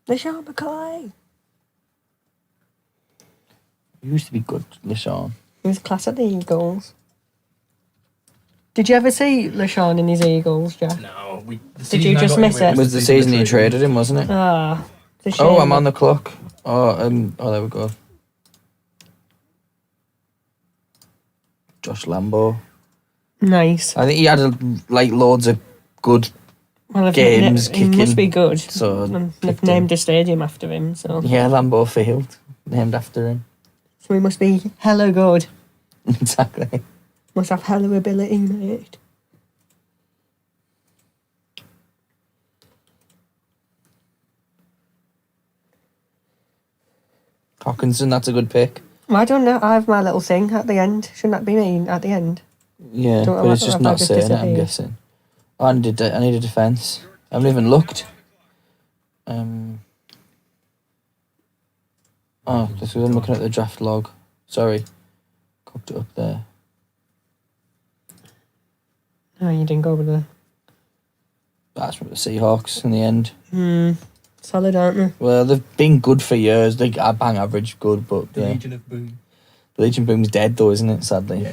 Nishan McCoy. He used to be good, LeSean. He was class at the Eagles. Did you ever see LeSean in his Eagles, Jack? No, Did you just miss it? It was the season he traded him, wasn't it? Ah, it's a Oh, shame. I'm on the clock. Oh, there we go. Josh Lambo. Nice. I think he had loads of good. Well, if Games he must kicking. be good. So And they've picked him. named a stadium after him, so Yeah, Lambeau Field, named after him. he must be hella good. Exactly. Must have hella ability, mate. Hawkinson, that's a good pick. Well, I don't know. I have my little thing at the end. Shouldn't that be me at the end? Yeah, Don't- but it's have just I not just saying it, I'm disappeared? guessing. Oh, I need a defence. I haven't even looked. Oh, because I'm looking at the draft log. Sorry. Cocked it up there. Oh, you didn't go with the... That's from the Seahawks in the end. Solid, aren't they? Well, they've been good for years. They are bang average good, but The yeah. Legion of Boom. The Legion Boom's dead though, isn't it? Sadly. Yeah.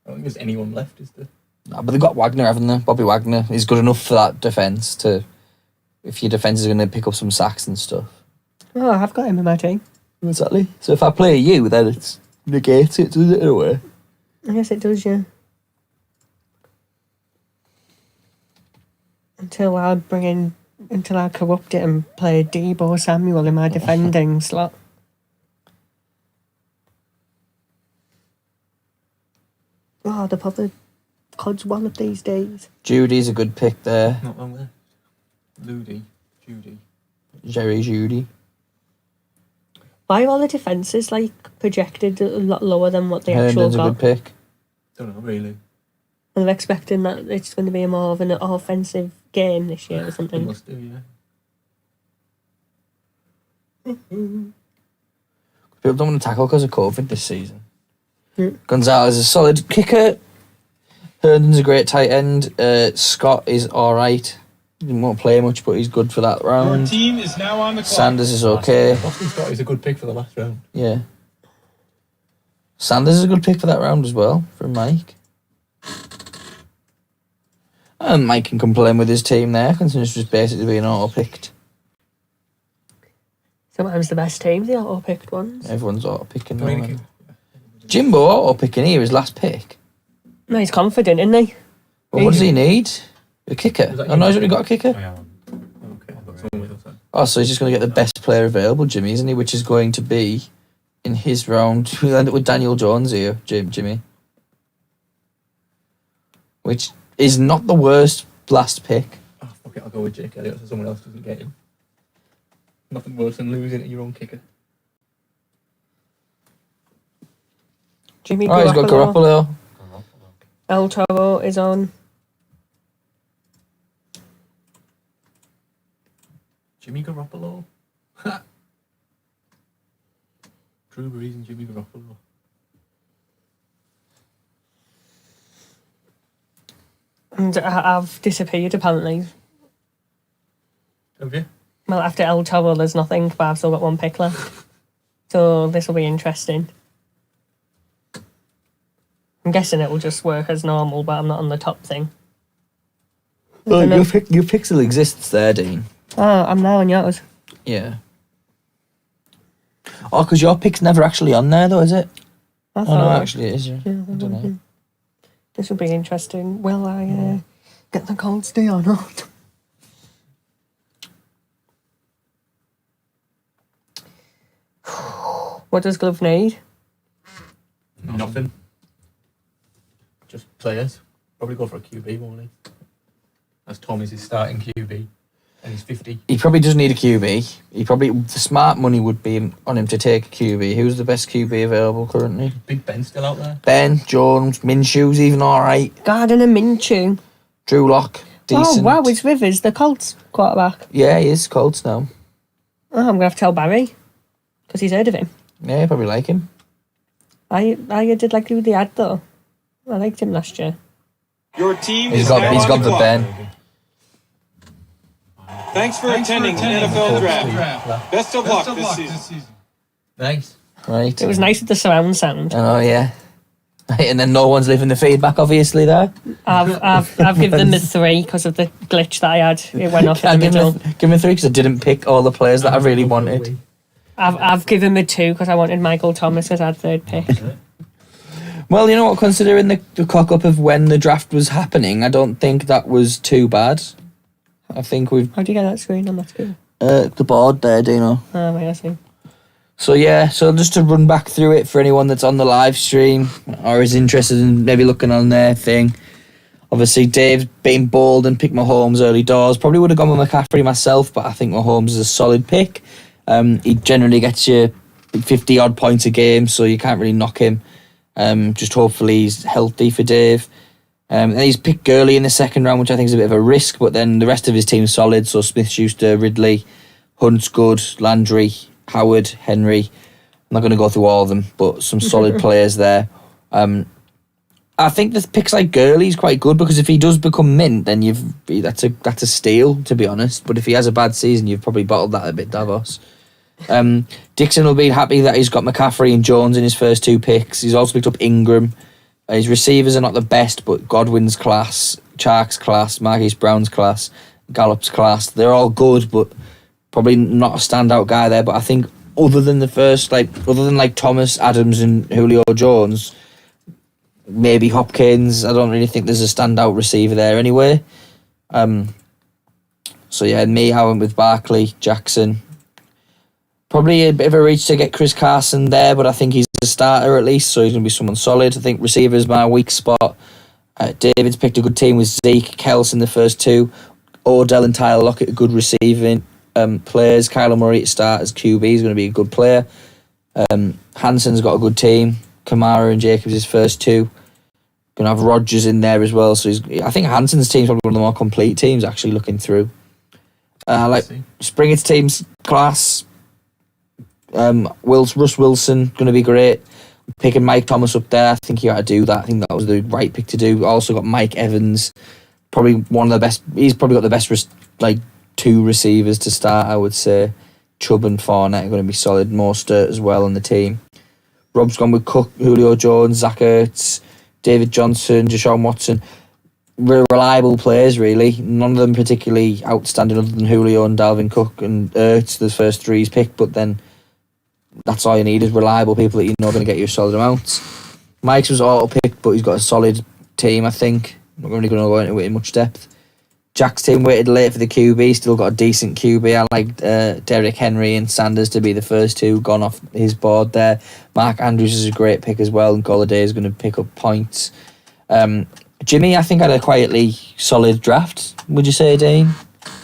I don't think there's anyone left, is there? No, but they've got Wagner, haven't they? Bobby Wagner is good enough for that defence to. If your defence is going to pick up some sacks and stuff. Oh, I've got him in my team. Exactly. So if I play you, then it negates it, does it, in a way? I guess it does, yeah. Until I corrupt it and play Debo Samuel in my defending slot. Oh, the proper Cod's wallet these days. Judy's a good pick there. Not long left. Judy. Jerry Judy. Why are all the defences like projected a lot lower than what they actually Herndon's a got? good pick. Don't know, really. And they're expecting that it's going to be more of an offensive game this year or They something. must do, yeah. People don't want to tackle because of COVID this season. Mm. Gonzalez is a solid kicker. Herndon's a great tight end. Scott is alright. He didn't want to play much, but he's good for that Your round. team is now on the clock. Sanders is okay. Boston Scott is a good pick for the last round. Yeah. Sanders is a good pick for that round as well, from Mike. And Mike can complain with his team there, considering it's just basically being auto-picked. Sometimes the best teams, the auto-picked ones. Everyone's auto-picking now. Dominican. Jimbo auto-picking here, his last pick. No, he's confident, isn't he? Well, what does he need? A kicker? Was that Oh no, you? he's only got a kicker? Oh, yeah. Okay, someone with us then. Oh, so he's just going to get the best player available, Jimmy, isn't he? Which is going to be, in his round, we'll end up with Daniel Jones here, Jimmy. Which is not the worst last pick. Oh, fuck it, I'll go with Jake Elliott so someone else doesn't get him. Nothing worse than losing to your own kicker. Jimmy Oh, he's got Garoppolo. El Toro is on. Jimmy Garoppolo. Drew Brees and Jimmy Garoppolo. And I've disappeared, apparently. Have you? Well, after El Toro, there's nothing, but I've still got one pick left. So this will be interesting. I'm guessing it will just work as normal, but I'm not on the top thing. Oh, I don't know. your pick still exists there, Dean. Oh, I'm now on yours. Yeah. Oh, because your pick's never actually on there, though, is it? I Oh, thought no, that- actually it is. Yeah. Yeah, I don't know. This will be interesting. Will I get the cold stay or not? What does Glove need? Nothing. Just players. Probably go for a QB, won't he? As Tom is his starting QB. And he's 50. He probably does need a QB. The smart money would be on him to take a QB. Who's the best QB available currently? Big Ben still out there. Ben, Jones, Minshew's even alright. Gardner Minshew. Drew Lock, decent. Oh, wow, it's Rivers, the Colts quarterback. Yeah, he is. Colts now. Oh, I'm going to have to tell Barry. Because he's heard of him. Yeah, you probably like him. I did like the ad, though. I liked him last year. Your team He's is got now on the the clock. Ben. Thanks for attending the NFL Draft. Best of luck this season. Nice. Right. It was nice with the surround sound. I know, yeah. And then no one's leaving the feedback, obviously, there. I've given them a 3 because of the glitch that I had. It went off in I'll the middle. give me 3 because I didn't pick all the players that I really wanted. I've given him a 2 because I wanted Michael Thomas as our third pick. Well, you know what, considering the cock-up of when the draft was happening, I don't think that was too bad. I think we've... How do you get that screen on that screen? the board there, Dino. Oh, right, I see. So yeah, so just to run back through it for anyone that's on the live stream or is interested in maybe looking on their thing. Obviously, Dave's been bold and picked Mahomes early doors. Probably would have gone with McCaffrey myself, but I think Mahomes is a solid pick. He generally gets you 50-odd points a game, so you can't really knock him. Just hopefully he's healthy for Dave. And he's picked Gurley in the second round, which I think is a bit of a risk, but then the rest of his team's solid. So Smith, Schuster, Ridley, Hunt's good, Landry, Howard, Henry. I'm not going to go through all of them, but some solid players there. I think the picks like Gurley's quite good because if he does become mint, then that's a steal, to be honest. But if he has a bad season, you've probably bottled that a bit, Davos. Dixon will be happy that he's got McCaffrey and Jones in his first 2 picks. He's also picked up Ingram. His receivers are not the best, but Godwin's class, Chark's class, Marquise Brown's class, Gallup's class. They're all good, but probably not a standout guy there. But I think other than Thomas, Adams and Julio Jones, maybe Hopkins, I don't really think there's a standout receiver there anyway. So yeah, I went with Barkley, Jackson. Probably a bit of a reach to get Chris Carson there, but I think he's a starter at least, so he's going to be someone solid. I think receiver's my weak spot. David's picked a good team with Zeke, Kels in the first 2. Odell and Tyler Lockett are good receiving players. Kyler Murray to start as QB is going to be a good player. Hanson's got a good team. Kamara and Jacobs his first 2. Going to have Rodgers in there as well, so I think Hanson's team's probably one of the more complete teams actually looking through. Springer's team's class. Russ Wilson going to be great. Picking Mike Thomas up there, I think he ought to do that. I think that was the right pick to do. Also got Mike Evans, probably one of the best. He's probably got the best 2 receivers to start, I would say. Chubb and Fournette are going to be solid. Mostert as well on the team. Rob's gone with Cook, Julio Jones, Zach Ertz, David Johnson, Deshaun Watson. Reliable players, really. None of them particularly outstanding other than Julio and Dalvin Cook and Ertz, the first 3 he's picked, but then that's all you need is reliable people that you know are going to get you a solid amount. Mike's was auto-picked, but he's got a solid team, I think. I'm not really going to go into it in much depth. Jack's team waited late for the QB, still got a decent QB. I like Derrick Henry and Sanders to be the first 2 gone off his board there. Mark Andrews is a great pick as well, and Golladay is going to pick up points. Jimmy, I think, had a quietly solid draft, would you say, Dean?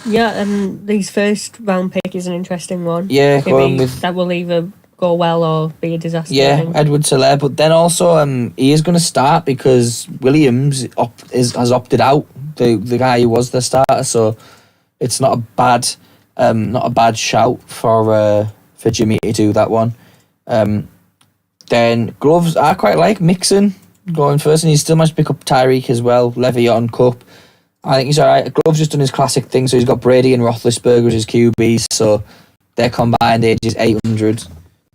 Yeah, and his first round pick is an interesting one. Yeah, that will either go well or be a disaster. Yeah, Edwards-Helaire, but then also he is going to start because Williams has opted out, the guy who was the starter, so it's not a bad shout for Jimmy to do that one. Then gloves, I quite like Mixon going first, and he still managed to pick up Tyreek as well, Le'Veon, Cup. I think he's alright. Glove's just done his classic thing, so he's got Brady and Roethlisberger as his QBs, so their combined age is 800,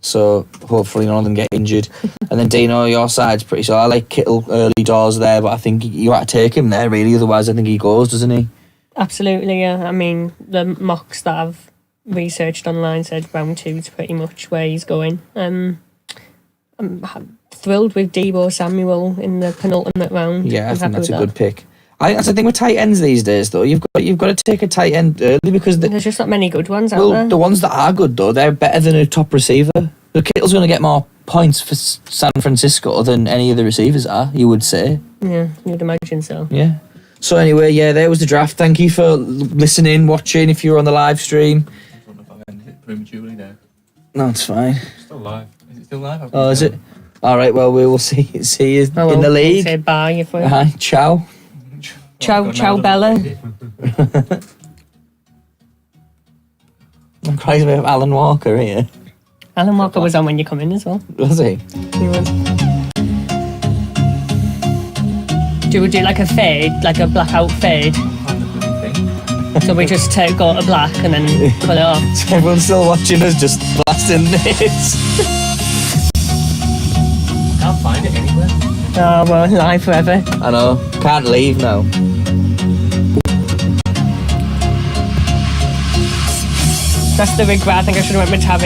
so hopefully none of them get injured. And then Dino, your side's pretty solid. I like Kittle early doors there, but I think you have to take him there, really, otherwise I think he goes, doesn't he? Absolutely, yeah. I mean, the mocks that I've researched online said round 2 is pretty much where he's going. I'm thrilled with Deebo Samuel in the penultimate round. Yeah, I think that's a good pick. I think that's the thing with tight ends these days, though. You've got to take a tight end early because there's just not many good ones out there. The ones that are good, though, they're better than a top receiver. The Kittle's going to get more points for San Francisco than any of the receivers are, you would say. Yeah, you'd imagine so. Yeah. So anyway, yeah, there was the draft. Thank you for listening, watching. If you were on the live stream, I don't know if I've ended it prematurely there. no, it's fine. Still live. Is it still live? Oh, is it? All right. Well, we will see you in the league. Say bye if we. Ciao. Ciao, Bella. I'm crazy about Alan Walker here. Alan Walker was on when you come in as well. Was he? He was. Do we do like a fade, like a blackout fade? So we just go to black and then pull it off. So everyone's still watching us just blasting this. Can't find it anywhere. Oh, well, live forever. I know. Can't leave now. That's the regret. I think I should have went with Tabby.